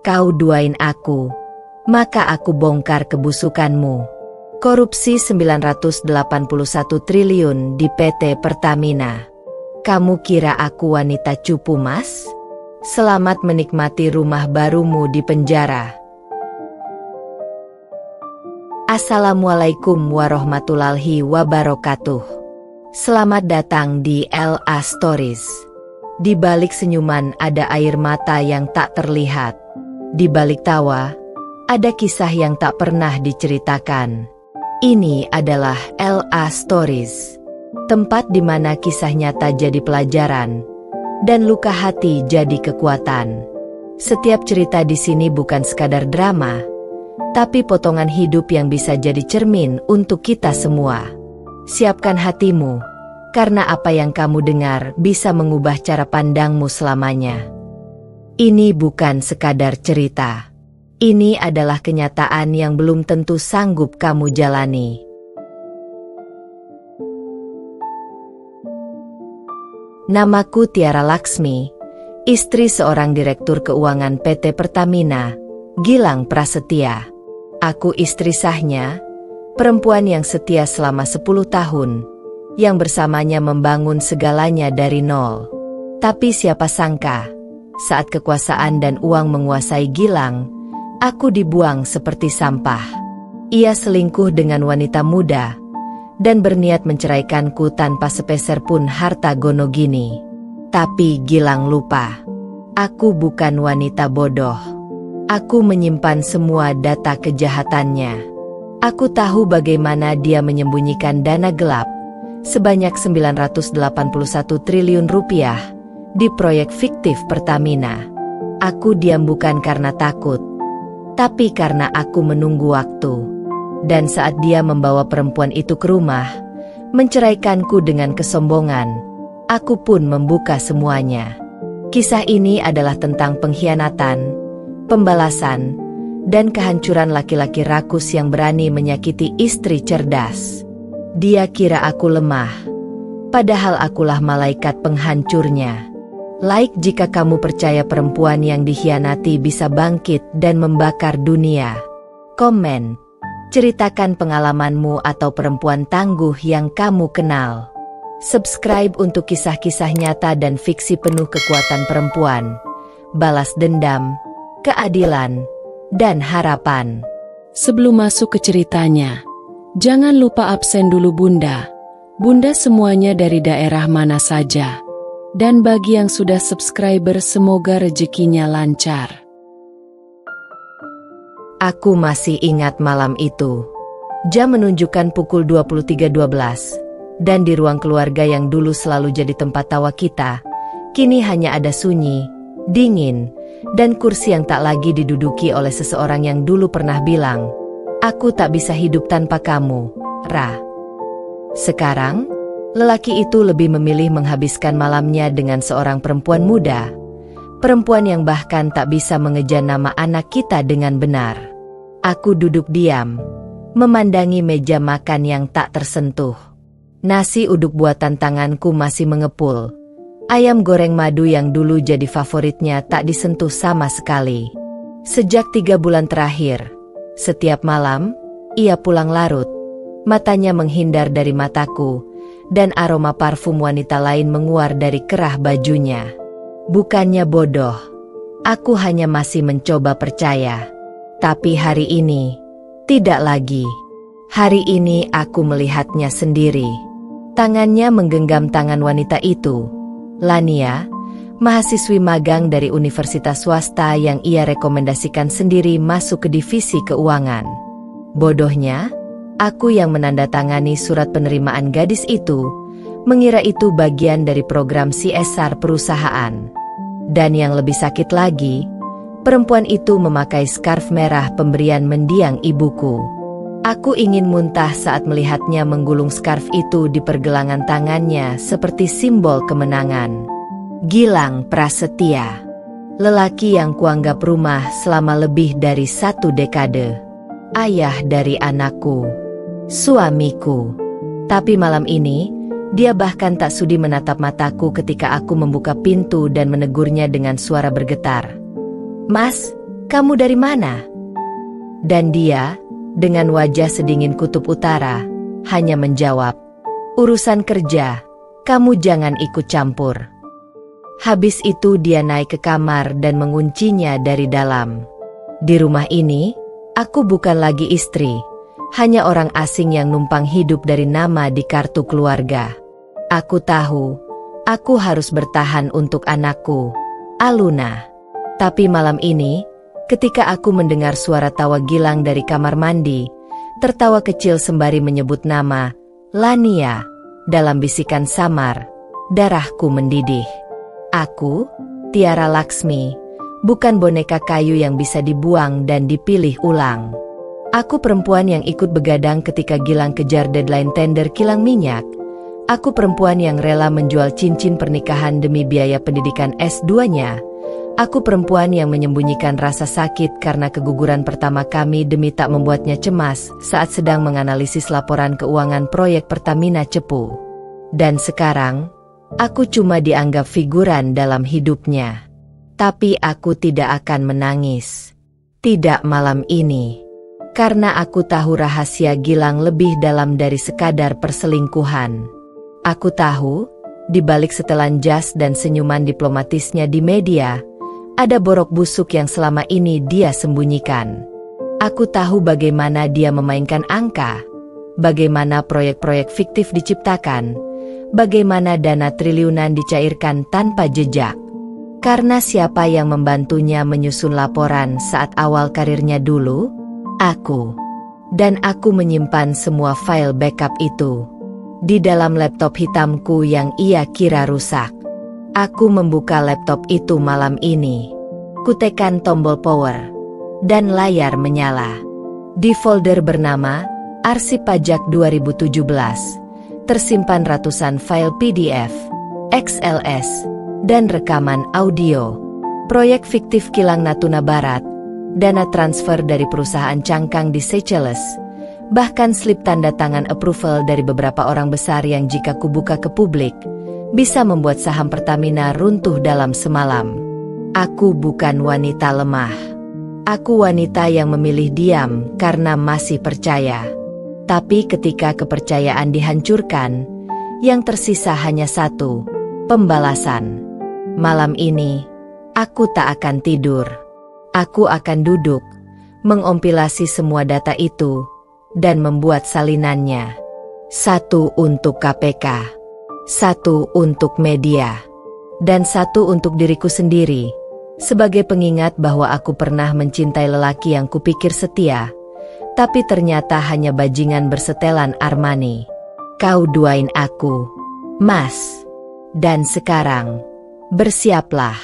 kau duain aku, maka aku bongkar kebusukanmu. Korupsi 981 triliun di PT Pertamina. Kamu kira aku wanita cupu, Mas? Selamat menikmati rumah barumu di penjara. Assalamualaikum warahmatullahi wabarakatuh. Selamat datang di LA Stories. Di balik senyuman ada air mata yang tak terlihat. Di balik tawa, ada kisah yang tak pernah diceritakan. Ini adalah LA Stories, tempat di mana kisah nyata jadi pelajaran, dan luka hati jadi kekuatan. Setiap cerita di sini bukan sekadar drama, tapi potongan hidup yang bisa jadi cermin untuk kita semua. Siapkan hatimu, karena apa yang kamu dengar bisa mengubah cara pandangmu selamanya. Ini bukan sekadar cerita. Ini adalah kenyataan yang belum tentu sanggup kamu jalani. Namaku Tiara Laksmi, istri seorang direktur keuangan PT Pertamina, Gilang Prasetya. Aku istri sahnya, perempuan yang setia selama 10 tahun, yang bersamanya membangun segalanya dari nol. Tapi siapa sangka, saat kekuasaan dan uang menguasai Gilang, aku dibuang seperti sampah. Ia selingkuh dengan wanita muda, dan berniat menceraikanku tanpa sepeser pun harta gonogini. Tapi Gilang lupa, aku bukan wanita bodoh. Aku menyimpan semua data kejahatannya. Aku tahu bagaimana dia menyembunyikan dana gelap sebanyak 981 triliun rupiah di proyek fiktif Pertamina. Aku diam bukan karena takut, tapi karena aku menunggu waktu. Dan saat dia membawa perempuan itu ke rumah, menceraikanku dengan kesombongan, aku pun membuka semuanya. Kisah ini adalah tentang pengkhianatan, pembalasan, dan kehancuran laki-laki rakus yang berani menyakiti istri cerdas. Dia kira aku lemah, padahal akulah malaikat penghancurnya. Like jika kamu percaya perempuan yang dikhianati bisa bangkit dan membakar dunia. Komen, ceritakan pengalamanmu atau perempuan tangguh yang kamu kenal. Subscribe untuk kisah-kisah nyata dan fiksi penuh kekuatan perempuan, balas dendam, keadilan, dan harapan. Sebelum masuk ke ceritanya, jangan lupa absen dulu Bunda. Bunda semuanya dari daerah mana saja. Dan bagi yang sudah subscriber semoga rezekinya lancar. Aku masih ingat malam itu. Jam menunjukkan pukul 23.12. Dan di ruang keluarga yang dulu selalu jadi tempat tawa kita, kini hanya ada sunyi, dingin, dan kursi yang tak lagi diduduki oleh seseorang yang dulu pernah bilang, "Aku tak bisa hidup tanpa kamu, Ra." Sekarang, lelaki itu lebih memilih menghabiskan malamnya dengan seorang perempuan muda, perempuan yang bahkan tak bisa mengeja nama anak kita dengan benar. Aku duduk diam, memandangi meja makan yang tak tersentuh. Nasi uduk buatan tanganku masih mengepul. Ayam goreng madu yang dulu jadi favoritnya tak disentuh sama sekali. Sejak 3 bulan terakhir, setiap malam, ia pulang larut. Matanya menghindar dari mataku, dan aroma parfum wanita lain menguar dari kerah bajunya. Bukannya bodoh, aku hanya masih mencoba percaya. Tapi hari ini, tidak lagi. Hari ini aku melihatnya sendiri. Tangannya menggenggam tangan wanita itu. Lania, mahasiswi magang dari universitas swasta yang ia rekomendasikan sendiri masuk ke divisi keuangan. Bodohnya, aku yang menandatangani surat penerimaan gadis itu, mengira itu bagian dari program CSR perusahaan. Dan yang lebih sakit lagi, perempuan itu memakai skarf merah pemberian mendiang ibuku. Aku ingin muntah saat melihatnya menggulung skarf itu di pergelangan tangannya seperti simbol kemenangan. Gilang Prasetya, lelaki yang kuanggap rumah selama lebih dari 1 dekade. Ayah dari anakku, suamiku. Tapi malam ini, dia bahkan tak sudi menatap mataku ketika aku membuka pintu dan menegurnya dengan suara bergetar. "Mas, "Kamu dari mana?" Dan dia, dengan wajah sedingin kutub utara, hanya menjawab, "Urusan kerja, kamu jangan ikut campur." Habis itu dia naik ke kamar dan menguncinya dari dalam. Di rumah ini, aku bukan lagi istri, hanya orang asing yang numpang hidup dari nama di kartu keluarga. Aku tahu, aku harus bertahan untuk anakku, Aluna. Tapi malam ini, ketika aku mendengar suara tawa Gilang dari kamar mandi, tertawa kecil sembari menyebut nama Lania dalam bisikan samar, darahku mendidih. Aku, Tiara Laksmi, bukan boneka kayu yang bisa dibuang dan dipilih ulang. Aku perempuan yang ikut begadang ketika Gilang kejar deadline tender kilang minyak. Aku perempuan yang rela menjual cincin pernikahan demi biaya pendidikan S2-nya. Aku perempuan yang menyembunyikan rasa sakit karena keguguran pertama kami demi tak membuatnya cemas saat sedang menganalisis laporan keuangan proyek Pertamina Cepu. Dan sekarang, aku cuma dianggap figuran dalam hidupnya. Tapi aku tidak akan menangis. Tidak malam ini. Karena aku tahu rahasia Gilang lebih dalam dari sekadar perselingkuhan. Aku tahu, di balik setelan jas dan senyuman diplomatisnya di media, ada borok busuk yang selama ini dia sembunyikan. Aku tahu bagaimana dia memainkan angka, bagaimana proyek-proyek fiktif diciptakan, bagaimana dana triliunan dicairkan tanpa jejak. Karena siapa yang membantunya menyusun laporan saat awal karirnya dulu? Aku. Dan aku menyimpan semua file backup itu di dalam laptop hitamku yang ia kira rusak. Aku membuka laptop itu malam ini. Kutekan tombol power, dan layar menyala. Di folder bernama Arsip Pajak 2017, tersimpan ratusan file PDF, XLS, dan rekaman audio. Proyek fiktif kilang Natuna Barat, dana transfer dari perusahaan cangkang di Seychelles, bahkan slip tanda tangan approval dari beberapa orang besar yang jika kubuka ke publik, bisa membuat saham Pertamina runtuh dalam semalam. Aku bukan wanita lemah. Aku wanita yang memilih diam karena masih percaya. Tapi ketika kepercayaan dihancurkan, yang tersisa hanya satu, pembalasan. Malam ini, aku tak akan tidur. Aku akan duduk, mengompilasi semua data itu, dan membuat salinannya. Satu untuk KPK, satu untuk media, dan satu untuk diriku sendiri, sebagai pengingat bahwa aku pernah mencintai lelaki yang kupikir setia, tapi ternyata hanya bajingan bersetelan Armani. Kau duain aku, Mas. Dan sekarang, bersiaplah,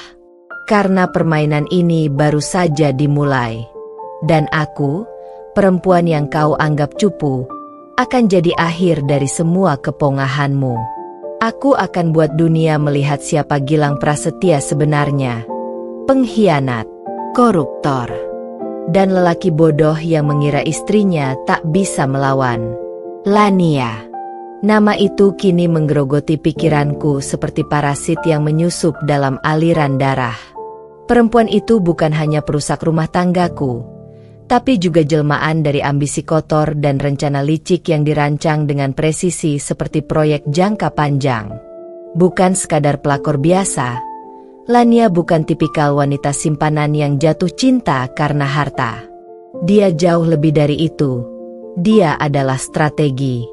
karena permainan ini baru saja dimulai. Dan aku, perempuan yang kau anggap cupu, akan jadi akhir dari semua kepongahanmu. Aku akan buat dunia melihat siapa Gilang Prasetya sebenarnya. Pengkhianat, koruptor, dan lelaki bodoh yang mengira istrinya tak bisa melawan. Lania. Nama itu kini menggerogoti pikiranku seperti parasit yang menyusup dalam aliran darah. Perempuan itu bukan hanya perusak rumah tanggaku, tapi juga jelmaan dari ambisi kotor dan rencana licik yang dirancang dengan presisi seperti proyek jangka panjang. Bukan sekadar pelakor biasa, Lania bukan tipikal wanita simpanan yang jatuh cinta karena harta. Dia jauh lebih dari itu. Dia adalah strategi.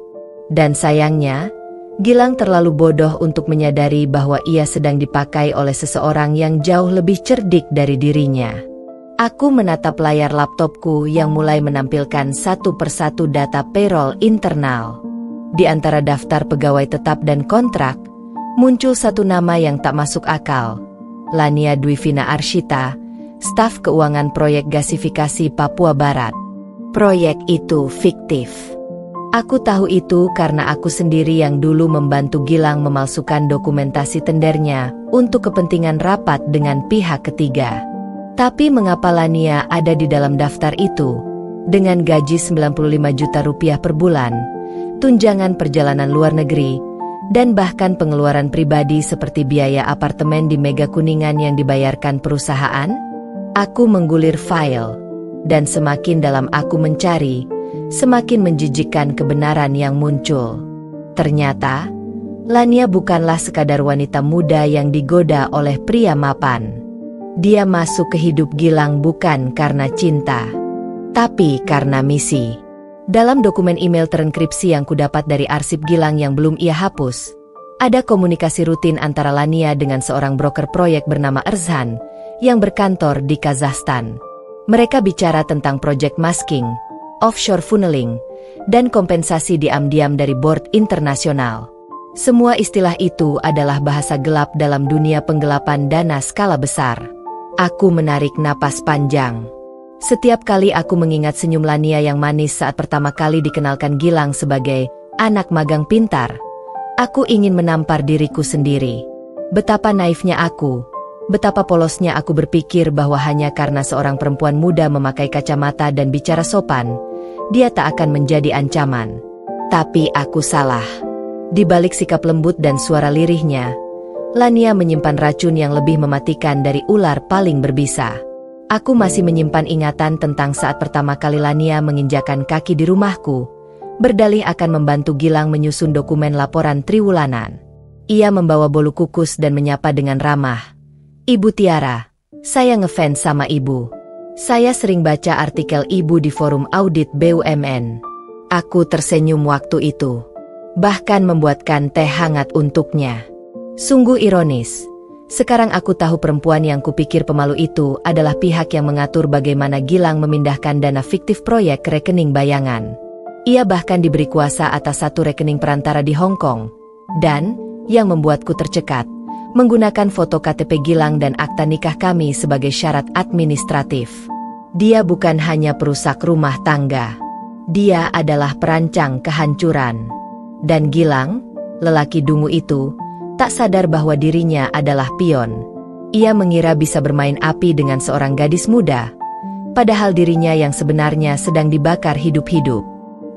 Dan sayangnya, Gilang terlalu bodoh untuk menyadari bahwa ia sedang dipakai oleh seseorang yang jauh lebih cerdik dari dirinya. Aku menatap layar laptopku yang mulai menampilkan satu persatu data payroll internal. Di antara daftar pegawai tetap dan kontrak, muncul satu nama yang tak masuk akal. Lania Dwivina Arshita, staf keuangan proyek gasifikasi Papua Barat. Proyek itu fiktif. Aku tahu itu karena aku sendiri yang dulu membantu Gilang memalsukan dokumentasi tendernya untuk kepentingan rapat dengan pihak ketiga. Tapi mengapa Lania ada di dalam daftar itu? Dengan gaji 95 juta rupiah per bulan, tunjangan perjalanan luar negeri, dan bahkan pengeluaran pribadi seperti biaya apartemen di Mega Kuningan yang dibayarkan perusahaan? Aku menggulir file, dan semakin dalam aku mencari, semakin menjijikkan kebenaran yang muncul. Ternyata, Lania bukanlah sekadar wanita muda yang digoda oleh pria mapan. Dia masuk ke hidup Gilang bukan karena cinta, tapi karena misi. Dalam dokumen email terenkripsi yang kudapat dari arsip Gilang yang belum ia hapus, ada komunikasi rutin antara Lania dengan seorang broker proyek bernama Erzhan yang berkantor di Kazakhstan. Mereka bicara tentang proyek masking, offshore funneling, dan kompensasi diam-diam dari board internasional. Semua istilah itu adalah bahasa gelap dalam dunia penggelapan dana skala besar. Aku menarik napas panjang. Setiap kali aku mengingat senyum Lania yang manis saat pertama kali dikenalkan Gilang sebagai anak magang pintar, aku ingin menampar diriku sendiri. Betapa naifnya aku, betapa polosnya aku berpikir bahwa hanya karena seorang perempuan muda memakai kacamata dan bicara sopan, dia tak akan menjadi ancaman. Tapi aku salah. Di balik sikap lembut dan suara lirihnya, Lania menyimpan racun yang lebih mematikan dari ular paling berbisa. Aku masih menyimpan ingatan tentang saat pertama kali Lania menginjakan kaki di rumahku, berdalih akan membantu Gilang menyusun dokumen laporan triwulanan. Ia membawa bolu kukus dan menyapa dengan ramah. "Ibu Tiara, saya ngefans sama ibu. Saya sering baca artikel ibu di forum audit BUMN." Aku tersenyum waktu itu, bahkan membuatkan teh hangat untuknya. Sungguh ironis. Sekarang aku tahu perempuan yang kupikir pemalu itu adalah pihak yang mengatur bagaimana Gilang memindahkan dana fiktif proyek ke rekening bayangan. Ia bahkan diberi kuasa atas satu rekening perantara di Hong Kong. Dan, yang membuatku tercekat, menggunakan foto KTP Gilang dan akta nikah kami sebagai syarat administratif. Dia bukan hanya perusak rumah tangga. Dia adalah perancang kehancuran. Dan Gilang, lelaki dungu itu, tak sadar bahwa dirinya adalah pion. Ia mengira bisa bermain api dengan seorang gadis muda, padahal dirinya yang sebenarnya sedang dibakar hidup-hidup.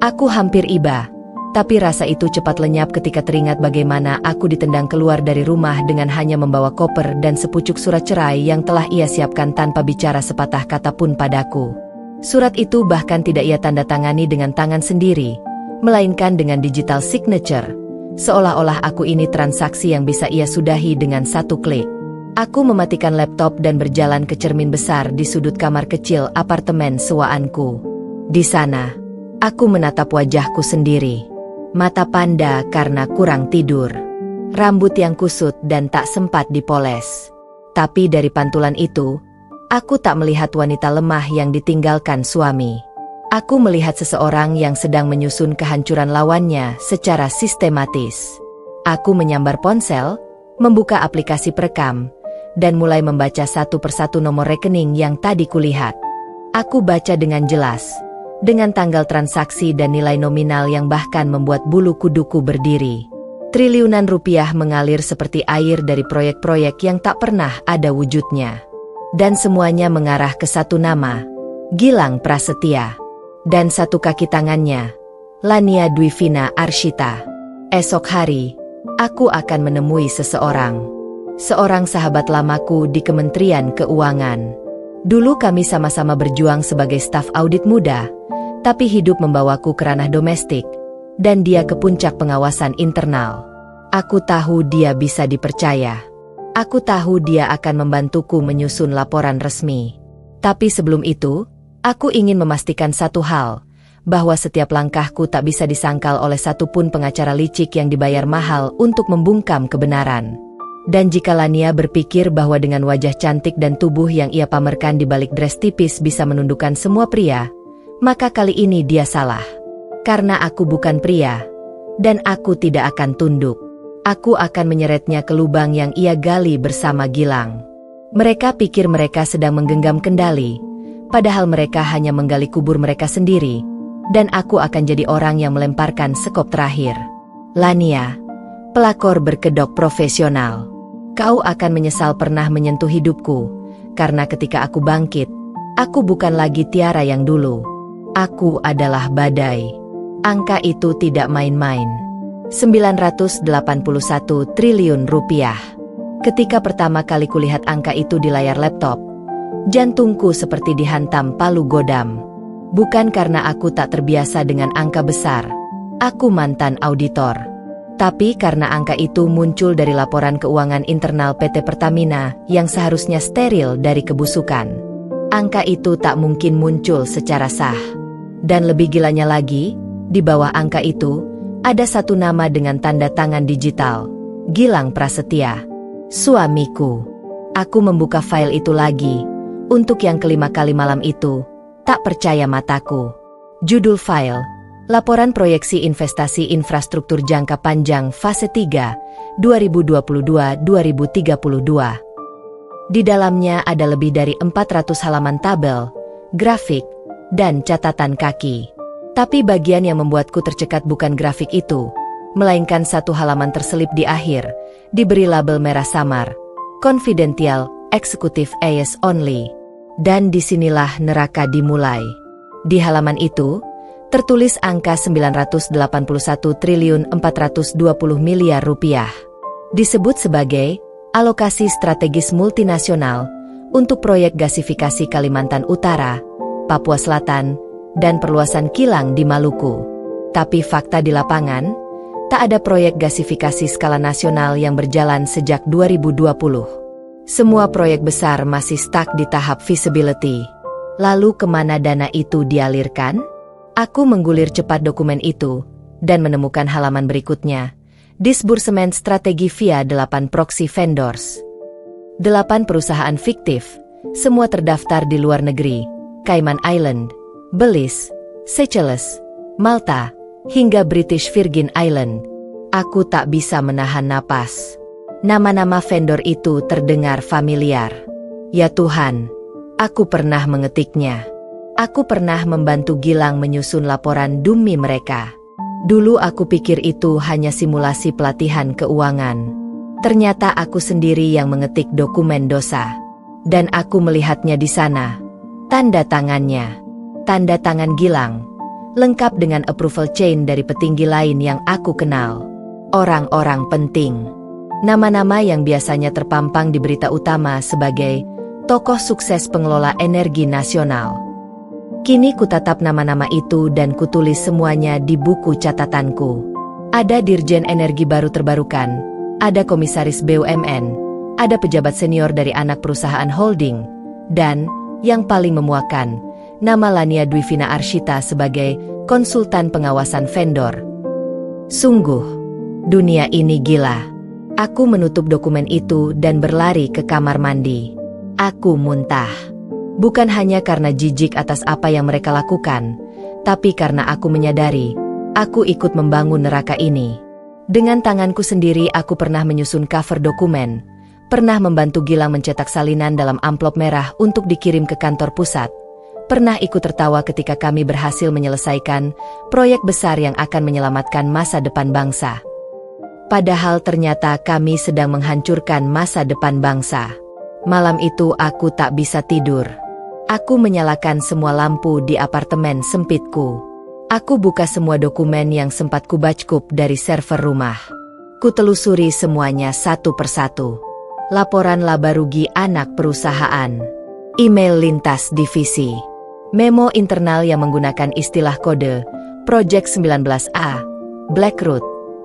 Aku hampir iba, tapi rasa itu cepat lenyap ketika teringat bagaimana aku ditendang keluar dari rumah dengan hanya membawa koper dan sepucuk surat cerai yang telah ia siapkan tanpa bicara sepatah kata pun padaku. Surat itu bahkan tidak ia tanda tangani dengan tangan sendiri, melainkan dengan digital signature. Seolah-olah aku ini transaksi yang bisa ia sudahi dengan satu klik. Aku mematikan laptop dan berjalan ke cermin besar di sudut kamar kecil apartemen sewaanku. Di sana, aku menatap wajahku sendiri. Mata panda karena kurang tidur. Rambut yang kusut dan tak sempat dipoles. Tapi dari pantulan itu, aku tak melihat wanita lemah yang ditinggalkan suami. Aku melihat seseorang yang sedang menyusun kehancuran lawannya secara sistematis. Aku menyambar ponsel, membuka aplikasi perekam, dan mulai membaca satu persatu nomor rekening yang tadi kulihat. Aku baca dengan jelas, dengan tanggal transaksi dan nilai nominal yang bahkan membuat bulu kuduku berdiri. Triliunan rupiah mengalir seperti air dari proyek-proyek yang tak pernah ada wujudnya. Dan semuanya mengarah ke satu nama, Gilang Prasetya. Dan satu kaki tangannya, Lania Dwivina Arshita. Esok hari, aku akan menemui seseorang. Seorang sahabat lamaku di Kementerian Keuangan. Dulu kami sama-sama berjuang sebagai staf audit muda, tapi hidup membawaku ke ranah domestik, dan dia ke puncak pengawasan internal. Aku tahu dia bisa dipercaya. Aku tahu dia akan membantuku menyusun laporan resmi. Tapi sebelum itu, aku ingin memastikan satu hal, bahwa setiap langkahku tak bisa disangkal oleh satupun pengacara licik yang dibayar mahal untuk membungkam kebenaran. Dan jika Lania berpikir bahwa dengan wajah cantik dan tubuh yang ia pamerkan di balik dress tipis bisa menundukkan semua pria, maka kali ini dia salah. Karena aku bukan pria, dan aku tidak akan tunduk. Aku akan menyeretnya ke lubang yang ia gali bersama Gilang. Mereka pikir mereka sedang menggenggam kendali, padahal mereka hanya menggali kubur mereka sendiri, dan aku akan jadi orang yang melemparkan sekop terakhir. Lania, pelakor berkedok profesional. Kau akan menyesal pernah menyentuh hidupku, karena ketika aku bangkit, aku bukan lagi Tiara yang dulu. Aku adalah badai. Angka itu tidak main-main. 981 triliun rupiah. Ketika pertama kali kulihat angka itu di layar laptop, Jantungku seperti dihantam palu godam. Bukan karena aku tak terbiasa dengan angka besar. Aku mantan auditor. Tapi karena angka itu muncul dari laporan keuangan internal PT Pertamina yang seharusnya steril dari kebusukan. Angka itu tak mungkin muncul secara sah. Dan lebih gilanya lagi, di bawah angka itu, ada satu nama dengan tanda tangan digital. Gilang Prasetya. Suamiku. Aku membuka file itu lagi. Untuk yang kelima kali malam itu. Tak percaya mataku. Judul file, Laporan Proyeksi Investasi Infrastruktur Jangka Panjang Fase 3, 2022-2032. Di dalamnya ada lebih dari 400 halaman tabel, grafik, dan catatan kaki. Tapi bagian yang membuatku tercekat bukan grafik itu, melainkan satu halaman terselip di akhir, diberi label merah samar, Confidential, Executive Eyes Only. Dan disinilah neraka dimulai. Di halaman itu, tertulis angka 981 triliun 420 miliar rupiah. Disebut sebagai alokasi strategis multinasional untuk proyek gasifikasi Kalimantan Utara, Papua Selatan, dan perluasan kilang di Maluku. Tapi fakta di lapangan, tak ada proyek gasifikasi skala nasional yang berjalan sejak 2020. Semua proyek besar masih stuck di tahap feasibility. Lalu kemana dana itu dialirkan? Aku menggulir cepat dokumen itu, dan menemukan halaman berikutnya. Disbursement strategi via 8 proxy vendors. 8 perusahaan fiktif, semua terdaftar di luar negeri, Cayman Island, Belize, Seychelles, Malta, hingga British Virgin Island. Aku tak bisa menahan napas. Nama-nama vendor itu terdengar familiar. Ya Tuhan, aku pernah mengetiknya. Aku pernah membantu Gilang menyusun laporan demi mereka. Dulu aku pikir itu hanya simulasi pelatihan keuangan. Ternyata aku sendiri yang mengetik dokumen dosa. Dan aku melihatnya di sana. Tanda tangannya. Tanda tangan Gilang. Lengkap dengan approval chain dari petinggi lain yang aku kenal. Orang-orang penting. Nama-nama yang biasanya terpampang di berita utama sebagai tokoh sukses pengelola energi nasional. Kini kutatap nama-nama itu dan kutulis semuanya di buku catatanku. Ada Dirjen Energi Baru Terbarukan, ada Komisaris BUMN, ada pejabat senior dari anak perusahaan holding, dan, yang paling memuakkan, nama Lania Dwivina Arshita sebagai konsultan pengawasan vendor. Sungguh, dunia ini gila. Aku menutup dokumen itu dan berlari ke kamar mandi. Aku muntah. Bukan hanya karena jijik atas apa yang mereka lakukan, tapi karena aku menyadari, aku ikut membangun neraka ini. Dengan tanganku sendiri aku pernah menyusun cover dokumen, pernah membantu Gilang mencetak salinan dalam amplop merah untuk dikirim ke kantor pusat, pernah ikut tertawa ketika kami berhasil menyelesaikan proyek besar yang akan menyelamatkan masa depan bangsa. Padahal ternyata kami sedang menghancurkan masa depan bangsa. Malam itu aku tak bisa tidur. Aku menyalakan semua lampu di apartemen sempitku. Aku buka semua dokumen yang sempat kubackup dari server rumah. Kutelusuri semuanya satu persatu. Laporan laba rugi anak perusahaan. Email lintas divisi. Memo internal yang menggunakan istilah kode Project 19A, Blackroot,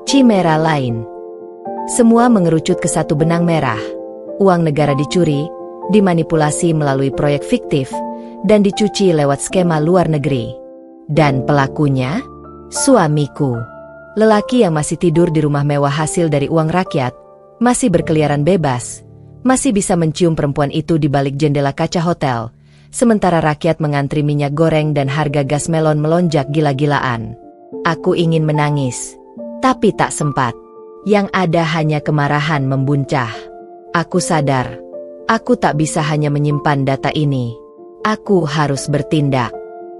Chimera lain. Semua mengerucut ke satu benang merah. Uang negara dicuri, dimanipulasi melalui proyek fiktif, dan dicuci lewat skema luar negeri. Dan pelakunya? Suamiku. Lelaki yang masih tidur di rumah mewah hasil dari uang rakyat, masih berkeliaran bebas, masih bisa mencium perempuan itu di balik jendela kaca hotel, sementara rakyat mengantri minyak goreng dan harga gas melon melonjak gila-gilaan. Aku ingin menangis. Tapi tak sempat. Yang ada hanya kemarahan membuncah. Aku sadar, aku tak bisa hanya menyimpan data ini. Aku harus bertindak.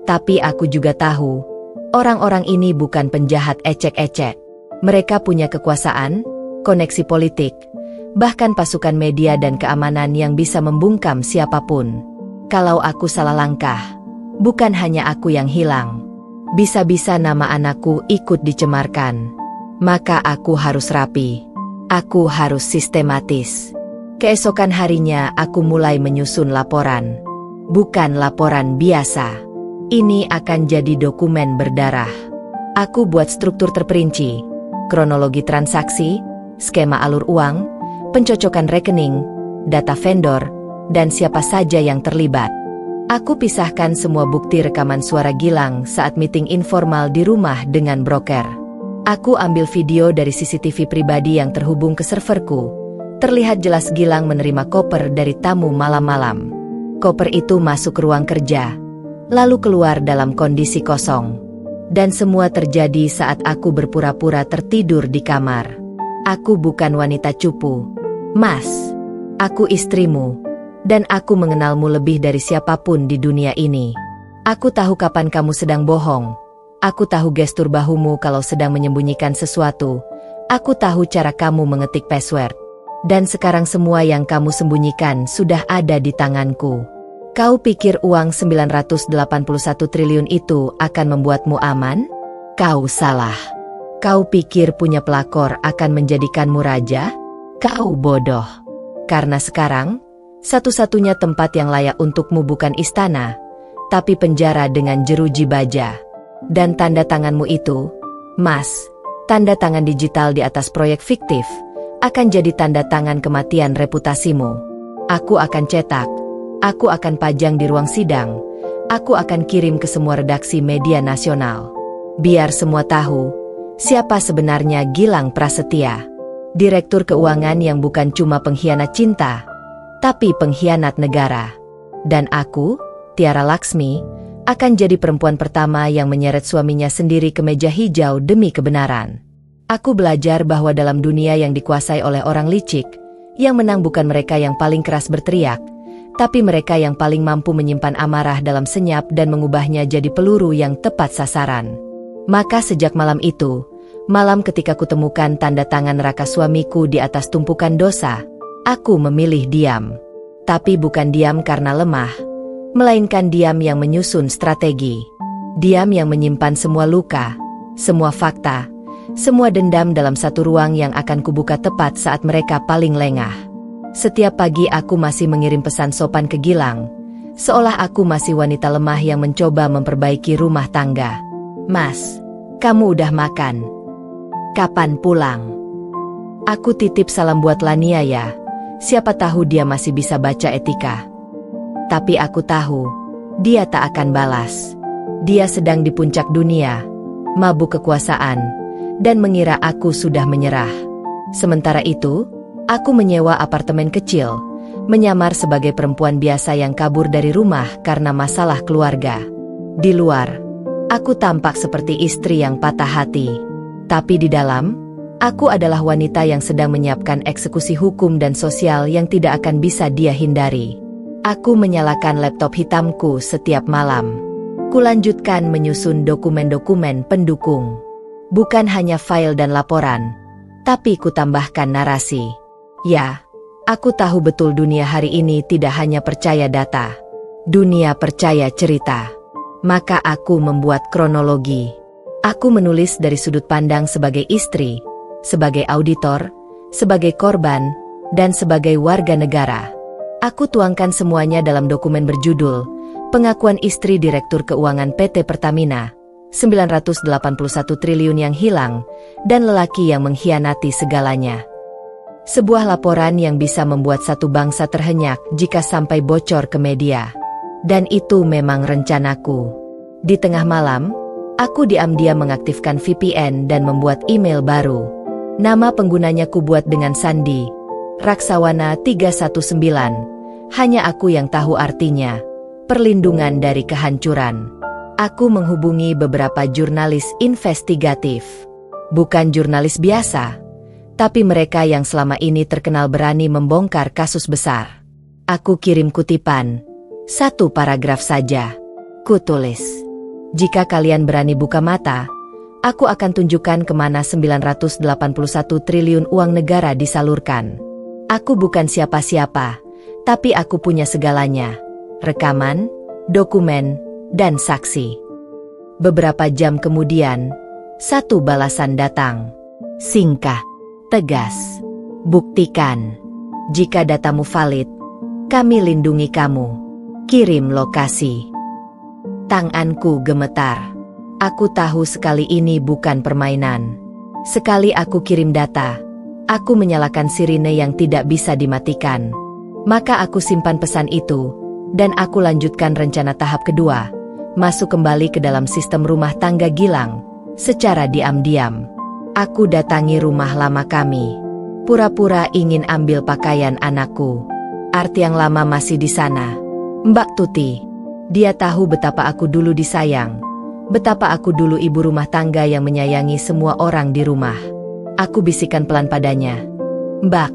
Tapi aku juga tahu, orang-orang ini bukan penjahat ecek-ecek. Mereka punya kekuasaan, koneksi politik, bahkan pasukan media dan keamanan yang bisa membungkam siapapun. Kalau aku salah langkah, bukan hanya aku yang hilang. Bisa-bisa nama anakku ikut dicemarkan. Maka aku harus rapi. Aku harus sistematis. Keesokan harinya aku mulai menyusun laporan. Bukan laporan biasa. Ini akan jadi dokumen berdarah. Aku buat struktur terperinci, kronologi transaksi, skema alur uang, pencocokan rekening, data vendor, dan siapa saja yang terlibat. Aku pisahkan semua bukti rekaman suara Gilang saat meeting informal di rumah dengan broker. Aku ambil video dari CCTV pribadi yang terhubung ke serverku. Terlihat jelas Gilang menerima koper dari tamu malam-malam. Koper itu masuk ke ruang kerja, lalu keluar dalam kondisi kosong. Dan semua terjadi saat aku berpura-pura tertidur di kamar. Aku bukan wanita cupu, Mas. Aku istrimu, dan aku mengenalmu lebih dari siapapun di dunia ini. Aku tahu kapan kamu sedang bohong. Aku tahu gestur bahumu kalau sedang menyembunyikan sesuatu. Aku tahu cara kamu mengetik password. Dan sekarang semua yang kamu sembunyikan sudah ada di tanganku. Kau pikir uang 981 triliun itu akan membuatmu aman? Kau salah. Kau pikir punya pelakor akan menjadikanmu raja? Kau bodoh. Karena sekarang, satu-satunya tempat yang layak untukmu bukan istana, tapi penjara dengan jeruji baja. Dan tanda tanganmu itu, Mas, tanda tangan digital di atas proyek fiktif, akan jadi tanda tangan kematian reputasimu. Aku akan cetak, aku akan pajang di ruang sidang, aku akan kirim ke semua redaksi media nasional. Biar semua tahu, siapa sebenarnya Gilang Prasetya. Direktur keuangan yang bukan cuma pengkhianat cinta, tapi pengkhianat negara. Dan aku, Tiara Laksmi, akan jadi perempuan pertama yang menyeret suaminya sendiri ke meja hijau demi kebenaran. Aku belajar bahwa dalam dunia yang dikuasai oleh orang licik, yang menang bukan mereka yang paling keras berteriak, tapi mereka yang paling mampu menyimpan amarah dalam senyap dan mengubahnya jadi peluru yang tepat sasaran. Maka sejak malam itu, malam ketika kutemukan tanda tangan neraka suamiku di atas tumpukan dosa, aku memilih diam. Tapi bukan diam karena lemah, melainkan diam yang menyusun strategi. Diam yang menyimpan semua luka, semua fakta, semua dendam dalam satu ruang yang akan kubuka tepat saat mereka paling lengah. Setiap pagi aku masih mengirim pesan sopan ke Gilang, seolah aku masih wanita lemah yang mencoba memperbaiki rumah tangga. Mas, kamu udah makan? Kapan pulang? Aku titip salam buat Lania ya, siapa tahu dia masih bisa baca etika. Tapi aku tahu, dia tak akan balas. Dia sedang di puncak dunia, mabuk kekuasaan, dan mengira aku sudah menyerah. Sementara itu, aku menyewa apartemen kecil, menyamar sebagai perempuan biasa yang kabur dari rumah karena masalah keluarga. Di luar, aku tampak seperti istri yang patah hati. Tapi di dalam, aku adalah wanita yang sedang menyiapkan eksekusi hukum dan sosial yang tidak akan bisa dia hindari. Aku menyalakan laptop hitamku setiap malam. Kulanjutkan menyusun dokumen-dokumen pendukung. Bukan hanya file dan laporan, tapi kutambahkan narasi. Ya, aku tahu betul dunia hari ini tidak hanya percaya data. Dunia percaya cerita. Maka aku membuat kronologi. Aku menulis dari sudut pandang sebagai istri, sebagai auditor, sebagai korban, dan sebagai warga negara. Aku tuangkan semuanya dalam dokumen berjudul Pengakuan Istri Direktur Keuangan PT Pertamina, 981 triliun yang hilang, dan lelaki yang mengkhianati segalanya. Sebuah laporan yang bisa membuat satu bangsa terhenyak jika sampai bocor ke media. Dan itu memang rencanaku. Di tengah malam, aku diam-diam mengaktifkan VPN dan membuat email baru. Nama penggunanya kubuat dengan sandi, Raksawana 319. Hanya aku yang tahu artinya, perlindungan dari kehancuran. Aku menghubungi beberapa jurnalis investigatif. Bukan jurnalis biasa, tapi mereka yang selama ini terkenal berani membongkar kasus besar. Aku kirim kutipan, satu paragraf saja. Kutulis, jika kalian berani buka mata, aku akan tunjukkan kemana 981 triliun uang negara disalurkan. Aku bukan siapa-siapa, tapi aku punya segalanya. Rekaman, dokumen, dan saksi. Beberapa jam kemudian, satu balasan datang. Singkat, tegas. Buktikan. Jika datamu valid, kami lindungi kamu. Kirim lokasi. Tanganku gemetar. Aku tahu sekali ini bukan permainan. Sekali aku kirim data, aku menyalakan sirine yang tidak bisa dimatikan. Maka aku simpan pesan itu, dan aku lanjutkan rencana tahap kedua, masuk kembali ke dalam sistem rumah tangga Gilang, secara diam-diam. Aku datangi rumah lama kami. Pura-pura ingin ambil pakaian anakku. Art yang lama masih di sana. Mbak Tuti. Dia tahu betapa aku dulu disayang. Betapa aku dulu ibu rumah tangga yang menyayangi semua orang di rumah. Aku bisikan pelan padanya. Mbak,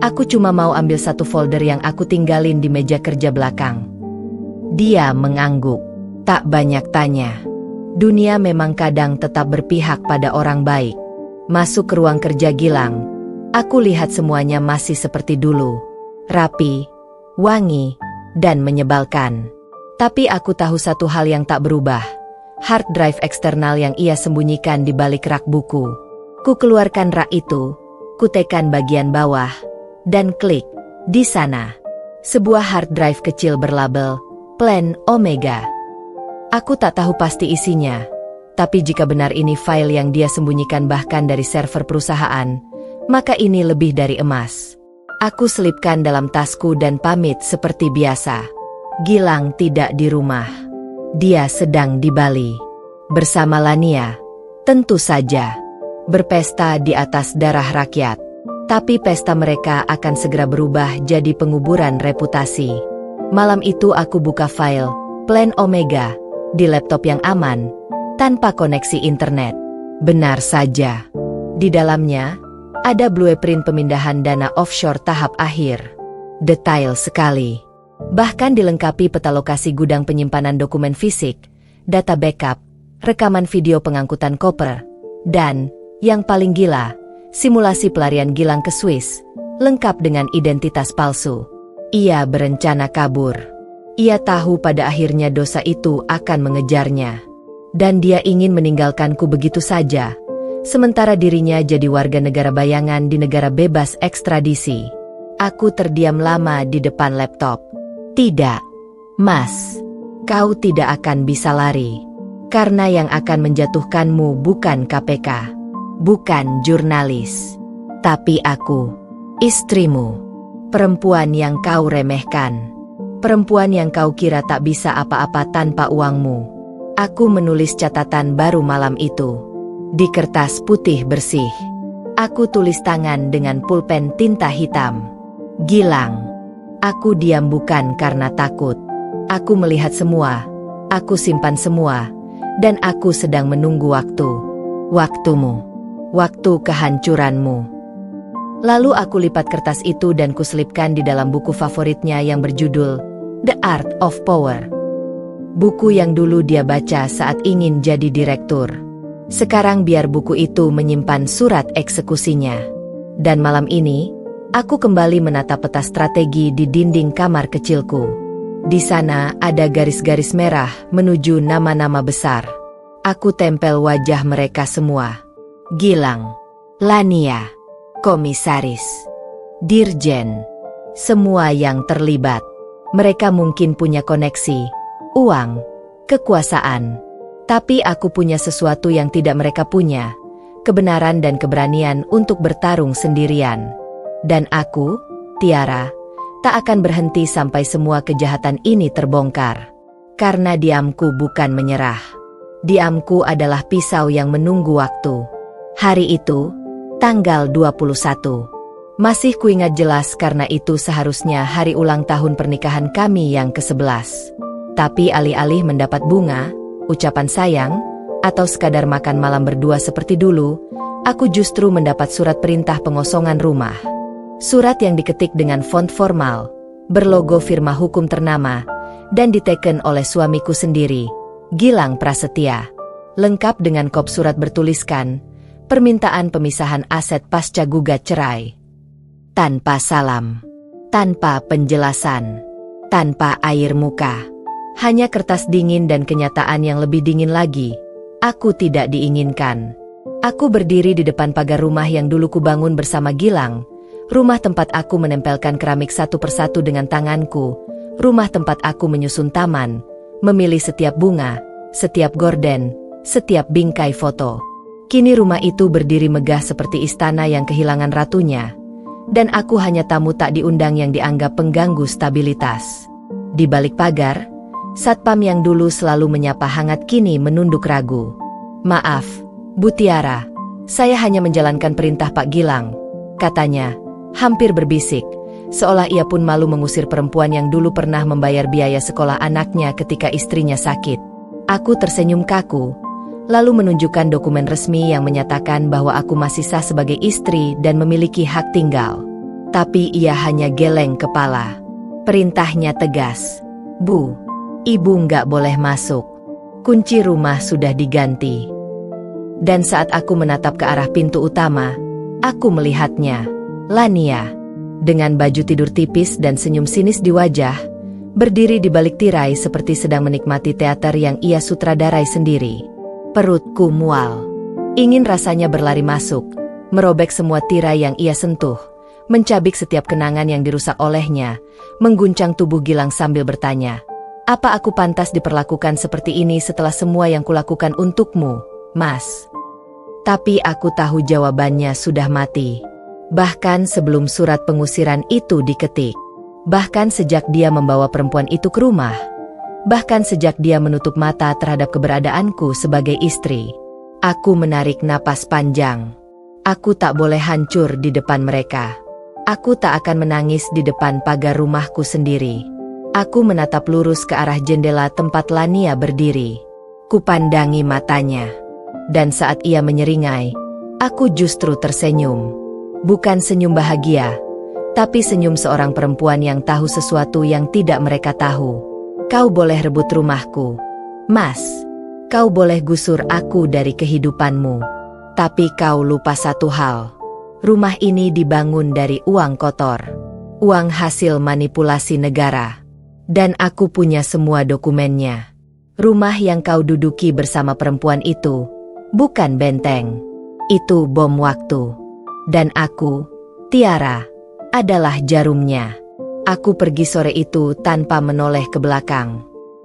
aku cuma mau ambil satu folder yang aku tinggalin di meja kerja belakang. Dia mengangguk. Tak banyak tanya. Dunia memang kadang tetap berpihak pada orang baik. Masuk ke ruang kerja Gilang. Aku lihat semuanya masih seperti dulu. Rapi, wangi, dan menyebalkan. Tapi aku tahu satu hal yang tak berubah. Hard drive eksternal yang ia sembunyikan di balik rak buku. Ku keluarkan rak itu, ku tekan bagian bawah, dan klik. Di sana, sebuah hard drive kecil berlabel Plan Omega. Aku tak tahu pasti isinya, tapi jika benar ini file yang dia sembunyikan bahkan dari server perusahaan, maka ini lebih dari emas. Aku selipkan dalam tasku dan pamit seperti biasa. Gilang tidak di rumah. Dia sedang di Bali. Bersama Lania. Tentu saja. Berpesta di atas darah rakyat. Tapi pesta mereka akan segera berubah jadi penguburan reputasi. Malam itu aku buka file Plan Omega di laptop yang aman, tanpa koneksi internet. Benar saja. Di dalamnya, ada blueprint pemindahan dana offshore tahap akhir. Detail sekali. Bahkan dilengkapi peta lokasi gudang penyimpanan dokumen fisik, data backup, rekaman video pengangkutan koper, dan, yang paling gila, simulasi pelarian Gilang ke Swiss, lengkap dengan identitas palsu. Ia berencana kabur. Ia tahu pada akhirnya dosa itu akan mengejarnya. Dan dia ingin meninggalkanku begitu saja, sementara dirinya jadi warga negara bayangan di negara bebas ekstradisi. Aku terdiam lama di depan laptop. Tidak, Mas. Kau tidak akan bisa lari. Karena yang akan menjatuhkanmu bukan KPK. Bukan jurnalis. Tapi aku. Istrimu. Perempuan yang kau remehkan. Perempuan yang kau kira tak bisa apa-apa tanpa uangmu. Aku menulis catatan baru malam itu. Di kertas putih bersih. Aku tulis tangan dengan pulpen tinta hitam. Gilang. Aku diam bukan karena takut. Aku melihat semua. Aku simpan semua. Dan aku sedang menunggu waktu. Waktumu. Waktu kehancuranmu. Lalu aku lipat kertas itu dan kuselipkan di dalam buku favoritnya yang berjudul The Art of Power. Buku yang dulu dia baca saat ingin jadi direktur. Sekarang biar buku itu menyimpan surat eksekusinya. Dan malam ini, aku kembali menatap peta strategi di dinding kamar kecilku. Di sana ada garis-garis merah menuju nama-nama besar. Aku tempel wajah mereka semua. Gilang, Lania, komisaris, dirjen, semua yang terlibat. Mereka mungkin punya koneksi, uang, kekuasaan. Tapi aku punya sesuatu yang tidak mereka punya, kebenaran dan keberanian untuk bertarung sendirian. Dan aku, Tiara, tak akan berhenti sampai semua kejahatan ini terbongkar. Karena diamku bukan menyerah. Diamku adalah pisau yang menunggu waktu. Hari itu, tanggal 21. Masih kuingat jelas karena itu seharusnya hari ulang tahun pernikahan kami yang ke-11. Tapi alih-alih mendapat bunga, ucapan sayang, atau sekadar makan malam berdua seperti dulu, aku justru mendapat surat perintah pengosongan rumah. Surat yang diketik dengan font formal, berlogo firma hukum ternama, dan diteken oleh suamiku sendiri, Gilang Prasetya. Lengkap dengan kop surat bertuliskan, permintaan pemisahan aset pasca gugat cerai. Tanpa salam, tanpa penjelasan, tanpa air muka. Hanya kertas dingin dan kenyataan yang lebih dingin lagi. Aku tidak diinginkan. Aku berdiri di depan pagar rumah yang dulu kubangun bersama Gilang. Rumah tempat aku menempelkan keramik satu persatu dengan tanganku. Rumah tempat aku menyusun taman, memilih setiap bunga, setiap gorden, setiap bingkai foto. Kini rumah itu berdiri megah seperti istana yang kehilangan ratunya. Dan aku hanya tamu tak diundang yang dianggap pengganggu stabilitas. Di balik pagar, satpam yang dulu selalu menyapa hangat kini menunduk ragu. "Maaf, Bu Tiara, saya hanya menjalankan perintah Pak Gilang," katanya, hampir berbisik, seolah ia pun malu mengusir perempuan yang dulu pernah membayar biaya sekolah anaknya ketika istrinya sakit. Aku tersenyum kaku, lalu menunjukkan dokumen resmi yang menyatakan bahwa aku masih sah sebagai istri dan memiliki hak tinggal. Tapi ia hanya geleng kepala. Perintahnya tegas. "Bu, Ibu nggak boleh masuk. Kunci rumah sudah diganti." Dan saat aku menatap ke arah pintu utama, aku melihatnya, Lania, dengan baju tidur tipis dan senyum sinis di wajah, berdiri di balik tirai seperti sedang menikmati teater yang ia sutradarai sendiri. Perutku mual. Ingin rasanya berlari masuk, merobek semua tirai yang ia sentuh, mencabik setiap kenangan yang dirusak olehnya, mengguncang tubuh Gilang sambil bertanya, "Apa aku pantas diperlakukan seperti ini setelah semua yang kulakukan untukmu, Mas?" Tapi aku tahu jawabannya sudah mati. Bahkan sebelum surat pengusiran itu diketik. Bahkan sejak dia membawa perempuan itu ke rumah. Bahkan sejak dia menutup mata terhadap keberadaanku sebagai istri. Aku menarik napas panjang. Aku tak boleh hancur di depan mereka. Aku tak akan menangis di depan pagar rumahku sendiri. Aku menatap lurus ke arah jendela tempat Lania berdiri. Kupandangi matanya. Dan saat ia menyeringai, aku justru tersenyum. Bukan senyum bahagia, tapi senyum seorang perempuan yang tahu sesuatu yang tidak mereka tahu. "Kau boleh rebut rumahku, Mas. Kau boleh gusur aku dari kehidupanmu. Tapi kau lupa satu hal. Rumah ini dibangun dari uang kotor. Uang hasil manipulasi negara. Dan aku punya semua dokumennya. Rumah yang kau duduki bersama perempuan itu bukan benteng. Itu bom waktu. Dan aku, Tiara, adalah jarumnya. Aku pergi sore itu tanpa menoleh ke belakang.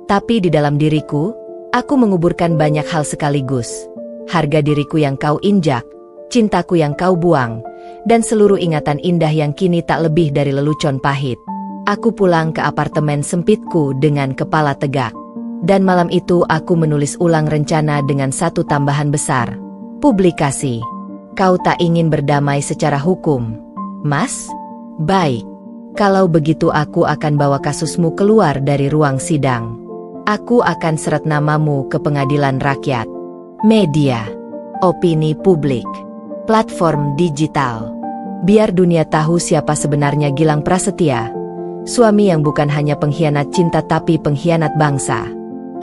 Tapi di dalam diriku, aku menguburkan banyak hal sekaligus. Harga diriku yang kau injak, cintaku yang kau buang, dan seluruh ingatan indah yang kini tak lebih dari lelucon pahit. Aku pulang ke apartemen sempitku dengan kepala tegak. Dan malam itu aku menulis ulang rencana dengan satu tambahan besar. Publikasi. "Kau tak ingin berdamai secara hukum, Mas? Baik. Kalau begitu aku akan bawa kasusmu keluar dari ruang sidang. Aku akan seret namamu ke pengadilan rakyat. Media, opini publik, platform digital. Biar dunia tahu siapa sebenarnya Gilang Prasetya, suami yang bukan hanya pengkhianat cinta tapi pengkhianat bangsa."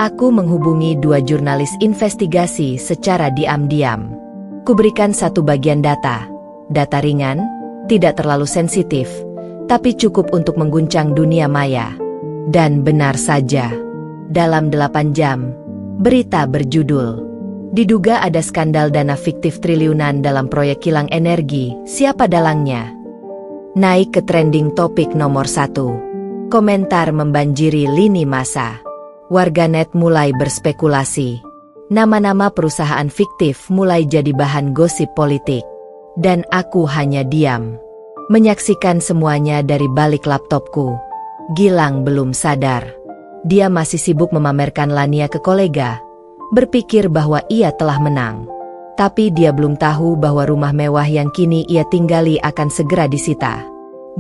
Aku menghubungi 2 jurnalis investigasi secara diam-diam. Kuberikan satu bagian data ringan, tidak terlalu sensitif, tapi cukup untuk mengguncang dunia maya. Dan benar saja, dalam 8 jam, berita berjudul, "Diduga ada skandal dana fiktif triliunan dalam proyek kilang energi, siapa dalangnya?" naik ke trending topik nomor 1. Komentar membanjiri lini masa. Warganet mulai berspekulasi. Nama-nama perusahaan fiktif mulai jadi bahan gosip politik. Dan aku hanya diam, menyaksikan semuanya dari balik laptopku. Gilang belum sadar. Dia masih sibuk memamerkan Lania ke kolega, berpikir bahwa ia telah menang. Tapi dia belum tahu bahwa rumah mewah yang kini ia tinggali akan segera disita.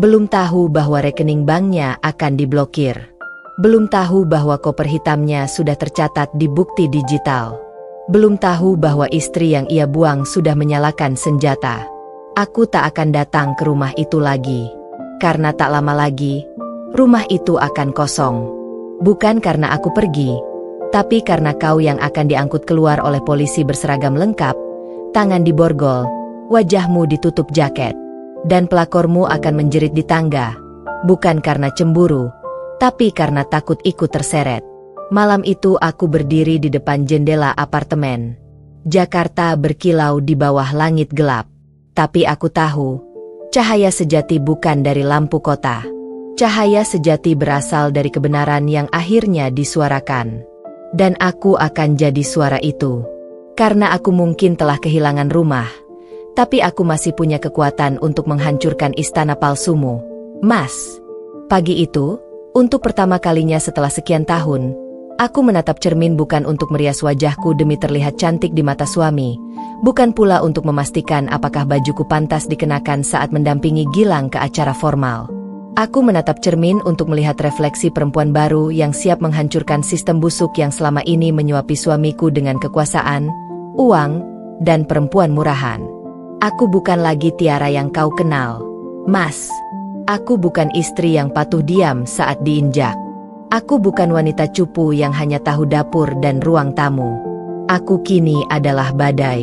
Belum tahu bahwa rekening banknya akan diblokir. Belum tahu bahwa koper hitamnya sudah tercatat di bukti digital. Belum tahu bahwa istri yang ia buang sudah menyalakan senjata. Aku tak akan datang ke rumah itu lagi. Karena tak lama lagi, rumah itu akan kosong. Bukan karena aku pergi, tapi karena kau yang akan diangkut keluar oleh polisi berseragam lengkap, tangan diborgol, wajahmu ditutup jaket. Dan pelakormu akan menjerit di tangga. Bukan karena cemburu, tapi karena takut ikut terseret. Malam itu aku berdiri di depan jendela apartemen. Jakarta berkilau di bawah langit gelap. Tapi aku tahu, cahaya sejati bukan dari lampu kota. Cahaya sejati berasal dari kebenaran yang akhirnya disuarakan. Dan aku akan jadi suara itu. Karena aku mungkin telah kehilangan rumah, tapi aku masih punya kekuatan untuk menghancurkan istana palsumu, Mas. Pagi itu, untuk pertama kalinya setelah sekian tahun, aku menatap cermin bukan untuk merias wajahku demi terlihat cantik di mata suami, bukan pula untuk memastikan apakah bajuku pantas dikenakan saat mendampingi Gilang ke acara formal. Aku menatap cermin untuk melihat refleksi perempuan baru yang siap menghancurkan sistem busuk yang selama ini menyuapi suamiku dengan kekuasaan, uang, dan perempuan murahan. Aku bukan lagi Tiara yang kau kenal, Mas. Aku bukan istri yang patuh diam saat diinjak. Aku bukan wanita cupu yang hanya tahu dapur dan ruang tamu. Aku kini adalah badai.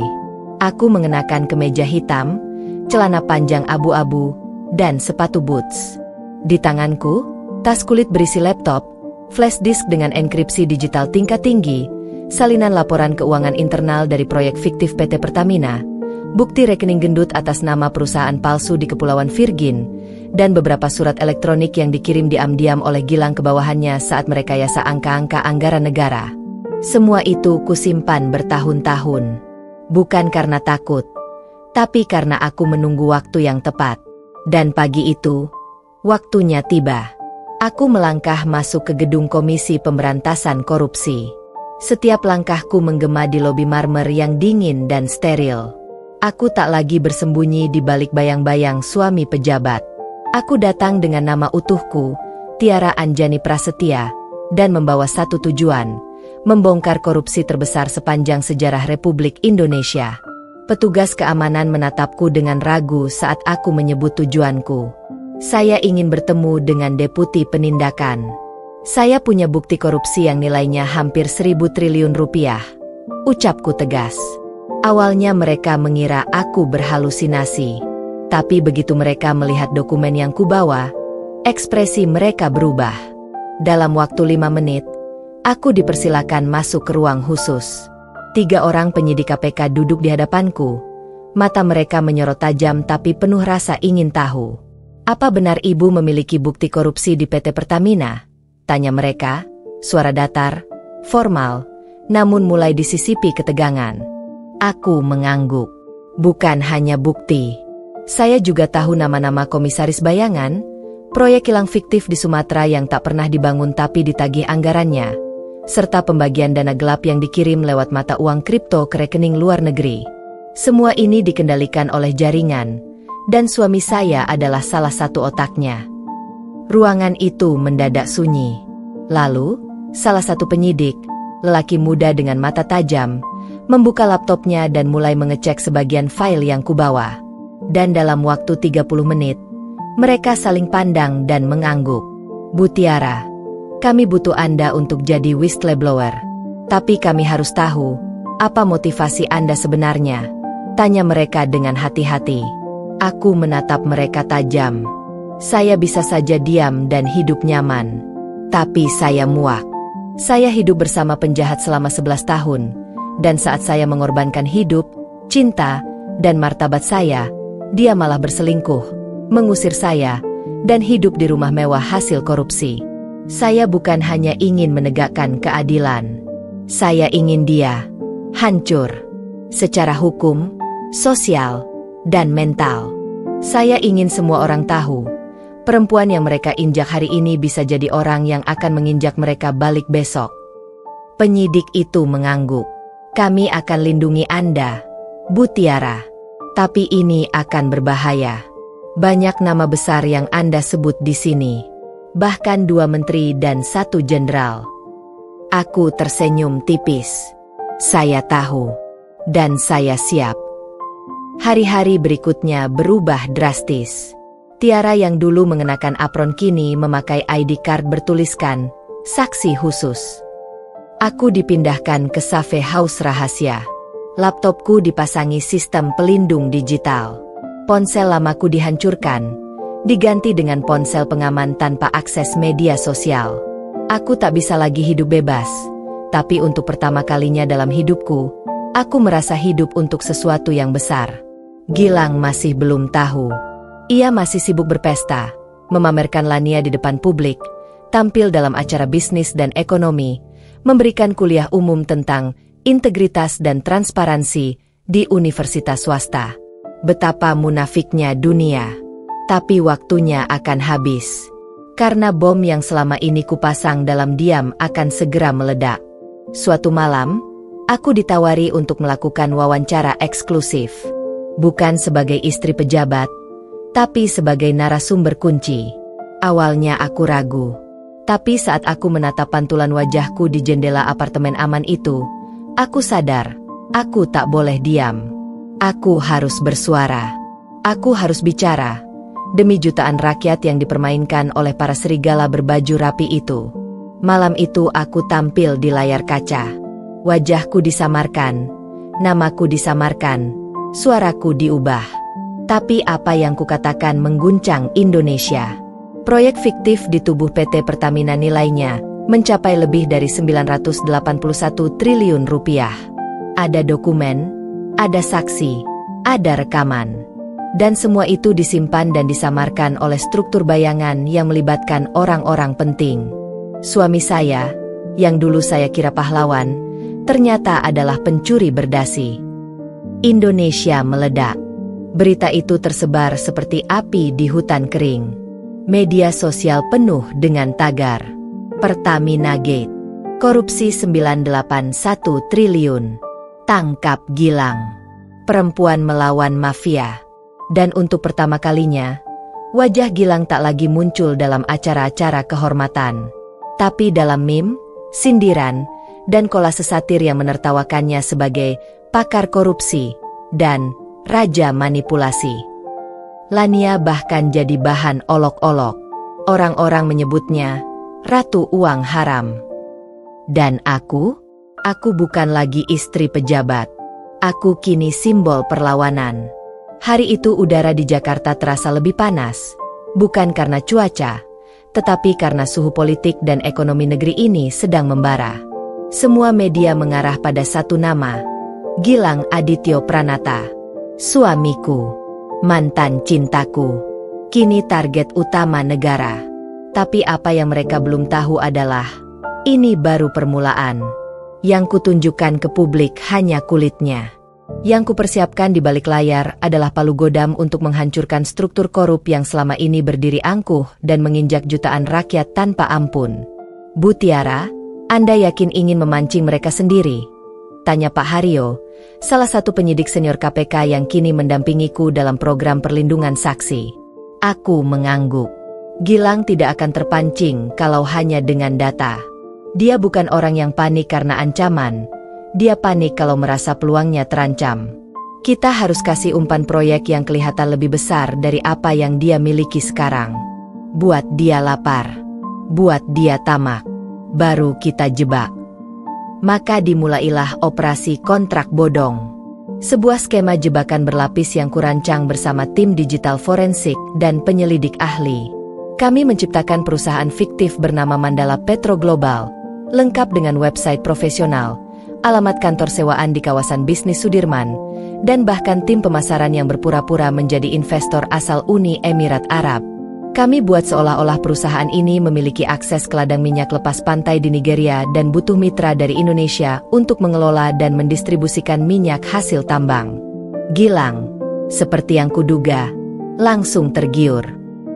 Aku mengenakan kemeja hitam, celana panjang abu-abu, dan sepatu boots. Di tanganku, tas kulit berisi laptop, flash disk dengan enkripsi digital tingkat tinggi, salinan laporan keuangan internal dari proyek fiktif PT Pertamina, bukti rekening gendut atas nama perusahaan palsu di Kepulauan Virgin, dan beberapa surat elektronik yang dikirim diam-diam oleh Gilang ke bawahannya saat merekayasa angka-angka anggaran negara. Semua itu kusimpan bertahun-tahun. Bukan karena takut, tapi karena aku menunggu waktu yang tepat. Dan pagi itu, waktunya tiba. Aku melangkah masuk ke gedung Komisi Pemberantasan Korupsi. Setiap langkahku menggema di lobi marmer yang dingin dan steril. Aku tak lagi bersembunyi di balik bayang-bayang suami pejabat. Aku datang dengan nama utuhku, Tiara Anjani Prasetya, dan membawa satu tujuan, membongkar korupsi terbesar sepanjang sejarah Republik Indonesia. Petugas keamanan menatapku dengan ragu saat aku menyebut tujuanku. Saya ingin bertemu dengan Deputi Penindakan. Saya punya bukti korupsi yang nilainya hampir 1.000 triliun rupiah. Ucapku tegas. Awalnya mereka mengira aku berhalusinasi. Tapi begitu mereka melihat dokumen yang kubawa, ekspresi mereka berubah. Dalam waktu 5 menit, aku dipersilakan masuk ke ruang khusus. 3 orang penyidik KPK duduk di hadapanku. Mata mereka menyorot tajam tapi penuh rasa ingin tahu. Apa benar ibu memiliki bukti korupsi di PT Pertamina? Tanya mereka, suara datar, formal, namun mulai disisipi ketegangan. Aku mengangguk. Bukan hanya bukti. Saya juga tahu nama-nama komisaris bayangan, proyek kilang fiktif di Sumatera yang tak pernah dibangun tapi ditagih anggarannya, serta pembagian dana gelap yang dikirim lewat mata uang kripto ke rekening luar negeri. Semua ini dikendalikan oleh jaringan, dan suami saya adalah salah satu otaknya. Ruangan itu mendadak sunyi. Lalu, salah satu penyidik, lelaki muda dengan mata tajam, membuka laptopnya dan mulai mengecek sebagian file yang kubawa. Dan dalam waktu 30 menit, mereka saling pandang dan mengangguk. Bu Tiara, kami butuh Anda untuk jadi whistleblower. Tapi kami harus tahu, apa motivasi Anda sebenarnya? Tanya mereka dengan hati-hati. Aku menatap mereka tajam. Saya bisa saja diam dan hidup nyaman. Tapi saya muak. Saya hidup bersama penjahat selama 11 tahun. Dan saat saya mengorbankan hidup, cinta, dan martabat saya, dia malah berselingkuh, mengusir saya, dan hidup di rumah mewah hasil korupsi. Saya bukan hanya ingin menegakkan keadilan. Saya ingin dia hancur. Secara hukum, sosial, dan mental. Saya ingin semua orang tahu, perempuan yang mereka injak hari ini bisa jadi orang yang akan menginjak mereka balik besok. Penyidik itu mengangguk. Kami akan lindungi Anda, Bu Tiara. Tapi ini akan berbahaya. Banyak nama besar yang Anda sebut di sini. Bahkan 2 menteri dan 1 jenderal. Aku tersenyum tipis. Saya tahu. Dan saya siap. Hari-hari berikutnya berubah drastis. Tiara yang dulu mengenakan apron kini memakai ID card bertuliskan, saksi khusus. Aku dipindahkan ke cafe house rahasia. Laptopku dipasangi sistem pelindung digital. Ponsel lamaku dihancurkan, diganti dengan ponsel pengaman tanpa akses media sosial. Aku tak bisa lagi hidup bebas, tapi untuk pertama kalinya dalam hidupku, aku merasa hidup untuk sesuatu yang besar. Gilang masih belum tahu. Ia masih sibuk berpesta, memamerkan Lania di depan publik, tampil dalam acara bisnis dan ekonomi, memberikan kuliah umum tentang integritas dan transparansi di universitas swasta. Betapa munafiknya dunia. Tapi waktunya akan habis. Karena bom yang selama ini kupasang dalam diam akan segera meledak. Suatu malam, aku ditawari untuk melakukan wawancara eksklusif. Bukan sebagai istri pejabat, tapi sebagai narasumber kunci. Awalnya aku ragu. Tapi saat aku menatap pantulan wajahku di jendela apartemen aman itu, aku sadar, aku tak boleh diam. Aku harus bersuara. Aku harus bicara. Demi jutaan rakyat yang dipermainkan oleh para serigala berbaju rapi itu. Malam itu aku tampil di layar kaca. Wajahku disamarkan, namaku disamarkan, suaraku diubah. Tapi apa yang kukatakan mengguncang Indonesia. Proyek fiktif di tubuh PT Pertamina nilainya mencapai lebih dari 981 triliun rupiah. Ada dokumen, ada saksi, ada rekaman. Dan semua itu disimpan dan disamarkan oleh struktur bayangan yang melibatkan orang-orang penting. Suami saya, yang dulu saya kira pahlawan, ternyata adalah pencuri berdasi. Indonesia meledak. Berita itu tersebar seperti api di hutan kering. Media sosial penuh dengan tagar. Pertamina Gate. Korupsi 981 triliun. Tangkap Gilang. Perempuan melawan mafia. Dan untuk pertama kalinya, wajah Gilang tak lagi muncul dalam acara-acara kehormatan. Tapi dalam meme, sindiran, dan kolase satir yang menertawakannya sebagai pakar korupsi dan raja manipulasi. Lania bahkan jadi bahan olok-olok. Orang-orang menyebutnya Ratu Uang Haram. Dan aku bukan lagi istri pejabat. Aku kini simbol perlawanan. Hari itu udara di Jakarta terasa lebih panas, bukan karena cuaca, tetapi karena suhu politik dan ekonomi negeri ini sedang membara. Semua media mengarah pada satu nama, Gilang Adityo Pranata. Suamiku, mantan cintaku, kini target utama negara. Tapi apa yang mereka belum tahu adalah, ini baru permulaan. Yang kutunjukkan ke publik hanya kulitnya. Yang kupersiapkan di balik layar adalah palu godam untuk menghancurkan struktur korup yang selama ini berdiri angkuh dan menginjak jutaan rakyat tanpa ampun. Bu Tiara, Anda yakin ingin memancing mereka sendiri? Tanya Pak Haryo, salah satu penyidik senior KPK yang kini mendampingiku dalam program perlindungan saksi. Aku mengangguk. Gilang tidak akan terpancing kalau hanya dengan data. Dia bukan orang yang panik karena ancaman. Dia panik kalau merasa peluangnya terancam. Kita harus kasih umpan proyek yang kelihatan lebih besar dari apa yang dia miliki sekarang. Buat dia lapar. Buat dia tamak. Baru kita jebak. Maka dimulailah operasi kontrak bodong. Sebuah skema jebakan berlapis yang kurancang bersama tim digital forensik dan penyelidik ahli. Kami menciptakan perusahaan fiktif bernama Mandala Petro Global, lengkap dengan website profesional, alamat kantor sewaan di kawasan bisnis Sudirman, dan bahkan tim pemasaran yang berpura-pura menjadi investor asal Uni Emirat Arab. Kami buat seolah-olah perusahaan ini memiliki akses ke ladang minyak lepas pantai di Nigeria dan butuh mitra dari Indonesia untuk mengelola dan mendistribusikan minyak hasil tambang. Gilang, seperti yang kuduga, langsung tergiur.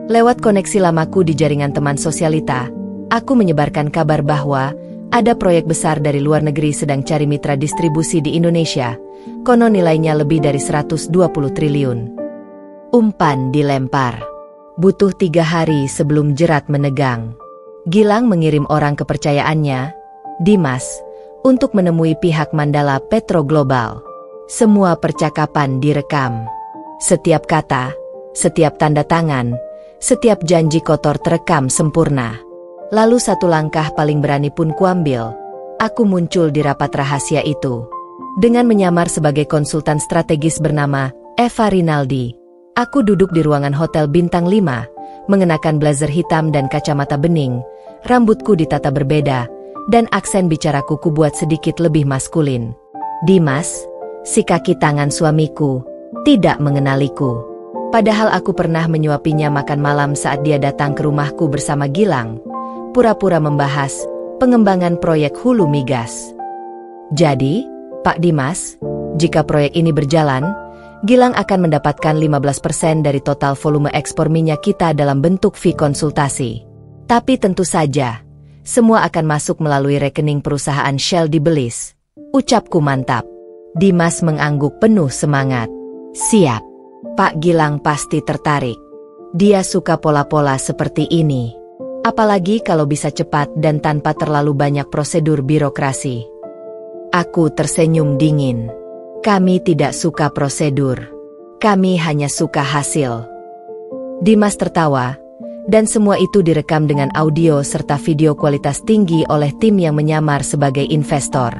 Lewat koneksi lamaku di jaringan teman sosialita, aku menyebarkan kabar bahwa ada proyek besar dari luar negeri sedang cari mitra distribusi di Indonesia, konon nilainya lebih dari 120 triliun. Umpan dilempar. Butuh 3 hari sebelum jerat menegang. Gilang mengirim orang kepercayaannya, Dimas, untuk menemui pihak Mandala Petro Global. Semua percakapan direkam. Setiap kata, setiap tanda tangan, setiap janji kotor terekam sempurna. Lalu satu langkah paling berani pun kuambil. Aku muncul di rapat rahasia itu. Dengan menyamar sebagai konsultan strategis bernama Eva Rinaldi. Aku duduk di ruangan hotel bintang 5, mengenakan blazer hitam dan kacamata bening. Rambutku ditata berbeda, dan aksen bicaraku kubuat sedikit lebih maskulin. Dimas, si kaki tangan suamiku, tidak mengenaliku. Padahal aku pernah menyuapinya makan malam saat dia datang ke rumahku bersama Gilang, pura-pura membahas pengembangan proyek hulu migas. Jadi, Pak Dimas, jika proyek ini berjalan, Gilang akan mendapatkan 15% dari total volume ekspor minyak kita dalam bentuk fee konsultasi. Tapi tentu saja, semua akan masuk melalui rekening perusahaan Shell di Belize. Ucapku mantap. Dimas mengangguk penuh semangat. Siap. Pak Gilang pasti tertarik. Dia suka pola-pola seperti ini. Apalagi kalau bisa cepat dan tanpa terlalu banyak prosedur birokrasi. Aku tersenyum dingin. Kami tidak suka prosedur. Kami hanya suka hasil. Dimas tertawa, dan semua itu direkam dengan audio serta video kualitas tinggi oleh tim yang menyamar sebagai investor.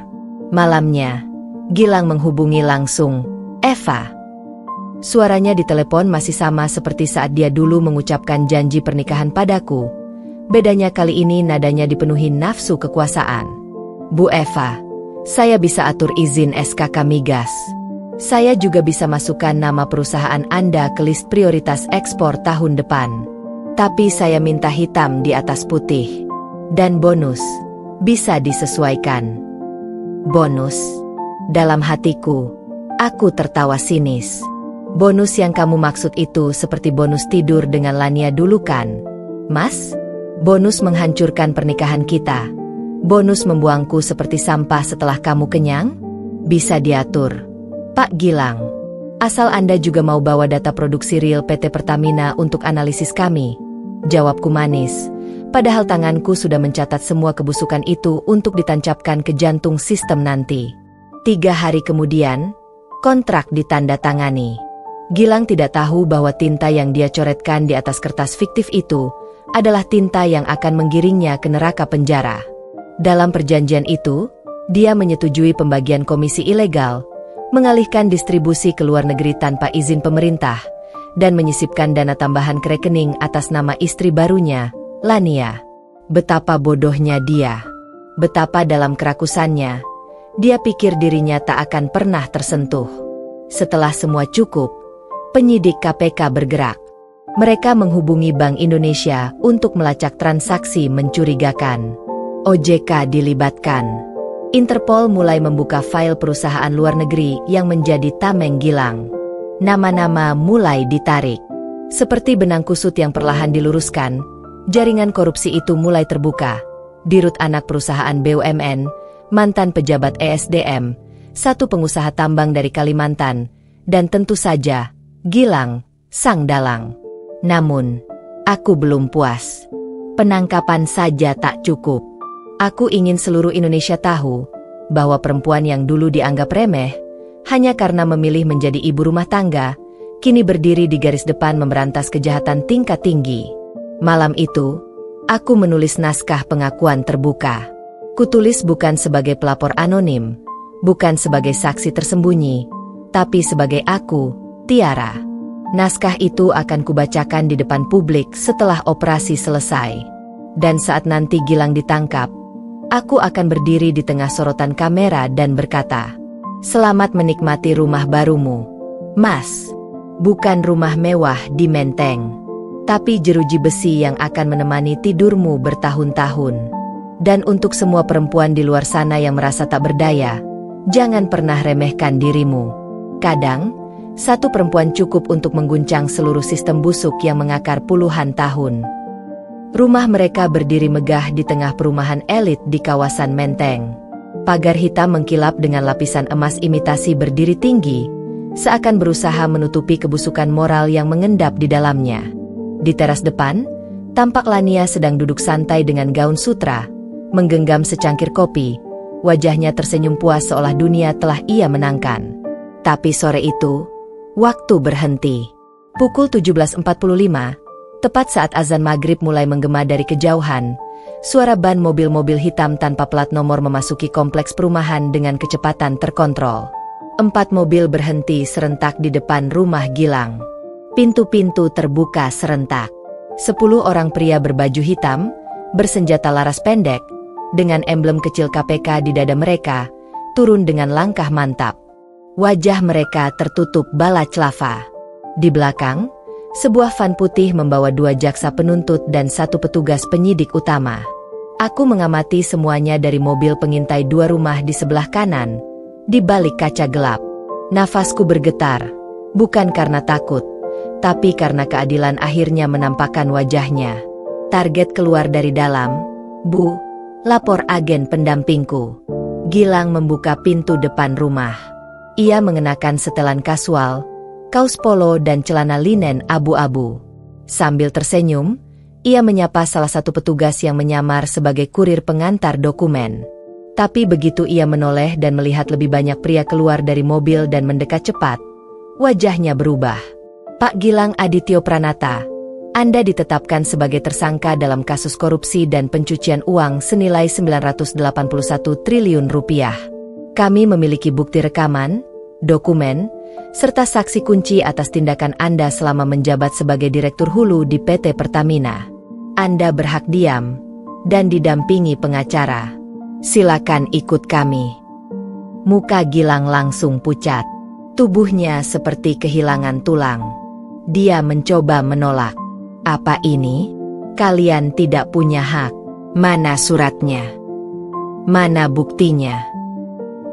Malamnya, Gilang menghubungi langsung Eva. Suaranya di telepon masih sama seperti saat dia dulu mengucapkan janji pernikahan padaku. Bedanya kali ini nadanya dipenuhi nafsu kekuasaan. Bu Eva, saya bisa atur izin SKK migas. Saya juga bisa masukkan nama perusahaan Anda ke list prioritas ekspor tahun depan. Tapi saya minta hitam di atas putih. Dan bonus, bisa disesuaikan. Bonus? Dalam hatiku, aku tertawa sinis. Bonus yang kamu maksud itu seperti bonus tidur dengan Lania dulu kan, Mas? Bonus menghancurkan pernikahan kita. Bonus membuangku seperti sampah setelah kamu kenyang? Bisa diatur. Pak Gilang, asal Anda juga mau bawa data produksi real PT Pertamina untuk analisis kami. Jawabku manis, padahal tanganku sudah mencatat semua kebusukan itu untuk ditancapkan ke jantung sistem nanti. 3 hari kemudian, kontrak ditandatangani. Gilang tidak tahu bahwa tinta yang dia coretkan di atas kertas fiktif itu adalah tinta yang akan menggiringnya ke neraka penjara. Dalam perjanjian itu, dia menyetujui pembagian komisi ilegal, mengalihkan distribusi ke luar negeri tanpa izin pemerintah, dan menyisipkan dana tambahan ke rekening atas nama istri barunya, Lania. Betapa bodohnya dia. Betapa dalam kerakusannya, dia pikir dirinya tak akan pernah tersentuh. Setelah semua cukup, penyidik KPK bergerak. Mereka menghubungi Bank Indonesia untuk melacak transaksi mencurigakan. OJK dilibatkan. Interpol mulai membuka file perusahaan luar negeri yang menjadi tameng Gilang. Nama-nama mulai ditarik. Seperti benang kusut yang perlahan diluruskan, jaringan korupsi itu mulai terbuka. Dirut anak perusahaan BUMN, mantan pejabat ESDM, satu pengusaha tambang dari Kalimantan, dan tentu saja, Gilang, sang dalang. Namun, aku belum puas. Penangkapan saja tak cukup. Aku ingin seluruh Indonesia tahu bahwa perempuan yang dulu dianggap remeh, hanya karena memilih menjadi ibu rumah tangga, kini berdiri di garis depan memberantas kejahatan tingkat tinggi. Malam itu, aku menulis naskah pengakuan terbuka. Kutulis bukan sebagai pelapor anonim, bukan sebagai saksi tersembunyi, tapi sebagai aku, Tiara. Naskah itu akan kubacakan di depan publik setelah operasi selesai. Dan saat nanti Gilang ditangkap, aku akan berdiri di tengah sorotan kamera dan berkata, "Selamat menikmati rumah barumu, Mas." Bukan rumah mewah di Menteng, tapi jeruji besi yang akan menemani tidurmu bertahun-tahun. Dan untuk semua perempuan di luar sana yang merasa tak berdaya, jangan pernah remehkan dirimu. Kadang, satu perempuan cukup untuk mengguncang seluruh sistem busuk yang mengakar puluhan tahun. Rumah mereka berdiri megah di tengah perumahan elit di kawasan Menteng. Pagar hitam mengkilap dengan lapisan emas imitasi berdiri tinggi, seakan berusaha menutupi kebusukan moral yang mengendap di dalamnya. Di teras depan, tampak Lania sedang duduk santai dengan gaun sutra, menggenggam secangkir kopi, wajahnya tersenyum puas seolah dunia telah ia menangkan. Tapi sore itu, waktu berhenti. Pukul 17.45, tepat saat azan maghrib mulai menggema dari kejauhan, suara ban mobil-mobil hitam tanpa plat nomor memasuki kompleks perumahan dengan kecepatan terkontrol. 4 mobil berhenti serentak di depan rumah Gilang. Pintu-pintu terbuka serentak. 10 orang pria berbaju hitam, bersenjata laras pendek, dengan emblem kecil KPK di dada mereka, turun dengan langkah mantap. Wajah mereka tertutup bala celava. Di belakang, Sebuah van putih membawa 2 jaksa penuntut dan 1 petugas penyidik utama. Aku mengamati semuanya dari mobil pengintai 2 rumah di sebelah kanan, di balik kaca gelap. Nafasku bergetar, bukan karena takut, tapi karena keadilan akhirnya menampakkan wajahnya. Target keluar dari dalam. "Bu, lapor agen pendampingku." Gilang membuka pintu depan rumah. Ia mengenakan setelan kasual, kaos polo dan celana linen abu-abu. Sambil tersenyum, ia menyapa salah satu petugas yang menyamar sebagai kurir pengantar dokumen. Tapi begitu ia menoleh dan melihat lebih banyak pria keluar dari mobil dan mendekat cepat, wajahnya berubah. "Pak Gilang Adityo Pranata, Anda ditetapkan sebagai tersangka dalam kasus korupsi dan pencucian uang senilai 981 triliun rupiah. Kami memiliki bukti rekaman, dokumen, serta saksi kunci atas tindakan Anda selama menjabat sebagai Direktur Hulu di PT Pertamina. Anda berhak diam dan didampingi pengacara. Silakan ikut kami." Muka Gilang langsung pucat. Tubuhnya seperti kehilangan tulang. Dia mencoba menolak. "Apa ini? Kalian tidak punya hak. Mana suratnya? Mana buktinya?"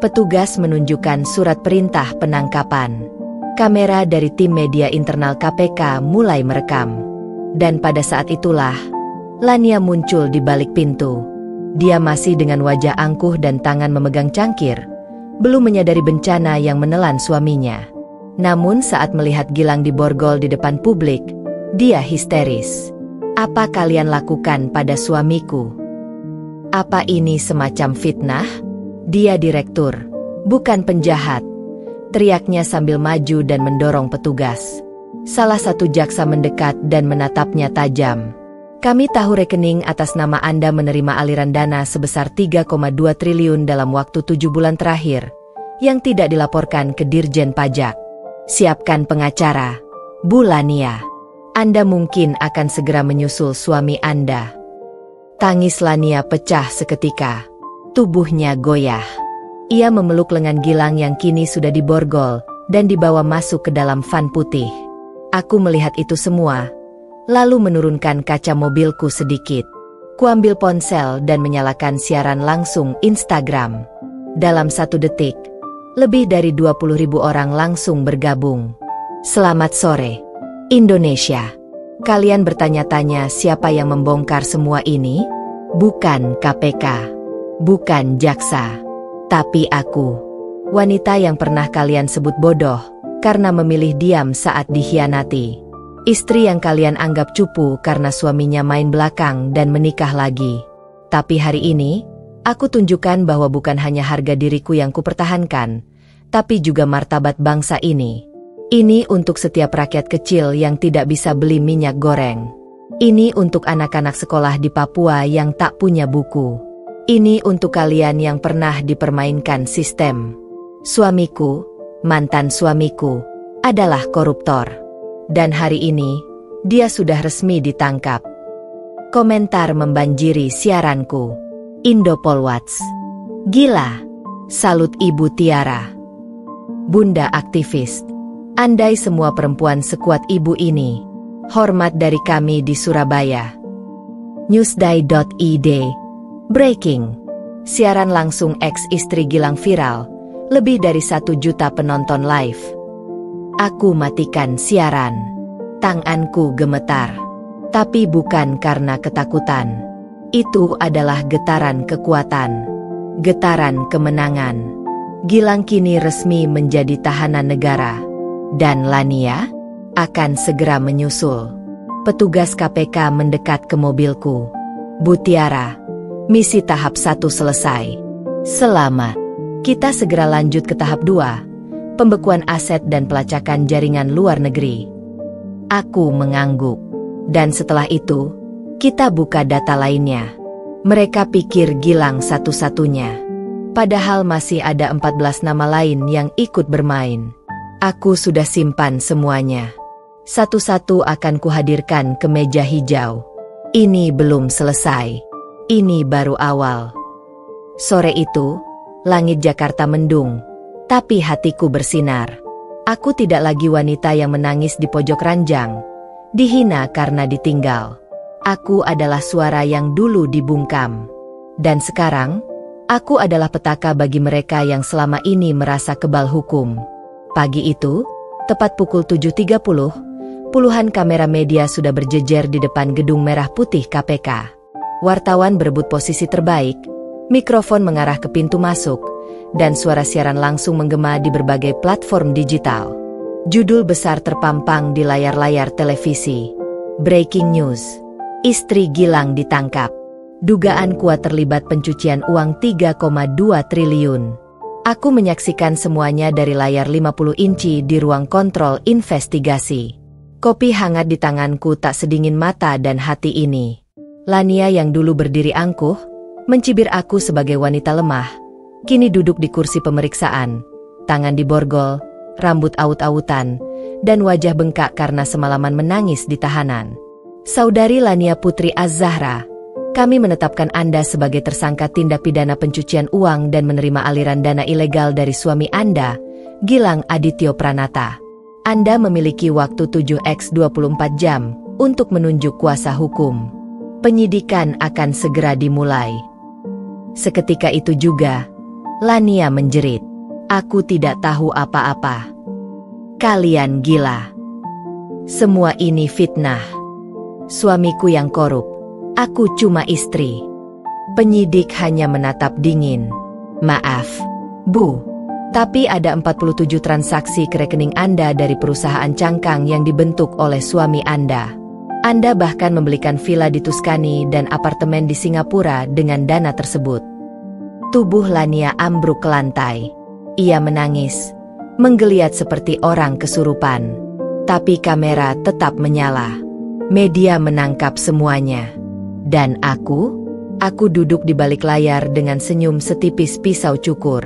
Petugas menunjukkan surat perintah penangkapan. Kamera dari tim media internal KPK mulai merekam. Dan pada saat itulah, Lania muncul di balik pintu. Dia masih dengan wajah angkuh dan tangan memegang cangkir, belum menyadari bencana yang menelan suaminya. Namun saat melihat Gilang diborgol di depan publik, dia histeris. "Apa kalian lakukan pada suamiku? Apa ini semacam fitnah? Dia direktur, bukan penjahat," teriaknya sambil maju dan mendorong petugas. Salah satu jaksa mendekat dan menatapnya tajam. "Kami tahu rekening atas nama Anda menerima aliran dana sebesar 3,2 triliun dalam waktu 7 bulan terakhir, yang tidak dilaporkan ke Dirjen Pajak. Siapkan pengacara, Bu Lania. Anda mungkin akan segera menyusul suami Anda." Tangis Lania pecah seketika. Tubuhnya goyah. Ia memeluk lengan Gilang yang kini sudah diborgol dan dibawa masuk ke dalam van putih. Aku melihat itu semua, lalu menurunkan kaca mobilku sedikit. Kuambil ponsel dan menyalakan siaran langsung Instagram. Dalam 1 detik, lebih dari 20.000 orang langsung bergabung. "Selamat sore, Indonesia. Kalian bertanya-tanya siapa yang membongkar semua ini? Bukan KPK. Bukan jaksa, tapi aku. Wanita yang pernah kalian sebut bodoh karena memilih diam saat dikhianati. Istri yang kalian anggap cupu karena suaminya main belakang dan menikah lagi. Tapi hari ini, aku tunjukkan bahwa bukan hanya harga diriku yang kupertahankan, tapi juga martabat bangsa ini. Ini untuk setiap rakyat kecil yang tidak bisa beli minyak goreng. Ini untuk anak-anak sekolah di Papua yang tak punya buku. Ini untuk kalian yang pernah dipermainkan sistem. Suamiku, mantan suamiku, adalah koruptor. Dan hari ini, dia sudah resmi ditangkap." Komentar membanjiri siaranku. Indopolwatch. "Gila. Salut Ibu Tiara. Bunda aktivis. Andai semua perempuan sekuat ibu ini. Hormat dari kami di Surabaya." Newsday.id. Breaking. Siaran langsung ex-istri Gilang viral. Lebih dari 1 juta penonton live. Aku matikan siaran. Tanganku gemetar. Tapi bukan karena ketakutan. Itu adalah getaran kekuatan. Getaran kemenangan. Gilang kini resmi menjadi tahanan negara. Dan Lania akan segera menyusul. Petugas KPK mendekat ke mobilku. "Bu Tiara, misi tahap 1 selesai. Selamat. Kita segera lanjut ke tahap 2, pembekuan aset dan pelacakan jaringan luar negeri." Aku mengangguk. Dan setelah itu, kita buka data lainnya. Mereka pikir Gilang satu-satunya. Padahal masih ada 14 nama lain yang ikut bermain. Aku sudah simpan semuanya. Satu-satu akan kuhadirkan ke meja hijau. Ini belum selesai. Ini baru awal. Sore itu, langit Jakarta mendung, tapi hatiku bersinar. Aku tidak lagi wanita yang menangis di pojok ranjang, dihina karena ditinggal. Aku adalah suara yang dulu dibungkam. Dan sekarang, aku adalah petaka bagi mereka yang selama ini merasa kebal hukum. Pagi itu, tepat pukul 7.30, puluhan kamera media sudah berjejer di depan gedung merah putih KPK. Wartawan berebut posisi terbaik, mikrofon mengarah ke pintu masuk, dan suara siaran langsung menggema di berbagai platform digital. Judul besar terpampang di layar-layar televisi. Breaking news. Istri Gilang ditangkap. Dugaan kuat terlibat pencucian uang 3,2 triliun. Aku menyaksikan semuanya dari layar 50 inci di ruang kontrol investigasi. Kopi hangat di tanganku tak sedingin mata dan hati ini. Lania yang dulu berdiri angkuh, mencibir aku sebagai wanita lemah, kini duduk di kursi pemeriksaan, tangan diborgol, rambut aut-autan, dan wajah bengkak karena semalaman menangis di tahanan. Saudari Lania Putri Az-Zahra, kami menetapkan Anda sebagai tersangka tindak pidana pencucian uang dan menerima aliran dana ilegal dari suami Anda, Gilang Adityo Pranata. Anda memiliki waktu 7x24 jam untuk menunjuk kuasa hukum. Penyidikan akan segera dimulai. Seketika itu juga, Lania menjerit. Aku tidak tahu apa-apa. Kalian gila. Semua ini fitnah. Suamiku yang korup. Aku cuma istri. Penyidik hanya menatap dingin. Maaf, Bu. Tapi ada 47 transaksi ke rekening Anda dari perusahaan cangkang yang dibentuk oleh suami Anda. Anda bahkan membelikan villa di Tuscany dan apartemen di Singapura dengan dana tersebut. Tubuh Lania ambruk ke lantai. Ia menangis, menggeliat seperti orang kesurupan. Tapi kamera tetap menyala. Media menangkap semuanya. Dan aku duduk di balik layar dengan senyum setipis pisau cukur.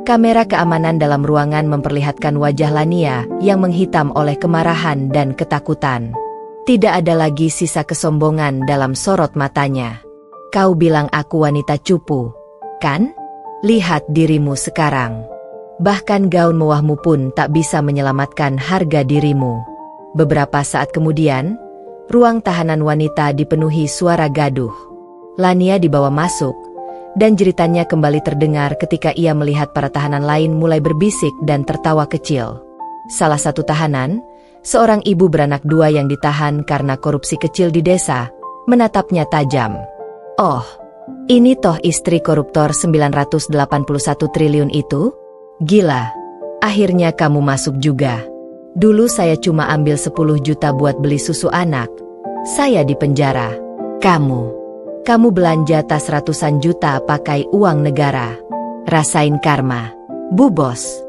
Kamera keamanan dalam ruangan memperlihatkan wajah Lania yang menghitam oleh kemarahan dan ketakutan. Tidak ada lagi sisa kesombongan dalam sorot matanya. Kau bilang aku wanita cupu, kan? Lihat dirimu sekarang. Bahkan gaun mewahmu pun tak bisa menyelamatkan harga dirimu. Beberapa saat kemudian, ruang tahanan wanita dipenuhi suara gaduh. Lania dibawa masuk, dan jeritannya kembali terdengar ketika ia melihat para tahanan lain mulai berbisik dan tertawa kecil. Salah satu tahanan, seorang ibu beranak 2 yang ditahan karena korupsi kecil di desa, menatapnya tajam. Oh, ini toh istri koruptor 981 triliun itu? Gila, akhirnya kamu masuk juga. Dulu saya cuma ambil 10 juta buat beli susu anak. Saya di penjara. Kamu belanja tas ratusan juta pakai uang negara. Rasain karma, Bu Bos.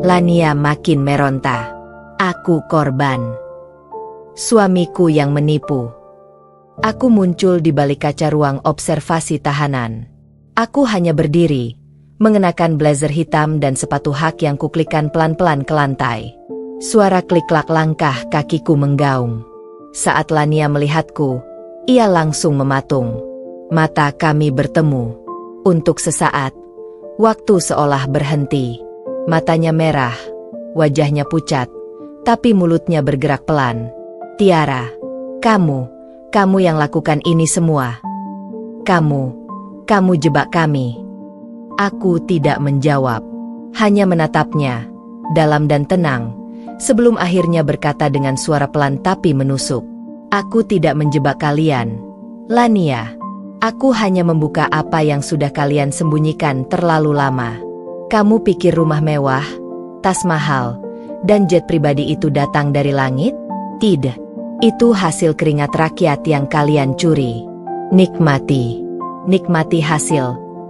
Lania makin meronta. Aku korban. Suamiku yang menipu. Aku muncul di balik kaca ruang observasi tahanan. Aku hanya berdiri, mengenakan blazer hitam dan sepatu hak yang kuklikan pelan-pelan ke lantai. Suara klik-klak langkah kakiku menggaung. Saat Lania melihatku, ia langsung mematung. Mata kami bertemu. Untuk sesaat, waktu seolah berhenti. Matanya merah, wajahnya pucat, tapi mulutnya bergerak pelan. Tiara, kamu yang lakukan ini semua. Kamu jebak kami. Aku tidak menjawab, hanya menatapnya, dalam dan tenang. Sebelum akhirnya berkata dengan suara pelan tapi menusuk. Aku tidak menjebak kalian, Lania. Aku hanya membuka apa yang sudah kalian sembunyikan terlalu lama. Kamu pikir rumah mewah, tas mahal, dan jet pribadi itu datang dari langit? Tidak. Itu hasil keringat rakyat yang kalian curi. Nikmati hasil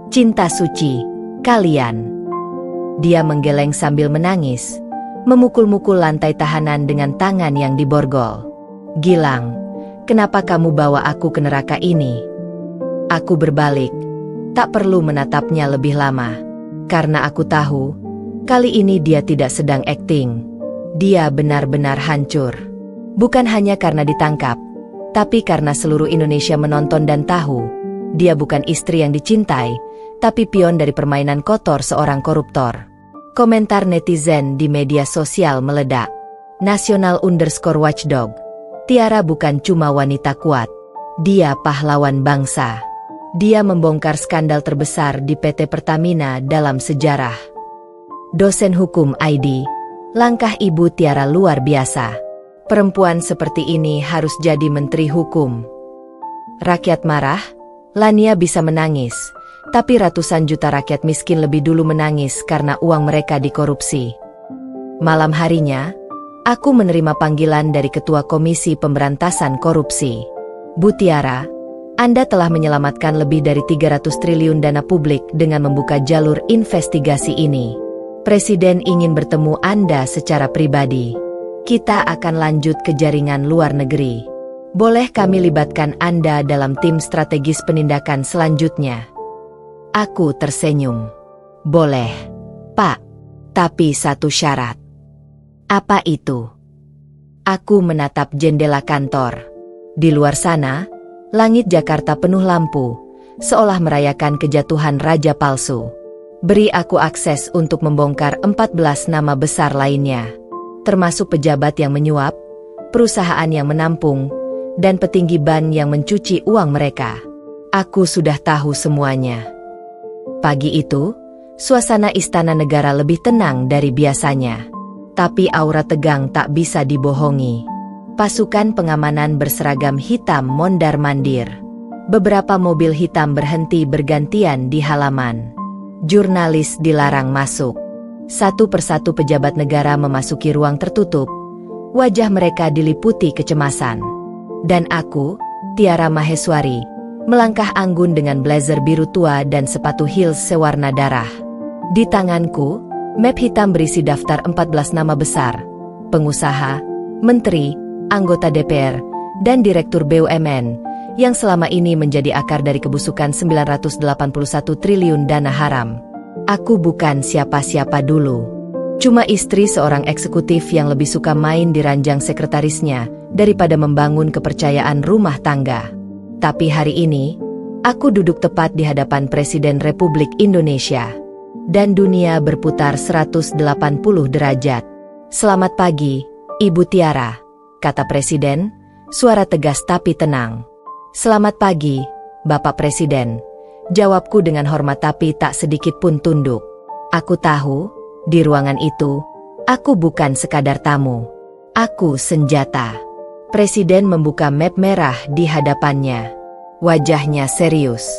cinta suci kalian. Dia menggeleng sambil menangis, memukul-mukul lantai tahanan dengan tangan yang diborgol. Gilang, kenapa kamu bawa aku ke neraka ini? Aku berbalik, tak perlu menatapnya lebih lama. Karena aku tahu, kali ini dia tidak sedang akting. Dia benar-benar hancur. Bukan hanya karena ditangkap, tapi karena seluruh Indonesia menonton dan tahu, dia bukan istri yang dicintai, tapi pion dari permainan kotor seorang koruptor. Komentar netizen di media sosial meledak. Nasional_Watchdog. Tiara bukan cuma wanita kuat. Dia pahlawan bangsa. Dia membongkar skandal terbesar di PT Pertamina dalam sejarah. Dosen hukum ID, langkah Ibu Tiara luar biasa. Perempuan seperti ini harus jadi menteri hukum. Rakyat marah, Lania bisa menangis, tapi ratusan juta rakyat miskin lebih dulu menangis karena uang mereka dikorupsi. Malam harinya, aku menerima panggilan dari Ketua Komisi Pemberantasan Korupsi. Bu Tiara, Anda telah menyelamatkan lebih dari 300 triliun dana publik dengan membuka jalur investigasi ini. Presiden ingin bertemu Anda secara pribadi. Kita akan lanjut ke jaringan luar negeri. Boleh kami libatkan Anda dalam tim strategis penindakan selanjutnya? Aku tersenyum. Boleh, Pak. Tapi satu syarat. Apa itu? Aku menatap jendela kantor. Di luar sana, langit Jakarta penuh lampu, seolah merayakan kejatuhan raja palsu. Beri aku akses untuk membongkar 14 nama besar lainnya, termasuk pejabat yang menyuap, perusahaan yang menampung, dan petinggi ban yang mencuci uang mereka. Aku sudah tahu semuanya. Pagi itu, suasana Istana Negara lebih tenang dari biasanya. Tapi aura tegang tak bisa dibohongi. Pasukan pengamanan berseragam hitam mondar-mandir. Beberapa mobil hitam berhenti bergantian di halaman. Jurnalis dilarang masuk. Satu persatu pejabat negara memasuki ruang tertutup. Wajah mereka diliputi kecemasan. Dan aku, Tiara Maheswari, melangkah anggun dengan blazer biru tua dan sepatu heels sewarna darah. Di tanganku, map hitam berisi daftar 14 nama besar, pengusaha, menteri, anggota DPR, dan direktur BUMN, yang selama ini menjadi akar dari kebusukan 981 triliun dana haram. Aku bukan siapa-siapa dulu. Cuma istri seorang eksekutif yang lebih suka main di ranjang sekretarisnya daripada membangun kepercayaan rumah tangga. Tapi hari ini, aku duduk tepat di hadapan Presiden Republik Indonesia. Dan dunia berputar 180 derajat. Selamat pagi, Ibu Tiara, kata Presiden, suara tegas tapi tenang. Selamat pagi, Bapak Presiden, jawabku dengan hormat tapi tak sedikit pun tunduk. Aku tahu, di ruangan itu, aku bukan sekadar tamu. Aku senjata. Presiden membuka map merah di hadapannya. Wajahnya serius.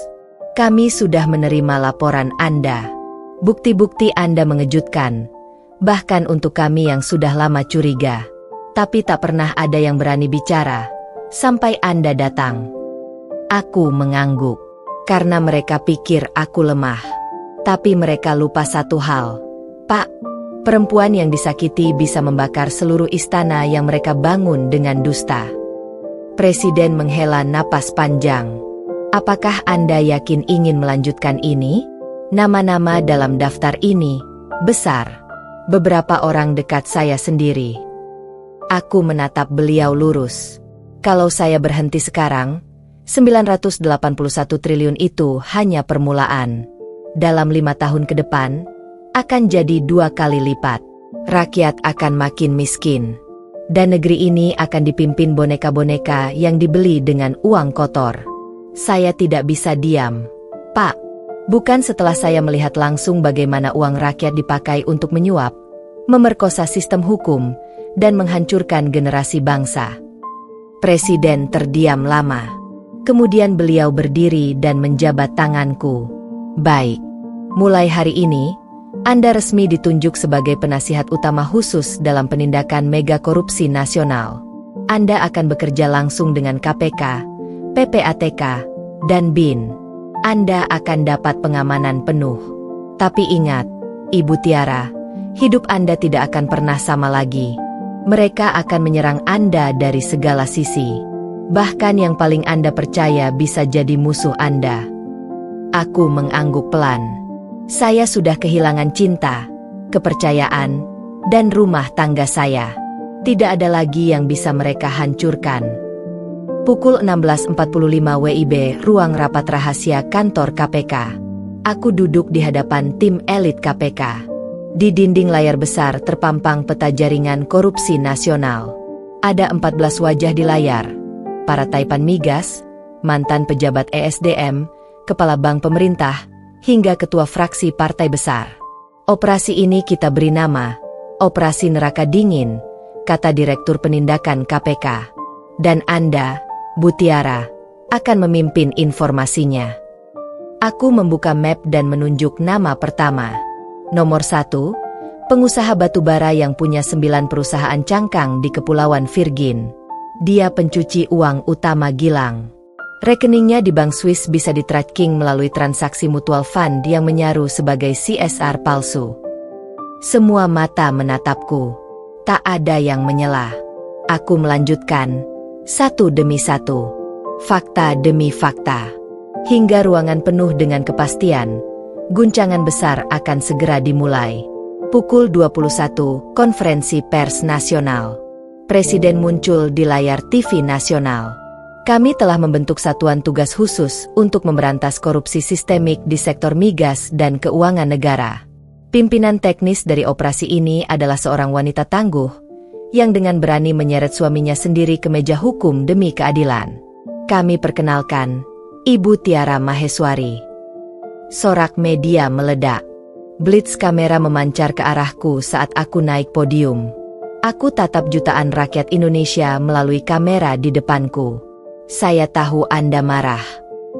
Kami sudah menerima laporan Anda. Bukti-bukti Anda mengejutkan, bahkan untuk kami yang sudah lama curiga. Tapi tak pernah ada yang berani bicara, sampai Anda datang. Aku mengangguk, karena mereka pikir aku lemah. Tapi mereka lupa satu hal. Pak, perempuan yang disakiti bisa membakar seluruh istana yang mereka bangun dengan dusta. Presiden menghela napas panjang. Apakah Anda yakin ingin melanjutkan ini? Nama-nama dalam daftar ini besar. Beberapa orang dekat saya sendiri. Aku menatap beliau lurus. Kalau saya berhenti sekarang, 981 triliun itu hanya permulaan. Dalam 5 tahun ke depan, akan jadi 2 kali lipat. Rakyat akan makin miskin. Dan negeri ini akan dipimpin boneka-boneka yang dibeli dengan uang kotor. Saya tidak bisa diam, Pak. Bukan setelah saya melihat langsung bagaimana uang rakyat dipakai untuk menyuap, memerkosa sistem hukum, dan menghancurkan generasi bangsa. Presiden terdiam lama. Kemudian beliau berdiri dan menjabat tanganku. Baik, mulai hari ini, Anda resmi ditunjuk sebagai penasihat utama khusus dalam penindakan mega korupsi nasional. Anda akan bekerja langsung dengan KPK, PPATK, dan BIN. Anda akan dapat pengamanan penuh. Tapi ingat, Ibu Tiara, hidup Anda tidak akan pernah sama lagi. Mereka akan menyerang Anda dari segala sisi. Bahkan yang paling Anda percaya bisa jadi musuh Anda. Aku mengangguk pelan. Saya sudah kehilangan cinta, kepercayaan, dan rumah tangga saya. Tidak ada lagi yang bisa mereka hancurkan. Pukul 16.45 WIB, ruang rapat rahasia kantor KPK. Aku duduk di hadapan tim elit KPK. Di dinding layar besar terpampang peta jaringan korupsi nasional. Ada 14 wajah di layar. Para taipan migas, mantan pejabat ESDM, kepala bank pemerintah, hingga ketua fraksi partai besar. Operasi ini kita beri nama Operasi Neraka Dingin, kata Direktur Penindakan KPK. Dan Anda, Bu Tiara, akan memimpin informasinya. Aku membuka map dan menunjuk nama pertama. Nomor 1, pengusaha batubara yang punya 9 perusahaan cangkang di Kepulauan Virgin. Dia pencuci uang utama Gilang. Rekeningnya di Bank Swiss bisa di-tracking melalui transaksi mutual fund yang menyaru sebagai CSR palsu. Semua mata menatapku. Tak ada yang menyela. Aku melanjutkan, satu demi satu. Fakta demi fakta. Hingga ruangan penuh dengan kepastian, guncangan besar akan segera dimulai. Pukul 21, konferensi pers nasional. Presiden muncul di layar TV nasional. Kami telah membentuk satuan tugas khusus untuk memberantas korupsi sistemik di sektor migas dan keuangan negara. Pimpinan teknis dari operasi ini adalah seorang wanita tangguh, yang dengan berani menyeret suaminya sendiri ke meja hukum demi keadilan. Kami perkenalkan, Ibu Tiara Maheswari. Sorak media meledak. Blitz kamera memancar ke arahku saat aku naik podium. Aku tatap jutaan rakyat Indonesia melalui kamera di depanku. Saya tahu Anda marah.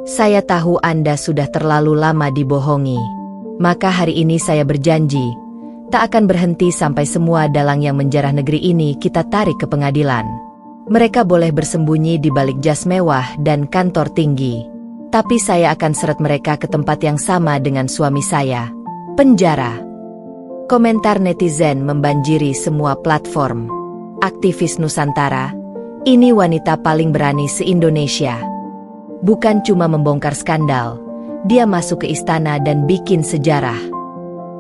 Saya tahu Anda sudah terlalu lama dibohongi. Maka hari ini saya berjanji, tak akan berhenti sampai semua dalang yang menjarah negeri ini kita tarik ke pengadilan. Mereka boleh bersembunyi di balik jas mewah dan kantor tinggi. Tapi saya akan seret mereka ke tempat yang sama dengan suami saya, penjara. Komentar netizen membanjiri semua platform. Aktivis Nusantara, ini wanita paling berani se-Indonesia. Bukan cuma membongkar skandal, dia masuk ke istana dan bikin sejarah.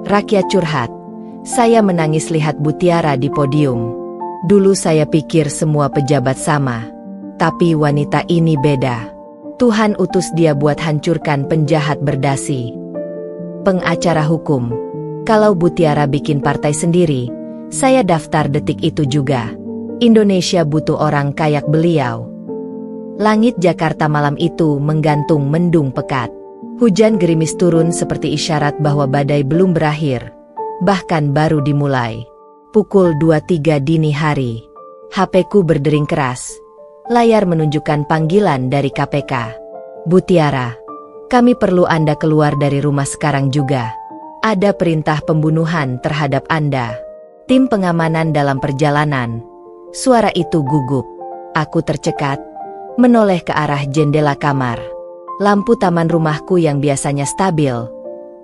Rakyat curhat, saya menangis lihat Bu Tiara di podium. Dulu saya pikir semua pejabat sama, tapi wanita ini beda. Tuhan utus dia buat hancurkan penjahat berdasi. Pengacara hukum, kalau Bu Tiara bikin partai sendiri, saya daftar detik itu juga. Indonesia butuh orang kayak beliau. Langit Jakarta malam itu menggantung mendung pekat. Hujan gerimis turun seperti isyarat bahwa badai belum berakhir, bahkan baru dimulai. Pukul 2.03 dini hari. HP-ku berdering keras. Layar menunjukkan panggilan dari KPK. Bu Tiara, kami perlu Anda keluar dari rumah sekarang juga. Ada perintah pembunuhan terhadap Anda. Tim pengamanan dalam perjalanan. Suara itu gugup. Aku tercekat, menoleh ke arah jendela kamar. Lampu taman rumahku yang biasanya stabil,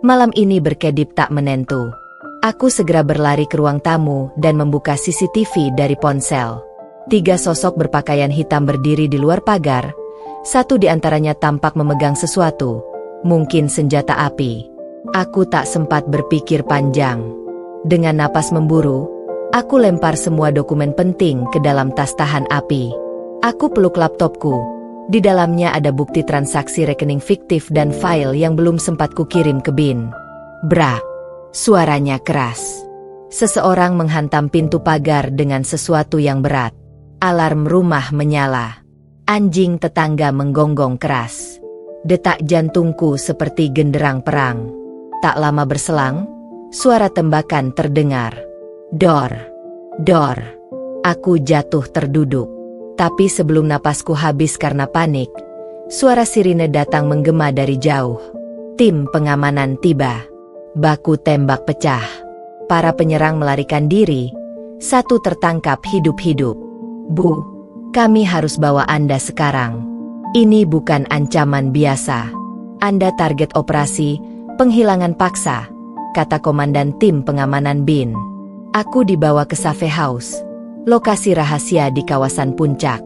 malam ini berkedip tak menentu. Aku segera berlari ke ruang tamu dan membuka CCTV dari ponsel. 3 sosok berpakaian hitam berdiri di luar pagar. Satu di antaranya tampak memegang sesuatu, mungkin senjata api. Aku tak sempat berpikir panjang. Dengan napas memburu, aku lempar semua dokumen penting ke dalam tas tahan api. Aku peluk laptopku. Di dalamnya ada bukti transaksi rekening fiktif dan file yang belum sempat kukirim ke BIN. Brak! Suaranya keras. Seseorang menghantam pintu pagar dengan sesuatu yang berat. Alarm rumah menyala. Anjing tetangga menggonggong keras. Detak jantungku seperti genderang perang. Tak lama berselang, suara tembakan terdengar. Dor! Dor! Aku jatuh terduduk. Tapi sebelum napasku habis karena panik, suara sirine datang menggema dari jauh. Tim pengamanan tiba. Baku tembak pecah. Para penyerang melarikan diri. Satu tertangkap hidup-hidup. Bu, kami harus bawa Anda sekarang. Ini bukan ancaman biasa. Anda target operasi penghilangan paksa, kata komandan tim pengamanan BIN. Aku dibawa ke Cafe House, lokasi rahasia di kawasan puncak.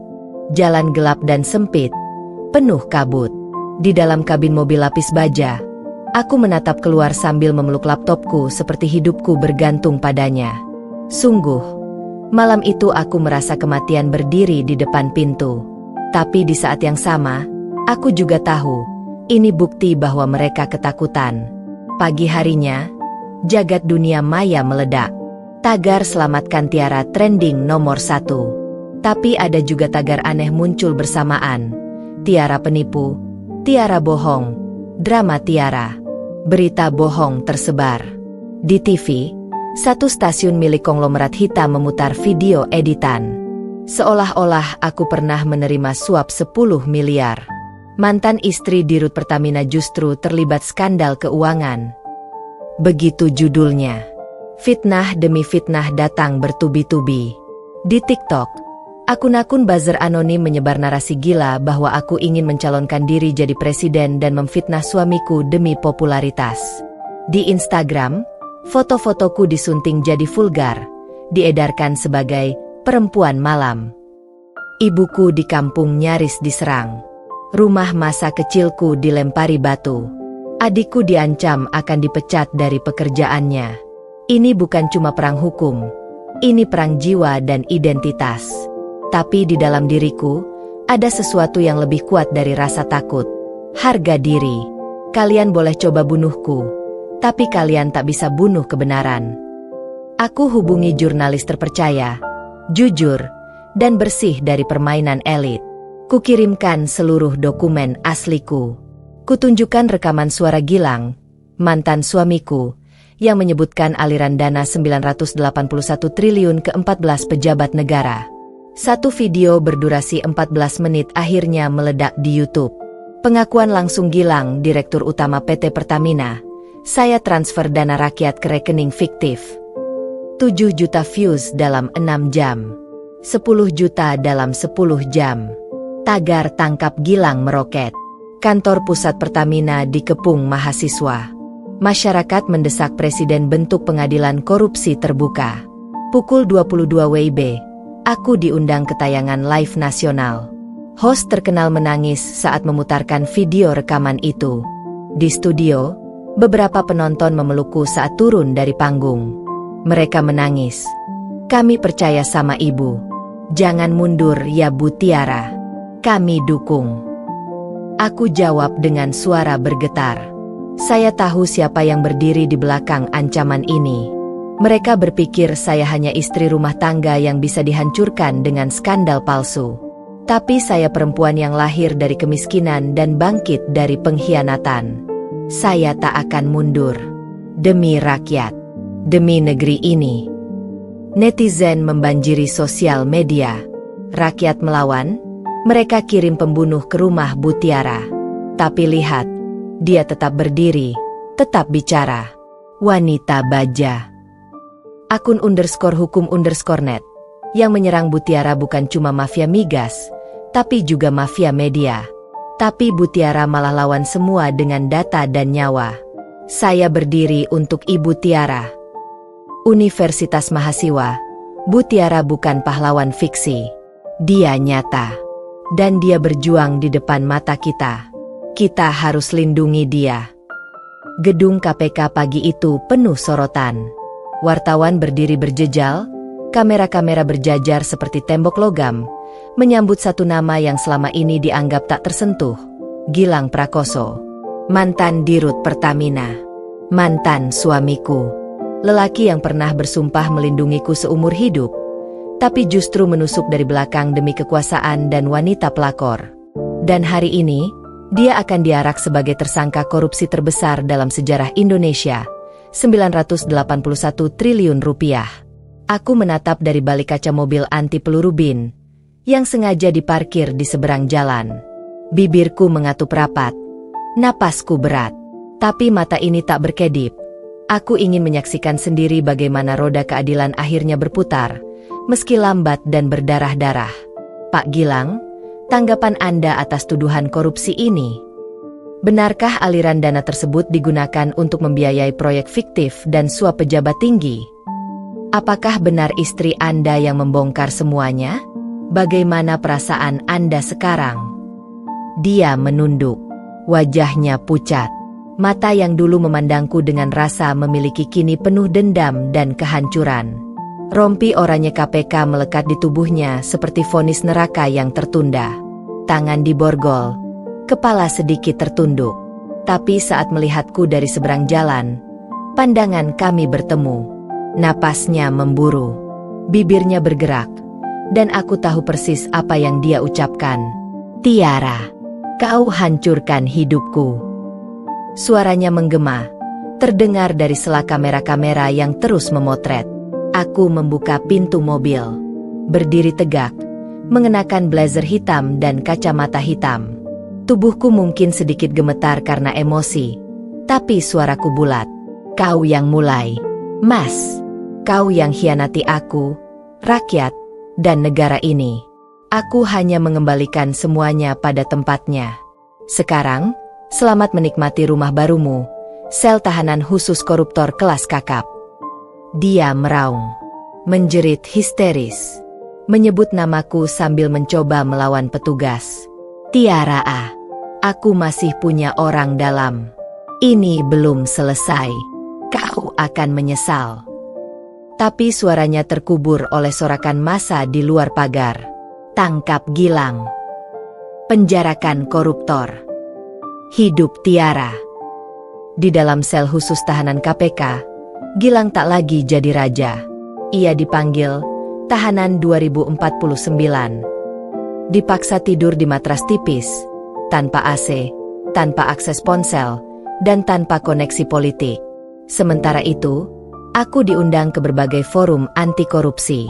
Jalan gelap dan sempit, penuh kabut. Di dalam kabin mobil lapis baja, aku menatap keluar sambil memeluk laptopku seperti hidupku bergantung padanya. Sungguh, malam itu aku merasa kematian berdiri di depan pintu. Tapi di saat yang sama, aku juga tahu, ini bukti bahwa mereka ketakutan. Pagi harinya, jagat dunia maya meledak. Tagar selamatkan Tiara trending nomor 1. Tapi ada juga tagar aneh muncul bersamaan. Tiara penipu, Tiara bohong, drama Tiara. Berita bohong tersebar. Di TV, satu stasiun milik konglomerat hitam memutar video editan. Seolah-olah aku pernah menerima suap 10 miliar. Mantan istri Dirut Pertamina justru terlibat skandal keuangan. Begitu judulnya. Fitnah demi fitnah datang bertubi-tubi. Di TikTok, akun-akun buzzer anonim menyebar narasi gila bahwa aku ingin mencalonkan diri jadi presiden dan memfitnah suamiku demi popularitas. Di Instagram, foto-fotoku disunting jadi vulgar, diedarkan sebagai perempuan malam. Ibuku di kampung nyaris diserang. Rumah masa kecilku dilempari batu. Adikku diancam akan dipecat dari pekerjaannya. Ini bukan cuma perang hukum. Ini perang jiwa dan identitas. Tapi di dalam diriku, ada sesuatu yang lebih kuat dari rasa takut. Harga diri. Kalian boleh coba bunuhku, tapi kalian tak bisa bunuh kebenaran. Aku hubungi jurnalis terpercaya, jujur, dan bersih dari permainan elit. Kukirimkan seluruh dokumen asliku. Kutunjukkan rekaman suara Gilang, mantan suamiku, yang menyebutkan aliran dana 981 triliun ke 14 pejabat negara. Satu video berdurasi 14 menit akhirnya meledak di YouTube. Pengakuan langsung Gilang, Direktur Utama PT Pertamina. Saya transfer dana rakyat ke rekening fiktif. 7 juta views dalam 6 jam. 10 juta dalam 10 jam. Tagar tangkap Gilang meroket. Kantor pusat Pertamina dikepung mahasiswa. Masyarakat mendesak Presiden bentuk pengadilan korupsi terbuka. Pukul 22 WIB, aku diundang ke tayangan live nasional. Host terkenal menangis saat memutarkan video rekaman itu. Di studio, beberapa penonton memelukku saat turun dari panggung. Mereka menangis. Kami percaya sama ibu. Jangan mundur ya Bu Tiara. Kami dukung. Aku jawab dengan suara bergetar. Saya tahu siapa yang berdiri di belakang ancaman ini. Mereka berpikir saya hanya istri rumah tangga yang bisa dihancurkan dengan skandal palsu. Tapi saya perempuan yang lahir dari kemiskinan dan bangkit dari pengkhianatan. Saya tak akan mundur. Demi rakyat. Demi negeri ini. Netizen membanjiri sosial media. Rakyat melawan, mereka kirim pembunuh ke rumah Bu Tiara. Tapi lihat, dia tetap berdiri, tetap bicara. Wanita baja. Akun _hukum_net yang menyerang Bu Tiara bukan cuma mafia migas, tapi juga mafia media. Tapi Bu Tiara malah lawan semua dengan data dan nyawa. Saya berdiri untuk Ibu Tiara. Universitas Mahasiswa. Bu Tiara bukan pahlawan fiksi. Dia nyata. Dan dia berjuang di depan mata kita. Kita harus lindungi dia. Gedung KPK pagi itu penuh sorotan. Wartawan berdiri berjejal, kamera-kamera berjajar seperti tembok logam, menyambut satu nama yang selama ini dianggap tak tersentuh. Gilang Prakoso. Mantan Dirut Pertamina. Mantan suamiku. Lelaki yang pernah bersumpah melindungiku seumur hidup, tapi justru menusuk dari belakang demi kekuasaan dan wanita pelakor. Dan hari ini, dia akan diarak sebagai tersangka korupsi terbesar dalam sejarah Indonesia, 981 triliun rupiah. Aku menatap dari balik kaca mobil anti peluru bin, yang sengaja diparkir di seberang jalan. Bibirku mengatup rapat, napasku berat, tapi mata ini tak berkedip. Aku ingin menyaksikan sendiri bagaimana roda keadilan akhirnya berputar, meski lambat dan berdarah-darah. Pak Gilang, tanggapan Anda atas tuduhan korupsi ini? Benarkah aliran dana tersebut digunakan untuk membiayai proyek fiktif dan suap pejabat tinggi? Apakah benar istri Anda yang membongkar semuanya? Bagaimana perasaan Anda sekarang? Dia menunduk. Wajahnya pucat. Mata yang dulu memandangku dengan rasa memiliki kini penuh dendam dan kehancuran. Rompi oranye KPK melekat di tubuhnya seperti vonis neraka yang tertunda. Tangan diborgol, kepala sedikit tertunduk. Tapi saat melihatku dari seberang jalan, pandangan kami bertemu. Napasnya memburu, bibirnya bergerak, Dan aku tahu persis apa yang dia ucapkan. Tiara, kau hancurkan hidupku. Suaranya menggema, terdengar dari sela kamera-kamera yang terus memotret. Aku membuka pintu mobil, berdiri tegak, mengenakan blazer hitam dan kacamata hitam. Tubuhku mungkin sedikit gemetar karena emosi, tapi suaraku bulat. Kau yang mulai, Mas. Kau yang hianati aku, rakyat, dan negara ini. Aku hanya mengembalikan semuanya pada tempatnya. Sekarang, selamat menikmati rumah barumu, sel tahanan khusus koruptor kelas kakap. Dia meraung, menjerit histeris, menyebut namaku sambil mencoba melawan petugas. Tiara, aku masih punya orang dalam. Ini belum selesai. Kau akan menyesal. Tapi suaranya terkubur oleh sorakan massa di luar pagar. Tangkap Gilang. Penjarakan koruptor. Hidup Tiara. Di dalam sel khusus tahanan KPK, Gilang tak lagi jadi raja. Ia dipanggil tahanan 2049. Dipaksa tidur di matras tipis, tanpa AC, tanpa akses ponsel, dan tanpa koneksi politik. Sementara itu, aku diundang ke berbagai forum anti korupsi.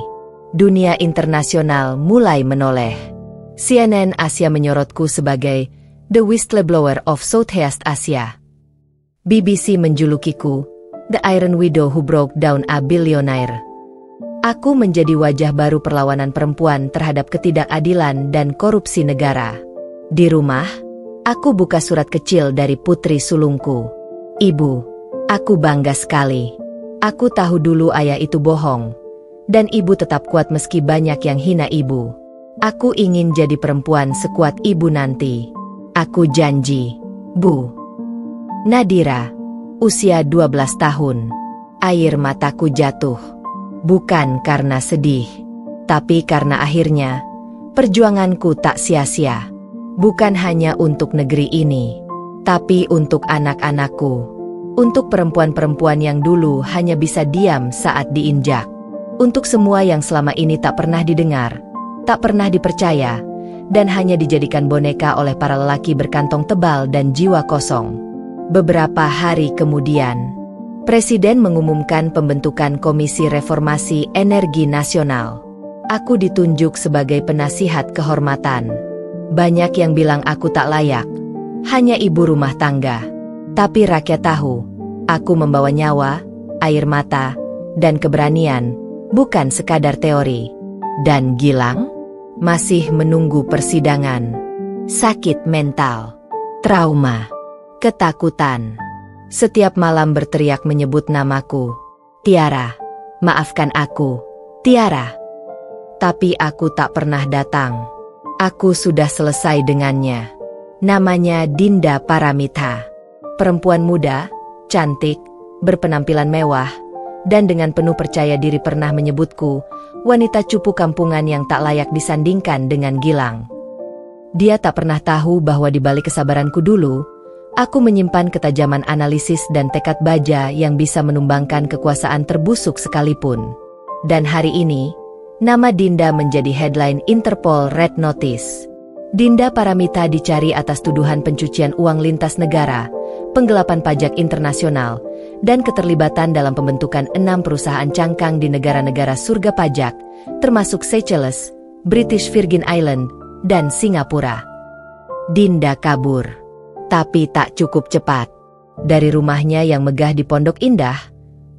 Dunia internasional mulai menoleh. CNN Asia menyorotku sebagai The Whistleblower of Southeast Asia. BBC menjulukiku The Iron Widow Who Broke Down a Billionaire. Aku menjadi wajah baru perlawanan perempuan terhadap ketidakadilan dan korupsi negara. Di rumah, aku buka surat kecil dari putri sulungku. Ibu, aku bangga sekali. Aku tahu dulu ayah itu bohong. Dan ibu tetap kuat meski banyak yang hina ibu. Aku ingin jadi perempuan sekuat ibu nanti. Aku janji, Bu. Nadira, usia 12 tahun. Air mataku jatuh. Bukan karena sedih, tapi karena akhirnya perjuanganku tak sia-sia. Bukan hanya untuk negeri ini, tapi untuk anak-anakku. Untuk perempuan-perempuan yang dulu hanya bisa diam saat diinjak. Untuk semua yang selama ini tak pernah didengar, tak pernah dipercaya, dan hanya dijadikan boneka oleh para lelaki berkantong tebal dan jiwa kosong. Beberapa hari kemudian, Presiden mengumumkan pembentukan Komisi Reformasi Energi Nasional. Aku ditunjuk sebagai penasihat kehormatan. Banyak yang bilang aku tak layak, hanya ibu rumah tangga. Tapi rakyat tahu, aku membawa nyawa, air mata, dan keberanian, bukan sekadar teori. Dan Gilang masih menunggu persidangan. Sakit mental, trauma, ketakutan. Setiap malam berteriak menyebut namaku. Tiara, maafkan aku, Tiara. Tapi aku tak pernah datang. Aku sudah selesai dengannya. Namanya Dinda Paramitha. Perempuan muda, cantik, berpenampilan mewah, dan dengan penuh percaya diri pernah menyebutku, wanita cupu kampungan yang tak layak disandingkan dengan Gilang. Dia tak pernah tahu bahwa di balik kesabaranku dulu, aku menyimpan ketajaman analisis dan tekad baja yang bisa menumbangkan kekuasaan terbusuk sekalipun. Dan hari ini, nama Dinda menjadi headline Interpol Red Notice. Dinda Paramitha dicari atas tuduhan pencucian uang lintas negara, penggelapan pajak internasional, dan keterlibatan dalam pembentukan 6 perusahaan cangkang di negara-negara surga pajak, termasuk Seychelles, British Virgin Island, dan Singapura. Dinda kabur. Tapi tak cukup cepat. Dari rumahnya yang megah di Pondok Indah,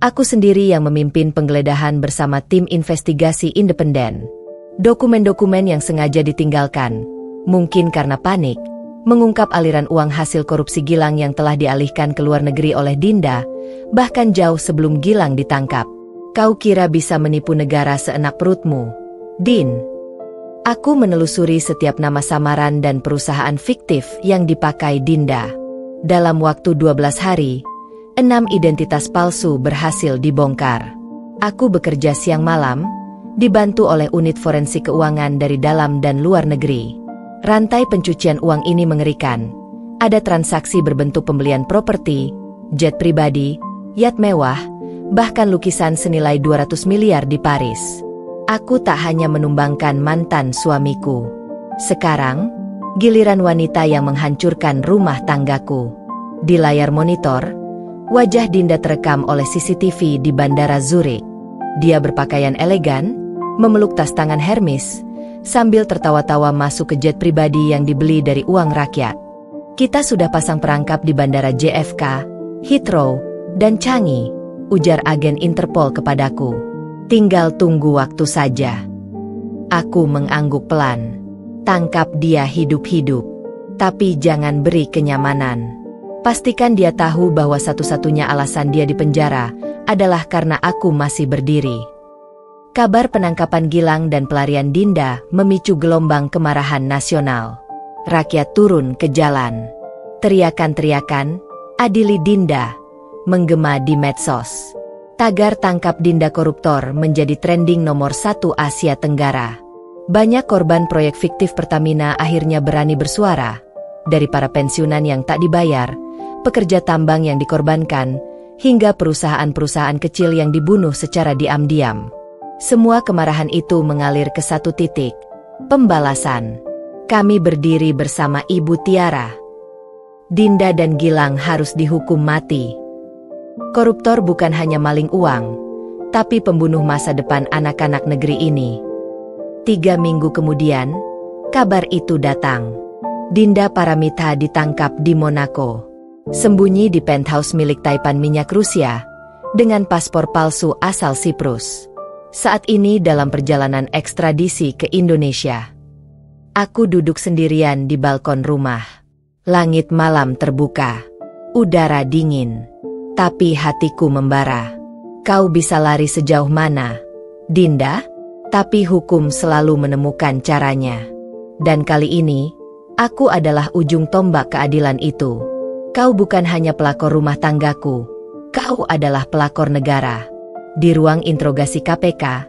aku sendiri yang memimpin penggeledahan bersama tim investigasi independen. Dokumen-dokumen yang sengaja ditinggalkan, mungkin karena panik, mengungkap aliran uang hasil korupsi Gilang yang telah dialihkan ke luar negeri oleh Dinda, bahkan jauh sebelum Gilang ditangkap. Kau kira bisa menipu negara seenak perutmu, Din? Aku menelusuri setiap nama samaran dan perusahaan fiktif yang dipakai Dinda. Dalam waktu 12 hari, 6 identitas palsu berhasil dibongkar. Aku bekerja siang malam, dibantu oleh unit forensik keuangan dari dalam dan luar negeri. Rantai pencucian uang ini mengerikan. Ada transaksi berbentuk pembelian properti, jet pribadi, yacht mewah, bahkan lukisan senilai 200 miliar di Paris. Aku tak hanya menumbangkan mantan suamiku. Sekarang, giliran wanita yang menghancurkan rumah tanggaku. Di layar monitor, wajah Dinda terekam oleh CCTV di Bandara Zurich. Dia berpakaian elegan, memeluk tas tangan Hermes, sambil tertawa-tawa masuk ke jet pribadi yang dibeli dari uang rakyat. Kita sudah pasang perangkap di Bandara JFK, Heathrow, dan Changi, ujar agen Interpol kepadaku. Tinggal tunggu waktu saja. Aku mengangguk pelan. Tangkap dia hidup-hidup. Tapi jangan beri kenyamanan. Pastikan dia tahu bahwa satu-satunya alasan dia dipenjara adalah karena aku masih berdiri. Kabar penangkapan Gilang dan pelarian Dinda memicu gelombang kemarahan nasional. Rakyat turun ke jalan. Teriakan-teriakan, "Adili Dinda," menggema di medsos. Tagar "Tangkap Dinda Koruptor" menjadi trending nomor 1 Asia Tenggara. Banyak korban proyek fiktif Pertamina akhirnya berani bersuara. Dari para pensiunan yang tak dibayar, pekerja tambang yang dikorbankan, hingga perusahaan-perusahaan kecil yang dibunuh secara diam-diam. Semua kemarahan itu mengalir ke satu titik, pembalasan. Kami berdiri bersama Ibu Tiara. Dinda dan Gilang harus dihukum mati. Koruptor bukan hanya maling uang, tapi pembunuh masa depan anak-anak negeri ini. 3 minggu kemudian, kabar itu datang. Dinda Paramita ditangkap di Monaco. Sembunyi di penthouse milik Taipan Minyak Rusia, dengan paspor palsu asal Siprus. Saat ini dalam perjalanan ekstradisi ke Indonesia. Aku duduk sendirian di balkon rumah. Langit malam terbuka. Udara dingin. Tapi hatiku membara. Kau bisa lari sejauh mana, Dinda? Tapi hukum selalu menemukan caranya. Dan kali ini, aku adalah ujung tombak keadilan itu. Kau bukan hanya pelakor rumah tanggaku. Kau adalah pelakor negara. Di ruang interogasi KPK,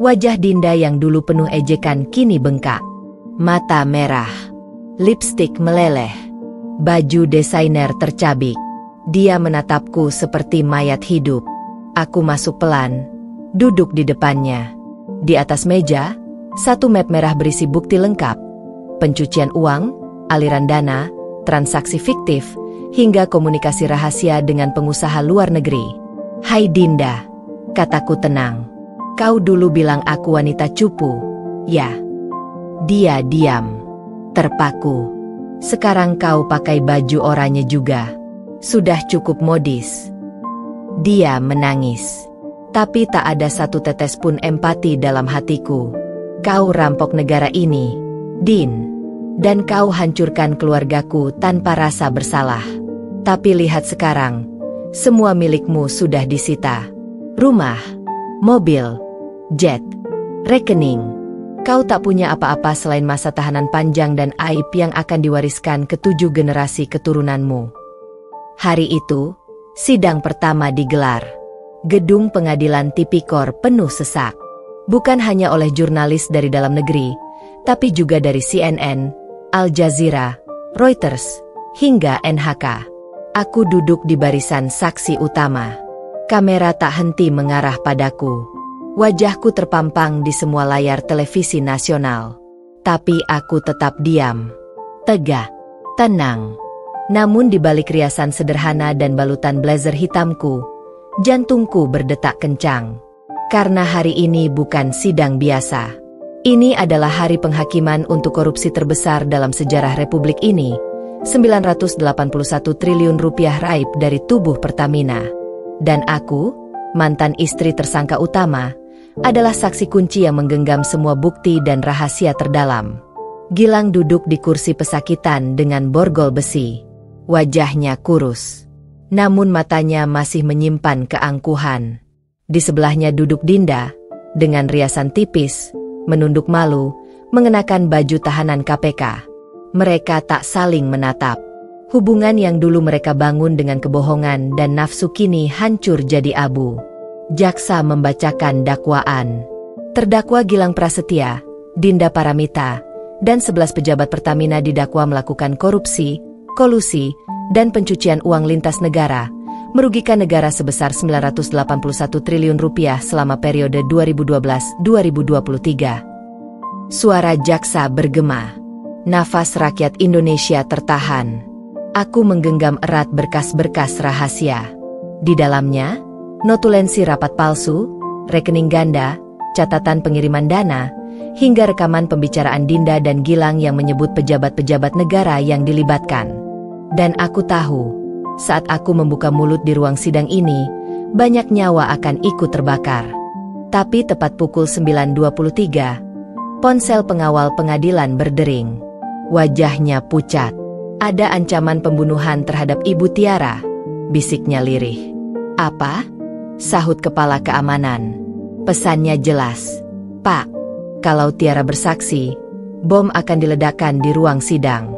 wajah Dinda yang dulu penuh ejekan kini bengkak. Mata merah. Lipstik meleleh. Baju desainer tercabik. Dia menatapku seperti mayat hidup. Aku masuk pelan, duduk di depannya. Di atas meja, satu map merah berisi bukti lengkap. Pencucian uang, aliran dana, transaksi fiktif, hingga komunikasi rahasia dengan pengusaha luar negeri. "Hai Dinda," kataku tenang. "Kau dulu bilang aku wanita cupu, ya?" Dia diam, terpaku. "Sekarang kau pakai baju oranye juga. Sudah cukup modis." Dia menangis. Tapi tak ada satu tetes pun empati dalam hatiku. "Kau rampok negara ini, Din. Dan kau hancurkan keluargaku tanpa rasa bersalah. Tapi lihat sekarang, semua milikmu sudah disita. Rumah, mobil, jet, rekening. Kau tak punya apa-apa selain masa tahanan panjang dan aib yang akan diwariskan ke 7 generasi keturunanmu." Hari itu, sidang pertama digelar. Gedung pengadilan tipikor penuh sesak. Bukan hanya oleh jurnalis dari dalam negeri, tapi juga dari CNN, Al Jazeera, Reuters, hingga NHK. Aku duduk di barisan saksi utama. Kamera tak henti mengarah padaku. Wajahku terpampang di semua layar televisi nasional. Tapi aku tetap diam. Tegak. Tenang. Namun di balik riasan sederhana dan balutan blazer hitamku, jantungku berdetak kencang. Karena hari ini bukan sidang biasa. Ini adalah hari penghakiman untuk korupsi terbesar dalam sejarah Republik ini. 981 triliun rupiah raib dari tubuh Pertamina. Dan aku, mantan istri tersangka utama, adalah saksi kunci yang menggenggam semua bukti dan rahasia terdalam. Gilang duduk di kursi pesakitan dengan borgol besi. Wajahnya kurus. Namun matanya masih menyimpan keangkuhan. Di sebelahnya duduk Dinda, dengan riasan tipis, menunduk malu, mengenakan baju tahanan KPK. Mereka tak saling menatap. Hubungan yang dulu mereka bangun dengan kebohongan dan nafsu kini hancur jadi abu. Jaksa membacakan dakwaan. Terdakwa Gilang Prasetya, Dinda Paramita, dan 11 pejabat Pertamina didakwa melakukan korupsi, kolusi, dan pencucian uang lintas negara, merugikan negara sebesar 981 triliun rupiah selama periode 2012-2023. Suara jaksa bergema. Nafas rakyat Indonesia tertahan. Aku menggenggam erat berkas-berkas rahasia. Di dalamnya, notulensi rapat palsu, rekening ganda, catatan pengiriman dana, hingga rekaman pembicaraan Dinda dan Gilang yang menyebut pejabat-pejabat negara yang dilibatkan. Dan aku tahu, saat aku membuka mulut di ruang sidang ini, banyak nyawa akan ikut terbakar. Tapi tepat pukul 9.23, ponsel pengawal pengadilan berdering. Wajahnya pucat. Ada ancaman pembunuhan terhadap Ibu Tiara, bisiknya lirih. Apa? Sahut kepala keamanan. Pesannya jelas. Pak, kalau Tiara bersaksi, bom akan diledakkan di ruang sidang.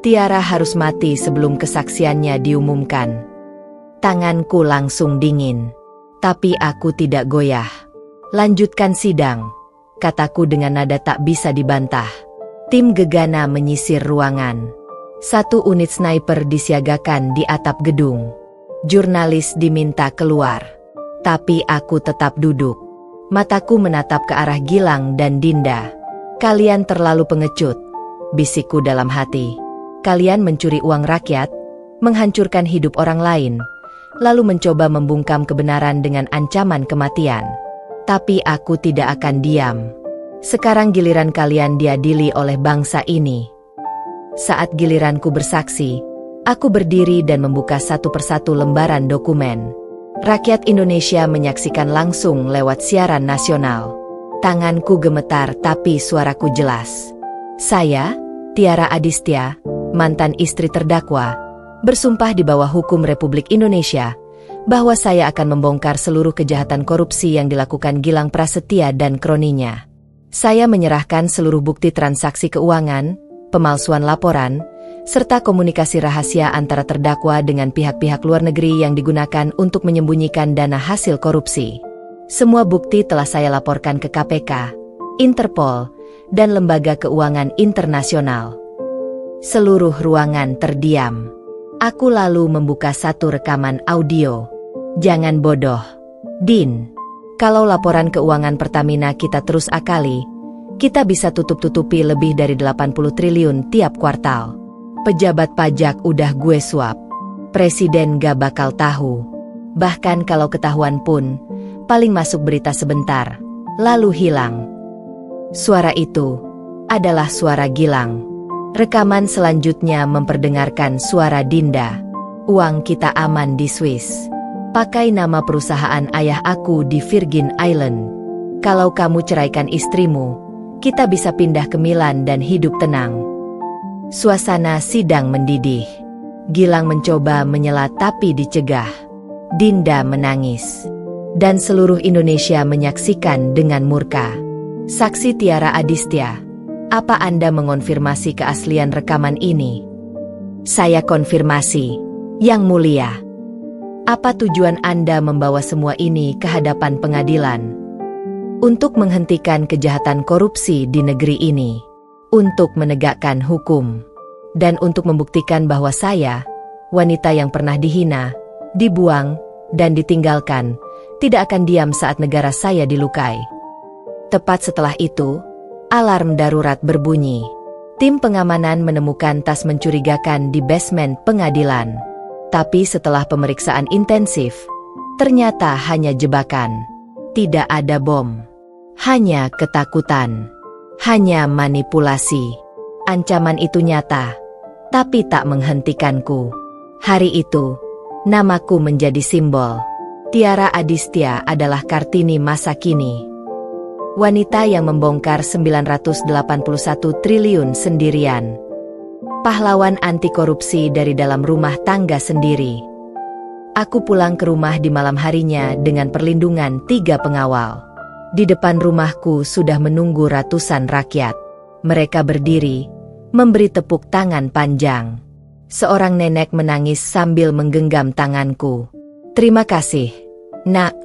Tiara harus mati sebelum kesaksiannya diumumkan. Tanganku langsung dingin. Tapi aku tidak goyah. Lanjutkan sidang, kataku dengan nada tak bisa dibantah. Tim gegana menyisir ruangan. 1 unit sniper disiagakan di atap gedung. Jurnalis diminta keluar. Tapi aku tetap duduk. Mataku menatap ke arah Gilang dan Dinda. Kalian terlalu pengecut, bisikku dalam hati. Kalian mencuri uang rakyat, menghancurkan hidup orang lain, lalu mencoba membungkam kebenaran dengan ancaman kematian. Tapi aku tidak akan diam. Sekarang giliran kalian diadili oleh bangsa ini. Saat giliranku bersaksi, aku berdiri dan membuka satu persatu lembaran dokumen. Rakyat Indonesia menyaksikan langsung lewat siaran nasional. Tanganku gemetar tapi suaraku jelas. Saya, Tiara Adistia, mantan istri terdakwa, bersumpah di bawah hukum Republik Indonesia, bahwa saya akan membongkar seluruh kejahatan korupsi yang dilakukan Gilang Prasetya dan kroninya. Saya menyerahkan seluruh bukti transaksi keuangan, pemalsuan laporan, serta komunikasi rahasia antara terdakwa dengan pihak-pihak luar negeri yang digunakan untuk menyembunyikan dana hasil korupsi. Semua bukti telah saya laporkan ke KPK, Interpol, dan Lembaga Keuangan Internasional. Seluruh ruangan terdiam. Aku lalu membuka satu rekaman audio. Jangan bodoh, Din. Kalau laporan keuangan Pertamina kita terus akali, kita bisa tutup-tutupi lebih dari 80 triliun tiap kuartal. Pejabat pajak udah gue suap. Presiden gak bakal tahu. Bahkan kalau ketahuan pun, paling masuk berita sebentar, lalu hilang. Suara itu adalah suara Gilang. Rekaman selanjutnya memperdengarkan suara Dinda. Uang kita aman di Swiss. Pakai nama perusahaan ayah aku di Virgin Island. Kalau kamu ceraikan istrimu, kita bisa pindah ke Milan dan hidup tenang. Suasana sidang mendidih. Gilang mencoba menyela tapi dicegah. Dinda menangis. Dan seluruh Indonesia menyaksikan dengan murka. Saksi Tiara Adistia, apa Anda mengonfirmasi keaslian rekaman ini? Saya konfirmasi, Yang Mulia. Apa tujuan Anda membawa semua ini ke hadapan pengadilan? Untuk menghentikan kejahatan korupsi di negeri ini. Untuk menegakkan hukum. Dan untuk membuktikan bahwa saya, wanita yang pernah dihina, dibuang, dan ditinggalkan, tidak akan diam saat negara saya dilukai. Tepat setelah itu, alarm darurat berbunyi. Tim pengamanan menemukan tas mencurigakan di basement pengadilan. Tapi setelah pemeriksaan intensif, ternyata hanya jebakan. Tidak ada bom. Hanya ketakutan. Hanya manipulasi. Ancaman itu nyata, tapi tak menghentikanku. Hari itu, namaku menjadi simbol. Tiara Adistia adalah Kartini masa kini. Wanita yang membongkar 981 triliun sendirian. Pahlawan anti korupsi dari dalam rumah tangga sendiri. Aku pulang ke rumah di malam harinya dengan perlindungan 3 pengawal. Di depan rumahku sudah menunggu ratusan rakyat. Mereka berdiri, memberi tepuk tangan panjang. Seorang nenek menangis sambil menggenggam tanganku. Terima kasih, Nak.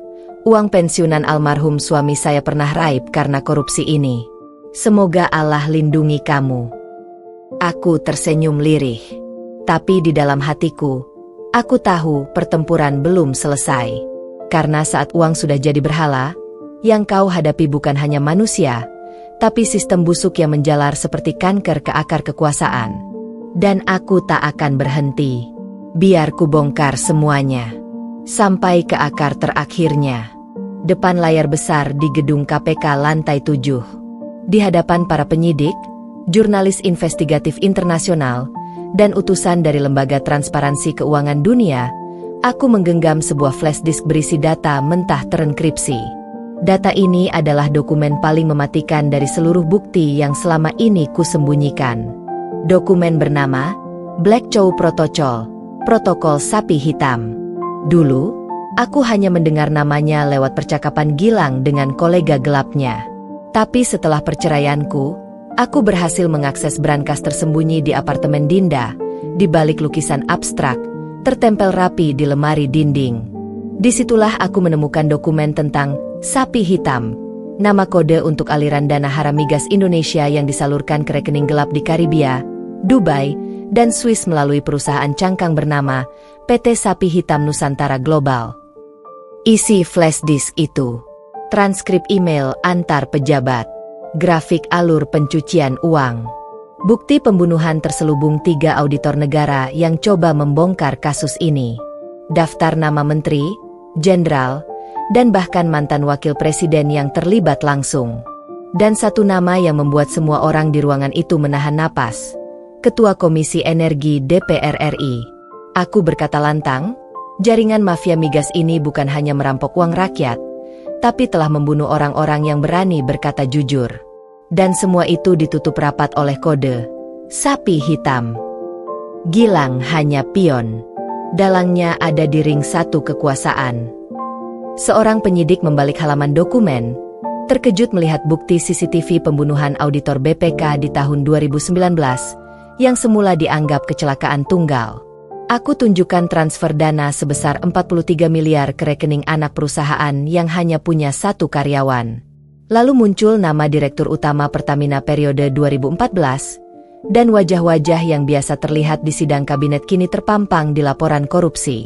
Uang pensiunan almarhum suami saya pernah raib karena korupsi ini. Semoga Allah lindungi kamu. Aku tersenyum lirih. Tapi di dalam hatiku, Aku tahu pertempuran belum selesai. Karena saat uang sudah jadi berhala, yang kau hadapi bukan hanya manusia, tapi sistem busuk yang menjalar seperti kanker ke akar kekuasaan. Dan aku tak akan berhenti. Biar ku bongkar semuanya. Sampai ke akar terakhirnya. Depan layar besar di gedung KPK lantai 7. Di hadapan para penyidik, jurnalis investigatif internasional, dan utusan dari Lembaga Transparansi Keuangan Dunia, aku menggenggam sebuah flash disk berisi data mentah terenkripsi. Data ini adalah dokumen paling mematikan dari seluruh bukti yang selama ini kusembunyikan. Dokumen bernama Black Chow Protocol, Protokol Sapi Hitam. Dulu, aku hanya mendengar namanya lewat percakapan Gilang dengan kolega gelapnya. Tapi setelah perceraianku, aku berhasil mengakses brankas tersembunyi di apartemen Dinda, di balik lukisan abstrak, tertempel rapi di lemari dinding. Disitulah aku menemukan dokumen tentang Sapi Hitam, nama kode untuk aliran dana haram migas Indonesia yang disalurkan ke rekening gelap di Karibia, Dubai, dan Swiss melalui perusahaan cangkang bernama PT Sapi Hitam Nusantara Global. Isi flash disk itu, transkrip email antar pejabat, grafik alur pencucian uang. Bukti pembunuhan terselubung 3 auditor negara yang coba membongkar kasus ini. Daftar nama menteri, jenderal, dan bahkan mantan wakil presiden yang terlibat langsung. Dan satu nama yang membuat semua orang di ruangan itu menahan napas. Ketua Komisi Energi DPR RI. Aku berkata lantang, jaringan mafia migas ini bukan hanya merampok uang rakyat, tapi telah membunuh orang-orang yang berani berkata jujur. Dan semua itu ditutup rapat oleh kode Sapi Hitam. Gilang hanya pion. Dalangnya ada di ring satu kekuasaan. Seorang penyidik membalik halaman dokumen, terkejut melihat bukti CCTV pembunuhan auditor BPK di tahun 2019, yang semula dianggap kecelakaan tunggal. Aku tunjukkan transfer dana sebesar 43 miliar ke rekening anak perusahaan yang hanya punya 1 karyawan. Lalu muncul nama Direktur Utama Pertamina periode 2014, dan wajah-wajah yang biasa terlihat di sidang kabinet kini terpampang di laporan korupsi.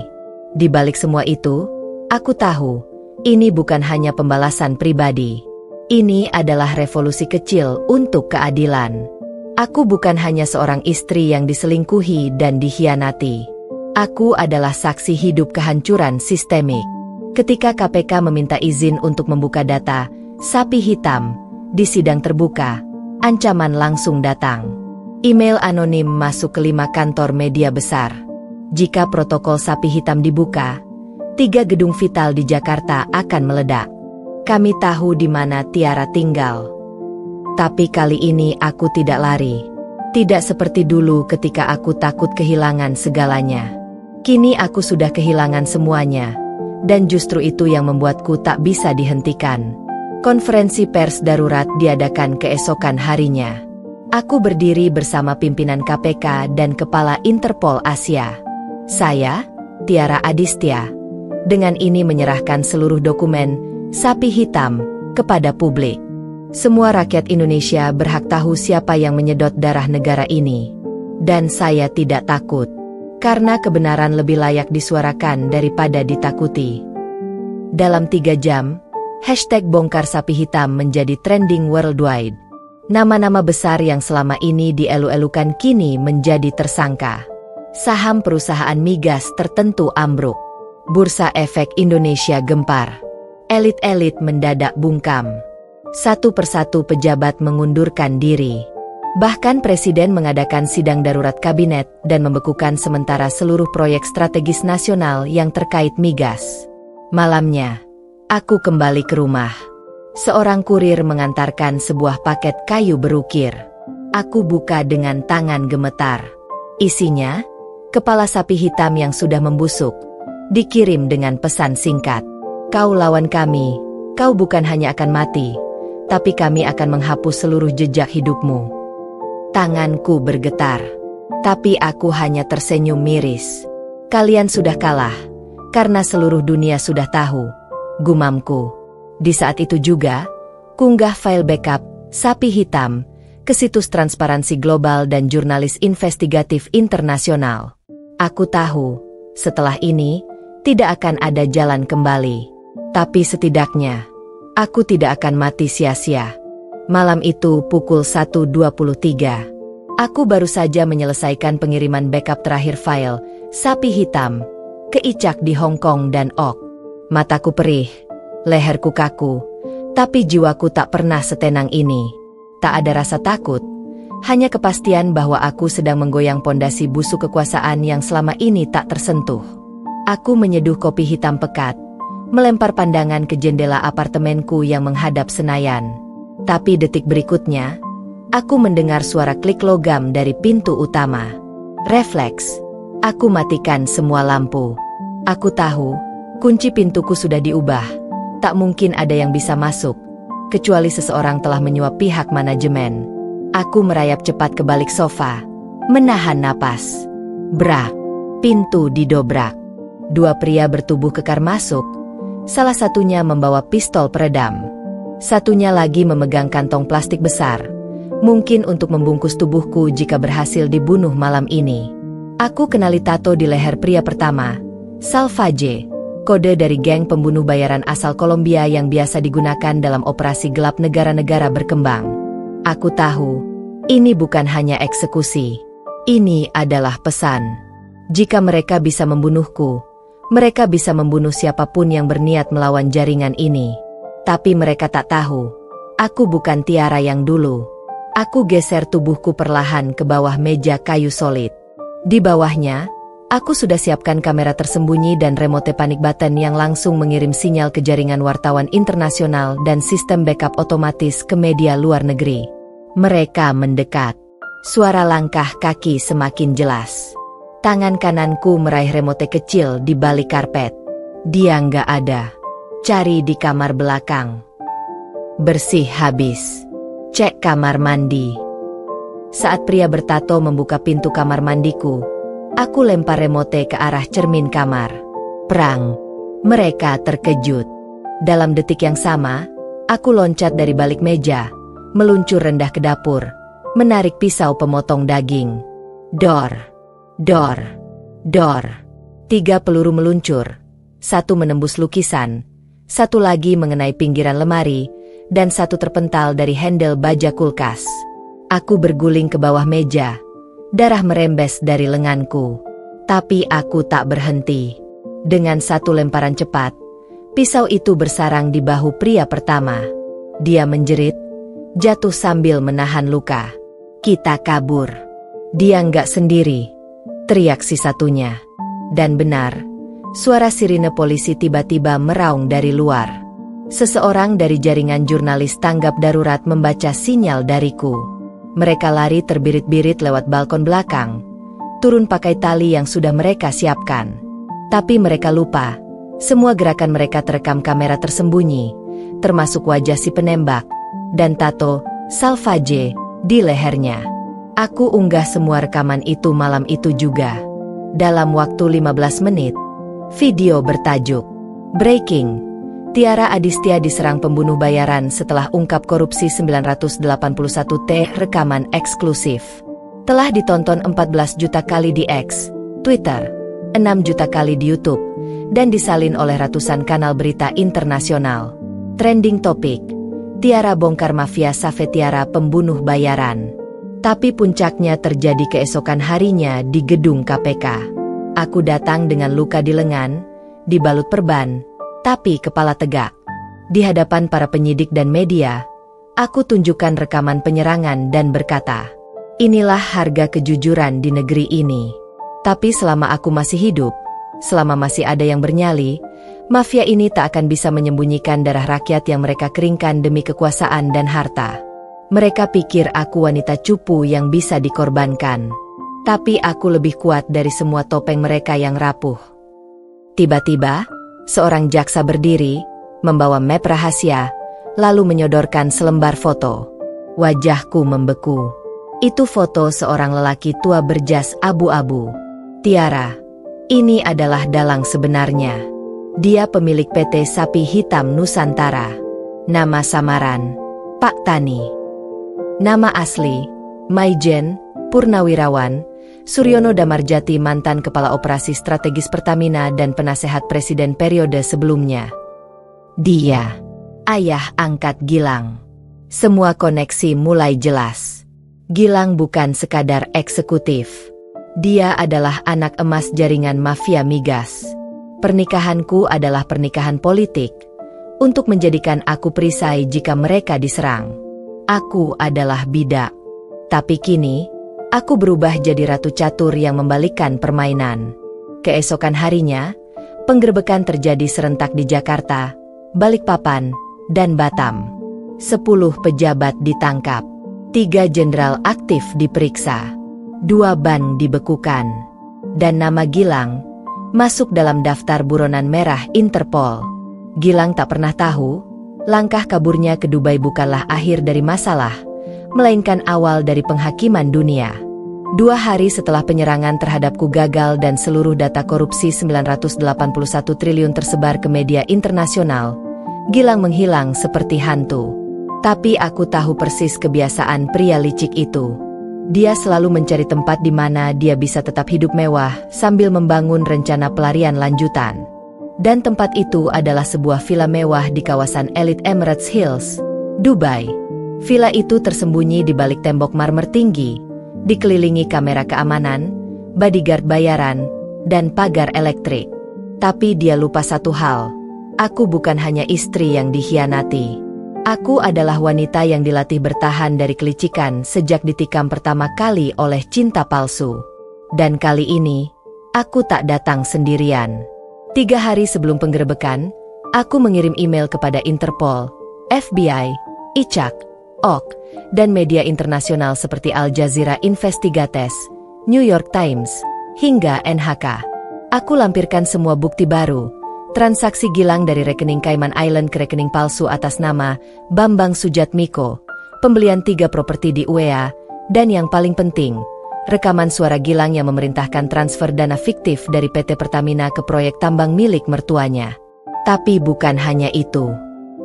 Di balik semua itu, aku tahu, ini bukan hanya pembalasan pribadi. Ini adalah revolusi kecil untuk keadilan. Aku bukan hanya seorang istri yang diselingkuhi dan dikhianati. Aku adalah saksi hidup kehancuran sistemik. Ketika KPK meminta izin untuk membuka data Sapi Hitam di sidang terbuka, ancaman langsung datang. Email anonim masuk ke 5 kantor media besar. Jika protokol Sapi Hitam dibuka, 3 gedung vital di Jakarta akan meledak. Kami tahu di mana Tiara tinggal. Tapi kali ini aku tidak lari. Tidak seperti dulu ketika aku takut kehilangan segalanya. Kini aku sudah kehilangan semuanya. Dan justru itu yang membuatku tak bisa dihentikan. Konferensi pers darurat diadakan keesokan harinya. Aku berdiri bersama pimpinan KPK dan Kepala Interpol Asia. Saya, Tiara Adistia, dengan ini menyerahkan seluruh dokumen Sapi Hitam kepada publik. Semua rakyat Indonesia berhak tahu siapa yang menyedot darah negara ini. Dan saya tidak takut. Karena kebenaran lebih layak disuarakan daripada ditakuti. Dalam 3 jam, hashtag bongkar Sapi Hitam menjadi trending worldwide. Nama-nama besar yang selama ini dielu-elukan kini menjadi tersangka. Saham perusahaan migas tertentu ambruk. Bursa Efek Indonesia gempar. Elit-elit mendadak bungkam. Satu persatu pejabat mengundurkan diri. Bahkan Presiden mengadakan sidang darurat kabinet dan membekukan sementara seluruh proyek strategis nasional yang terkait migas. Malamnya, aku kembali ke rumah. Seorang kurir mengantarkan sebuah paket kayu berukir. Aku buka dengan tangan gemetar. Isinya, kepala sapi hitam yang sudah membusuk, dikirim dengan pesan singkat. Kau lawan kami, kau bukan hanya akan mati, tapi kami akan menghapus seluruh jejak hidupmu. Tanganku bergetar, tapi aku hanya tersenyum miris. Kalian sudah kalah, karena seluruh dunia sudah tahu, gumamku. Di saat itu juga, kunggah file backup Sapi Hitam ke situs Transparansi Global dan jurnalis investigatif internasional. Aku tahu, Setelah ini, tidak akan ada jalan kembali. Tapi setidaknya, aku tidak akan mati sia-sia. Malam itu pukul 1.23. Aku baru saja menyelesaikan pengiriman backup terakhir file Sapi Hitam ke Icak di Hong Kong dan Ok. Mataku perih, leherku kaku, tapi jiwaku tak pernah setenang ini. Tak ada rasa takut, hanya kepastian bahwa aku sedang menggoyang pondasi busuk kekuasaan yang selama ini tak tersentuh. Aku menyeduh kopi hitam pekat, melempar pandangan ke jendela apartemenku yang menghadap Senayan. Tapi detik berikutnya, aku mendengar suara klik logam dari pintu utama. Refleks, aku matikan semua lampu. Aku tahu, kunci pintuku sudah diubah. Tak mungkin ada yang bisa masuk, kecuali seseorang telah menyuap pihak manajemen. Aku merayap cepat ke balik sofa, menahan napas. Brak, pintu didobrak. Dua pria bertubuh kekar masuk, salah satunya membawa pistol peredam. Satunya lagi memegang kantong plastik besar, mungkin untuk membungkus tubuhku jika berhasil dibunuh malam ini. Aku kenali tato di leher pria pertama, Salvage, kode dari geng pembunuh bayaran asal Kolombia yang biasa digunakan dalam operasi gelap negara-negara berkembang. Aku tahu, ini bukan hanya eksekusi. Ini adalah pesan. Jika mereka bisa membunuhku, mereka bisa membunuh siapapun yang berniat melawan jaringan ini. Tapi mereka tak tahu, aku bukan Tiara yang dulu. Aku geser tubuhku perlahan ke bawah meja kayu solid. Di bawahnya, aku sudah siapkan kamera tersembunyi dan remote panic button yang langsung mengirim sinyal ke jaringan wartawan internasional dan sistem backup otomatis ke media luar negeri. Mereka mendekat. Suara langkah kaki semakin jelas. Tangan kananku meraih remote kecil di balik karpet. Dia nggak ada. Cari di kamar belakang. Bersih habis. Cek kamar mandi. Saat pria bertato membuka pintu kamar mandiku, aku lempar remote ke arah cermin kamar. Perang. Mereka terkejut. Dalam detik yang sama, aku loncat dari balik meja, meluncur rendah ke dapur, menarik pisau pemotong daging. Dor. Dor. Dor. 3 peluru meluncur. 1 menembus lukisan, 1 lagi mengenai pinggiran lemari, dan 1 terpental dari handle baja kulkas. Aku berguling ke bawah meja, darah merembes dari lenganku. Tapi aku tak berhenti. Dengan 1 lemparan cepat, pisau itu bersarang di bahu pria pertama. Dia menjerit, jatuh sambil menahan luka. Kita kabur. Dia nggak sendiri, teriak si satunya. Dan benar, suara sirine polisi tiba-tiba meraung dari luar. Seseorang dari jaringan jurnalis tanggap darurat membaca sinyal dariku. Mereka lari terbirit-birit lewat balkon belakang, turun pakai tali yang sudah mereka siapkan. Tapi mereka lupa, semua gerakan mereka terekam kamera tersembunyi, termasuk wajah si penembak, dan tato Salvage di lehernya. Aku unggah semua rekaman itu malam itu juga. Dalam waktu 15 menit, video bertajuk Breaking, Tiara Adistia diserang pembunuh bayaran setelah ungkap korupsi 981T. Rekaman eksklusif telah ditonton 14 juta kali di X, Twitter, 6 juta kali di YouTube, dan disalin oleh ratusan kanal berita internasional. Trending topik, Tiara bongkar mafia Safe Tiara pembunuh bayaran. Tapi puncaknya terjadi keesokan harinya di gedung KPK. Aku datang dengan luka di lengan, dibalut perban, tapi kepala tegak. Di hadapan para penyidik dan media, aku tunjukkan rekaman penyerangan dan berkata, inilah harga kejujuran di negeri ini. Tapi selama aku masih hidup, selama masih ada yang bernyali, mafia ini tak akan bisa menyembunyikan darah rakyat yang mereka keringkan demi kekuasaan dan harta. Mereka pikir aku wanita cupu yang bisa dikorbankan. Tapi aku lebih kuat dari semua topeng mereka yang rapuh. Tiba-tiba, seorang jaksa berdiri, membawa map rahasia, lalu menyodorkan selembar foto. Wajahku membeku. Itu foto seorang lelaki tua berjas abu-abu. Tiara, ini adalah dalang sebenarnya. Dia pemilik PT Sapi Hitam Nusantara. Nama samaran, Pak Tani. Nama asli, Maijen Purnawirawan, Suryono Damarjati, mantan Kepala Operasi Strategis Pertamina dan penasehat Presiden periode sebelumnya. Dia, ayah angkat Gilang. Semua koneksi mulai jelas. Gilang bukan sekadar eksekutif. Dia adalah anak emas jaringan mafia migas. Pernikahanku adalah pernikahan politik, untuk menjadikan aku perisai jika mereka diserang. Aku adalah bidak. Tapi kini, aku berubah jadi ratu catur yang membalikkan permainan. Keesokan harinya, penggerebekan terjadi serentak di Jakarta, Balikpapan, dan Batam. 10 pejabat ditangkap. 3 jenderal aktif diperiksa. 2 ban dibekukan. Dan nama Gilang masuk dalam daftar buronan merah Interpol. Gilang tak pernah tahu, langkah kaburnya ke Dubai bukanlah akhir dari masalah, melainkan awal dari penghakiman dunia. 2 hari setelah penyerangan terhadapku gagal dan seluruh data korupsi 981 triliun tersebar ke media internasional, Gilang menghilang seperti hantu. Tapi aku tahu persis kebiasaan pria licik itu. Dia selalu mencari tempat di mana dia bisa tetap hidup mewah sambil membangun rencana pelarian lanjutan. Dan tempat itu adalah sebuah villa mewah di kawasan elit Emirates Hills, Dubai. Villa itu tersembunyi di balik tembok marmer tinggi, dikelilingi kamera keamanan, bodyguard bayaran, dan pagar elektrik. Tapi dia lupa satu hal, aku bukan hanya istri yang dikhianati. Aku adalah wanita yang dilatih bertahan dari kelicikan sejak ditikam pertama kali oleh cinta palsu. Dan kali ini, aku tak datang sendirian. 3 hari sebelum penggerebekan, aku mengirim email kepada Interpol, FBI, ICAC, OK, dan media internasional seperti Al Jazeera Investigates, New York Times, hingga NHK. Aku lampirkan semua bukti baru, transaksi Gilang dari rekening Cayman Island ke rekening palsu atas nama Bambang Sujatmiko, pembelian 3 properti di UEA, dan yang paling penting, rekaman suara Gilang yang memerintahkan transfer dana fiktif dari PT Pertamina ke proyek tambang milik mertuanya. Tapi bukan hanya itu.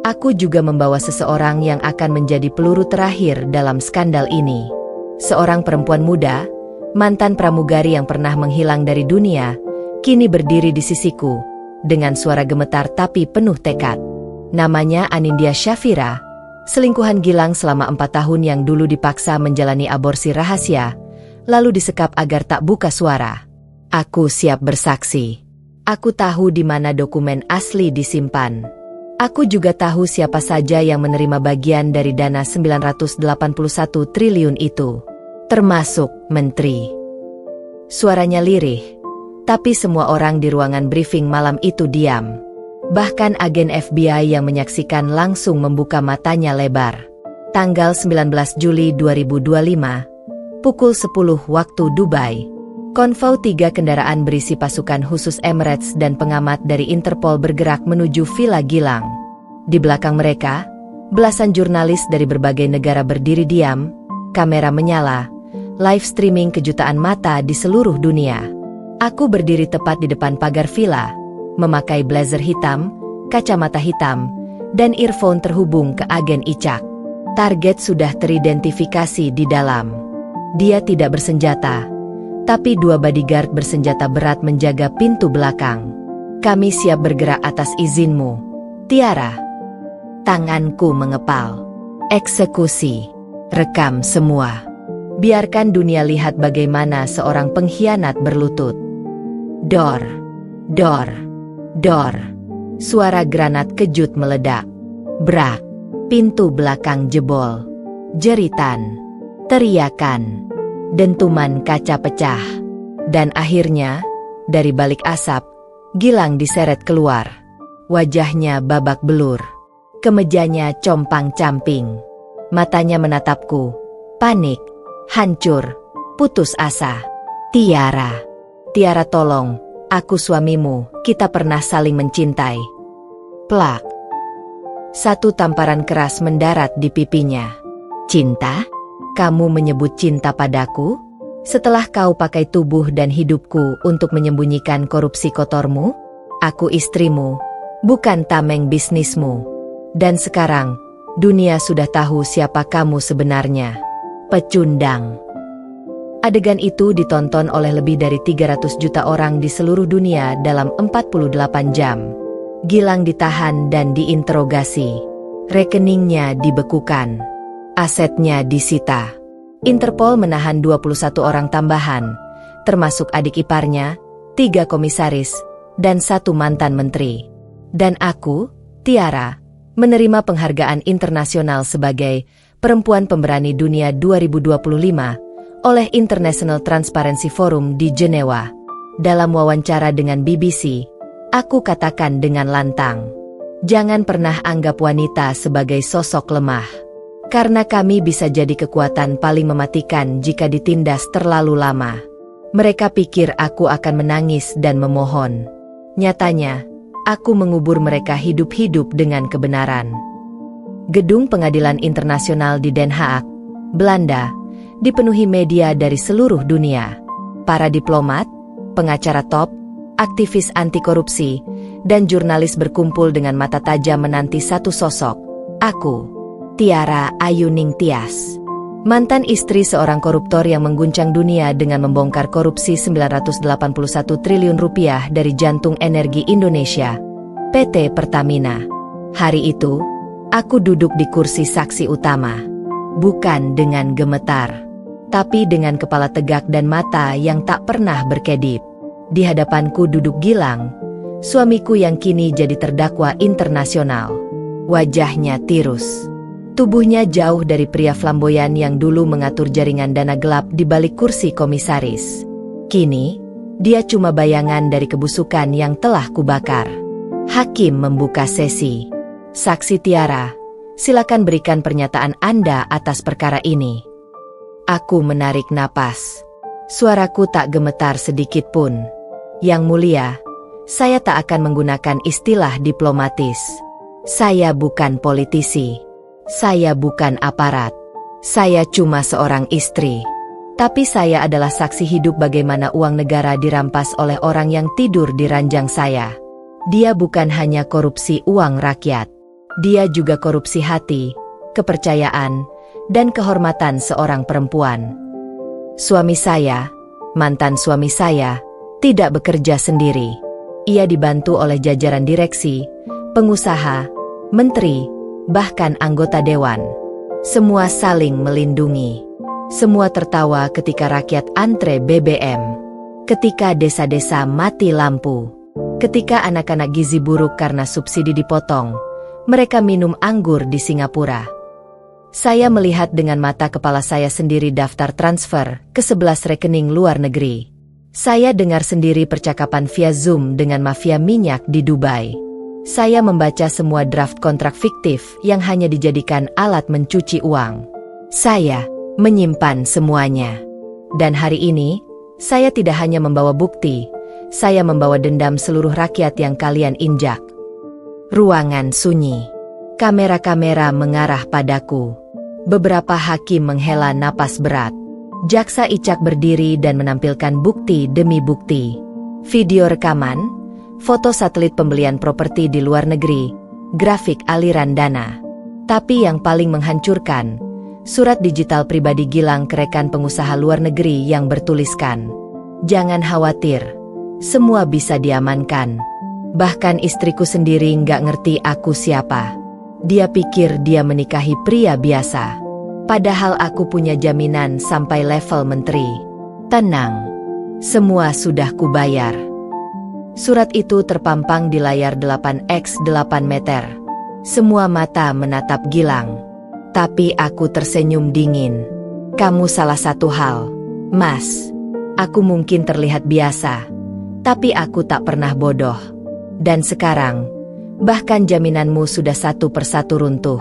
Aku juga membawa seseorang yang akan menjadi peluru terakhir dalam skandal ini. Seorang perempuan muda, mantan pramugari yang pernah menghilang dari dunia, kini berdiri di sisiku, dengan suara gemetar tapi penuh tekad. Namanya Anindya Shafira, selingkuhan Gilang selama 4 tahun yang dulu dipaksa menjalani aborsi rahasia, lalu disekap agar tak buka suara. Aku siap bersaksi. Aku tahu di mana dokumen asli disimpan. Aku juga tahu siapa saja yang menerima bagian dari dana 981 triliun itu, termasuk menteri. Suaranya lirih, tapi semua orang di ruangan briefing malam itu diam. Bahkan agen FBI yang menyaksikan langsung membuka matanya lebar. Tanggal 19 Juli 2025, pukul 10 waktu Dubai. Konvoi 3 kendaraan berisi pasukan khusus Emirates dan pengamat dari Interpol bergerak menuju Villa Gilang. Di belakang mereka, belasan jurnalis dari berbagai negara berdiri diam, kamera menyala, live streaming kejutaan mata di seluruh dunia. Aku berdiri tepat di depan pagar villa, memakai blazer hitam, kacamata hitam, dan earphone terhubung ke agen ICAC. Target sudah teridentifikasi di dalam. Dia tidak bersenjata, tapi 2 bodyguard bersenjata berat menjaga pintu belakang. Kami siap bergerak atas izinmu, Tiara. Tanganku mengepal. Eksekusi. Rekam semua. Biarkan dunia lihat bagaimana seorang pengkhianat berlutut. Dor, dor, dor. Suara granat kejut meledak. Brak. Pintu belakang jebol. Jeritan. Teriakan. Dentuman kaca pecah. Dan akhirnya, dari balik asap, Gilang diseret keluar. Wajahnya babak belur. Kemejanya compang-camping. Matanya menatapku. Panik. Hancur. Putus asa. Tiara. Tiara, tolong. Aku suamimu. Kita pernah saling mencintai. Plak. Satu tamparan keras mendarat di pipinya. Cinta? Kamu menyebut cinta padaku? Setelah kau pakai tubuh dan hidupku untuk menyembunyikan korupsi kotormu? Aku istrimu, bukan tameng bisnismu. Dan sekarang, dunia sudah tahu siapa kamu sebenarnya. Pecundang. Adegan itu ditonton oleh lebih dari 300 juta orang di seluruh dunia dalam 48 jam. Gilang ditahan dan diinterogasi. Rekeningnya dibekukan. Asetnya disita. Interpol menahan 21 orang tambahan, termasuk adik iparnya, 3 komisaris, dan 1 mantan menteri. Dan aku, Tiara, menerima penghargaan internasional sebagai Perempuan Pemberani Dunia 2025 oleh International Transparency Forum di Jenewa. Dalam wawancara dengan BBC, aku katakan dengan lantang, jangan pernah anggap wanita sebagai sosok lemah. Karena kami bisa jadi kekuatan paling mematikan jika ditindas terlalu lama. Mereka pikir aku akan menangis dan memohon. Nyatanya, aku mengubur mereka hidup-hidup dengan kebenaran. Gedung Pengadilan Internasional di Den Haag, Belanda, dipenuhi media dari seluruh dunia. Para diplomat, pengacara top, aktivis anti korupsi, dan jurnalis berkumpul dengan mata tajam menanti satu sosok. Aku, Tiara Ayuning Tias, mantan istri seorang koruptor yang mengguncang dunia dengan membongkar korupsi 981 triliun rupiah dari jantung energi Indonesia, PT Pertamina. Hari itu, aku duduk di kursi saksi utama. Bukan dengan gemetar, tapi dengan kepala tegak dan mata yang tak pernah berkedip. Di hadapanku duduk Gilang, suamiku yang kini jadi terdakwa internasional. Wajahnya tirus. Tubuhnya jauh dari pria flamboyan yang dulu mengatur jaringan dana gelap di balik kursi komisaris. Kini, dia cuma bayangan dari kebusukan yang telah kubakar. Hakim membuka sesi. Saksi Tiara, silakan berikan pernyataan Anda atas perkara ini. Aku menarik napas. Suaraku tak gemetar sedikit pun. Yang mulia, saya tak akan menggunakan istilah diplomatis. Saya bukan politisi. Saya bukan aparat. Saya cuma seorang istri. Tapi saya adalah saksi hidup bagaimana uang negara dirampas oleh orang yang tidur di ranjang saya. Dia bukan hanya korupsi uang rakyat. Dia juga korupsi hati, kepercayaan, dan kehormatan seorang perempuan. Suami saya, mantan suami saya, tidak bekerja sendiri. Ia dibantu oleh jajaran direksi, pengusaha, menteri, bahkan anggota dewan. Semua saling melindungi. Semua tertawa ketika rakyat antre BBM. Ketika desa-desa mati lampu. Ketika anak-anak gizi buruk karena subsidi dipotong. Mereka minum anggur di Singapura. Saya melihat dengan mata kepala saya sendiri daftar transfer ke 11 rekening luar negeri. Saya dengar sendiri percakapan via Zoom dengan mafia minyak di Dubai. Saya membaca semua draft kontrak fiktif yang hanya dijadikan alat mencuci uang. Saya menyimpan semuanya. Dan hari ini, saya tidak hanya membawa bukti, saya membawa dendam seluruh rakyat yang kalian injak. Ruangan sunyi. Kamera-kamera mengarah padaku. Beberapa hakim menghela napas berat. Jaksa Icak berdiri dan menampilkan bukti demi bukti. Video rekaman, foto satelit pembelian properti di luar negeri, grafik aliran dana. Tapi yang paling menghancurkan, surat digital pribadi Gilang ke rekan pengusaha luar negeri yang bertuliskan, "Jangan khawatir, semua bisa diamankan." Bahkan istriku sendiri nggak ngerti aku siapa. Dia pikir dia menikahi pria biasa. Padahal aku punya jaminan sampai level menteri. Tenang, semua sudah kubayar. Surat itu terpampang di layar 8x8 meter. Semua mata menatap Gilang. Tapi aku tersenyum dingin. Kamu salah satu hal, Mas. Aku mungkin terlihat biasa, tapi aku tak pernah bodoh. Dan sekarang, bahkan jaminanmu sudah satu persatu runtuh.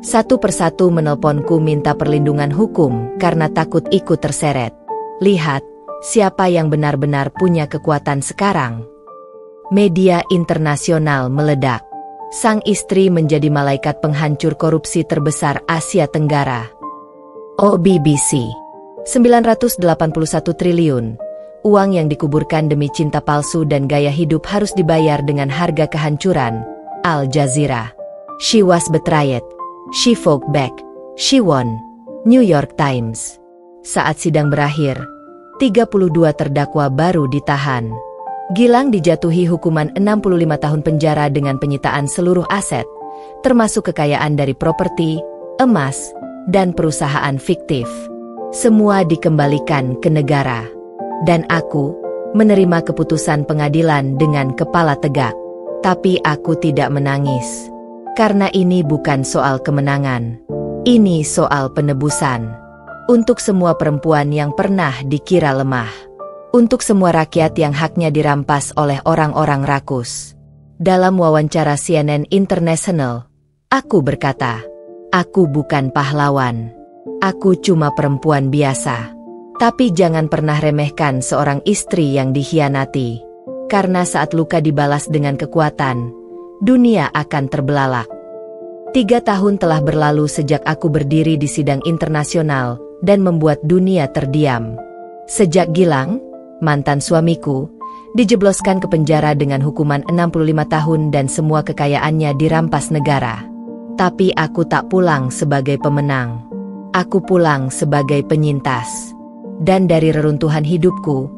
Satu persatu menelponku minta perlindungan hukum karena takut ikut terseret. Lihat, siapa yang benar-benar punya kekuatan sekarang. Media internasional meledak. Sang istri menjadi malaikat penghancur korupsi terbesar Asia Tenggara. Oh BBC, 981 triliun. Uang yang dikuburkan demi cinta palsu dan gaya hidup harus dibayar dengan harga kehancuran. Al Jazeera. She was betrayed. She fought back. She won. New York Times. Saat sidang berakhir, 32 terdakwa baru ditahan. Gilang dijatuhi hukuman 65 tahun penjara dengan penyitaan seluruh aset, termasuk kekayaan dari properti, emas, dan perusahaan fiktif. Semua dikembalikan ke negara. Dan aku menerima keputusan pengadilan dengan kepala tegak. Tapi aku tidak menangis. Karena ini bukan soal kemenangan. Ini soal penebusan. Untuk semua perempuan yang pernah dikira lemah. Untuk semua rakyat yang haknya dirampas oleh orang-orang rakus. Dalam wawancara CNN International, aku berkata, aku bukan pahlawan. Aku cuma perempuan biasa. Tapi jangan pernah remehkan seorang istri yang dikhianati. Karena saat luka dibalas dengan kekuatan, dunia akan terbelalak. 3 tahun telah berlalu sejak aku berdiri di sidang internasional dan membuat dunia terdiam. Sejak Gilang, mantan suamiku, dijebloskan ke penjara dengan hukuman 65 tahun dan semua kekayaannya dirampas negara. Tapi aku tak pulang sebagai pemenang. Aku pulang sebagai penyintas. Dan dari reruntuhan hidupku,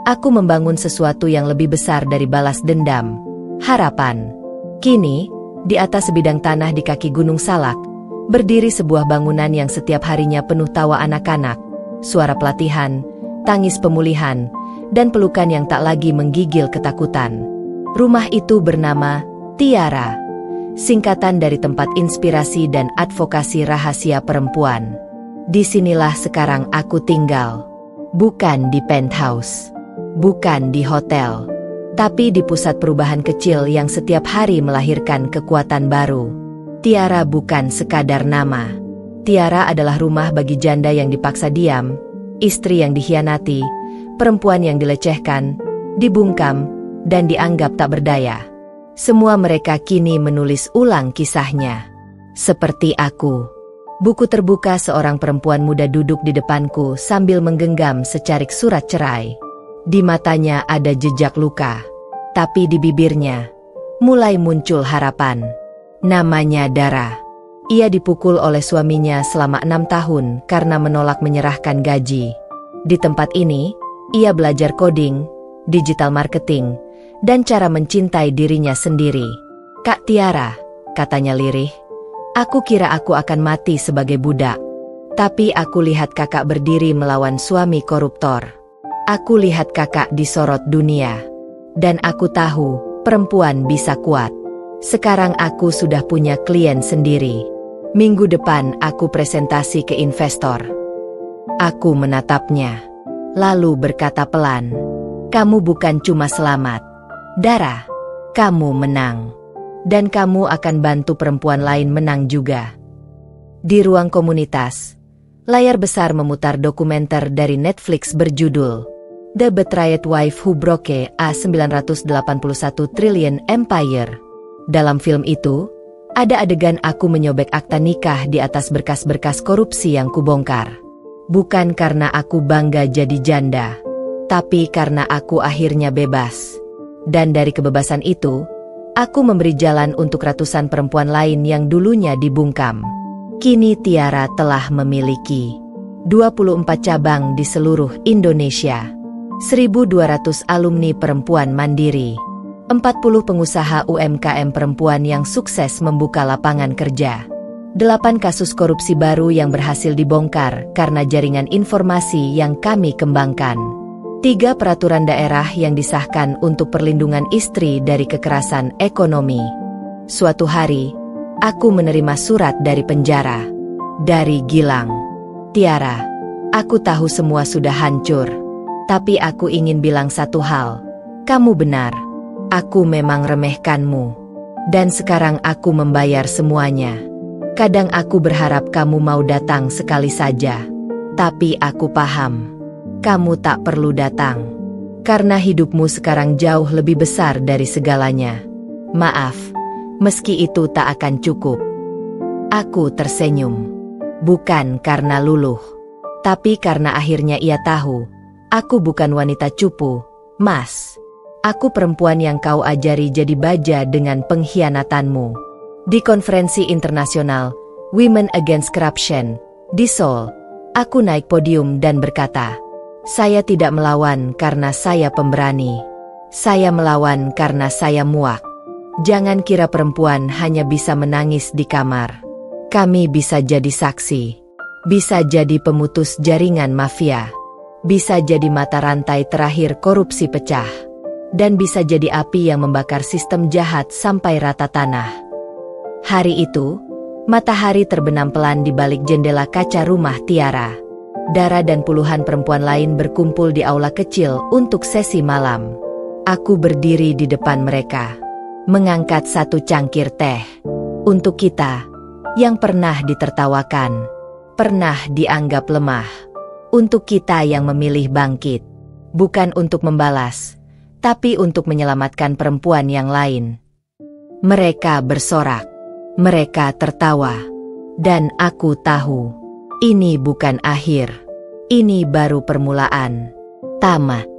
aku membangun sesuatu yang lebih besar dari balas dendam. Harapan. Kini, di atas sebidang tanah di kaki Gunung Salak, berdiri sebuah bangunan yang setiap harinya penuh tawa anak-anak, suara pelatihan, tangis pemulihan, dan pelukan yang tak lagi menggigil ketakutan. Rumah itu bernama Tiara, singkatan dari tempat inspirasi dan advokasi rahasia perempuan. Disinilah sekarang aku tinggal. Bukan di penthouse. Bukan di hotel, tapi di pusat perubahan kecil yang setiap hari melahirkan kekuatan baru. Tiara bukan sekadar nama. Tiara adalah rumah bagi janda yang dipaksa diam, istri yang dikhianati, perempuan yang dilecehkan, dibungkam, dan dianggap tak berdaya. Semua mereka kini menulis ulang kisahnya. Seperti aku. Buku terbuka, seorang perempuan muda duduk di depanku sambil menggenggam secarik surat cerai. Di matanya ada jejak luka, tapi di bibirnya mulai muncul harapan. Namanya Dara. Ia dipukul oleh suaminya selama 6 tahun karena menolak menyerahkan gaji. Di tempat ini, ia belajar coding, digital marketing, dan cara mencintai dirinya sendiri. Kak Tiara, katanya lirih, aku kira aku akan mati sebagai budak. Tapi aku lihat kakak berdiri melawan suami koruptor. Aku lihat kakak disorot dunia. Dan aku tahu, perempuan bisa kuat. Sekarang aku sudah punya klien sendiri. Minggu depan aku presentasi ke investor. Aku menatapnya. Lalu berkata pelan, kamu bukan cuma selamat. Dara, kamu menang. Dan kamu akan bantu perempuan lain menang juga. Di ruang komunitas, layar besar memutar dokumenter dari Netflix berjudul The Betrayed Wife Who Broke a 981 Trillion Empire. Dalam film itu, ada adegan aku menyobek akta nikah di atas berkas-berkas korupsi yang kubongkar. Bukan karena aku bangga jadi janda, tapi karena aku akhirnya bebas. Dan dari kebebasan itu, aku memberi jalan untuk ratusan perempuan lain yang dulunya dibungkam. Kini Tiara telah memiliki 24 cabang di seluruh Indonesia. 1.200 alumni perempuan mandiri, 40 pengusaha UMKM perempuan yang sukses membuka lapangan kerja, 8 kasus korupsi baru yang berhasil dibongkar karena jaringan informasi yang kami kembangkan, 3 peraturan daerah yang disahkan untuk perlindungan istri dari kekerasan ekonomi. Suatu hari, aku menerima surat dari penjara, dari Gilang. Tiara, aku tahu semua sudah hancur. Tapi aku ingin bilang satu hal, kamu benar. Aku memang remehkanmu. Dan sekarang aku membayar semuanya. Kadang aku berharap kamu mau datang sekali saja. Tapi aku paham, kamu tak perlu datang. Karena hidupmu sekarang jauh lebih besar dari segalanya. Maaf, meski itu tak akan cukup. Aku tersenyum. Bukan karena luluh. Tapi karena akhirnya ia tahu, aku bukan wanita cupu, Mas. Aku perempuan yang kau ajari jadi baja dengan pengkhianatanmu. Di konferensi internasional Women Against Corruption di Seoul, Aku naik podium dan berkata, "Saya tidak melawan karena saya pemberani. Saya melawan karena saya muak. Jangan kira perempuan hanya bisa menangis di kamar. Kami bisa jadi saksi. Bisa jadi pemutus jaringan mafia. Bisa jadi mata rantai terakhir korupsi pecah. Dan bisa jadi api yang membakar sistem jahat sampai rata tanah." Hari itu, matahari terbenam pelan di balik jendela kaca rumah Tiara. Dara dan puluhan perempuan lain berkumpul di aula kecil untuk sesi malam. Aku berdiri di depan mereka, mengangkat satu cangkir teh. Untuk kita, yang pernah ditertawakan, pernah dianggap lemah. Untuk kita yang memilih bangkit, bukan untuk membalas, tapi untuk menyelamatkan perempuan yang lain. Mereka bersorak, mereka tertawa, dan aku tahu, ini bukan akhir. Ini baru permulaan. Tamat.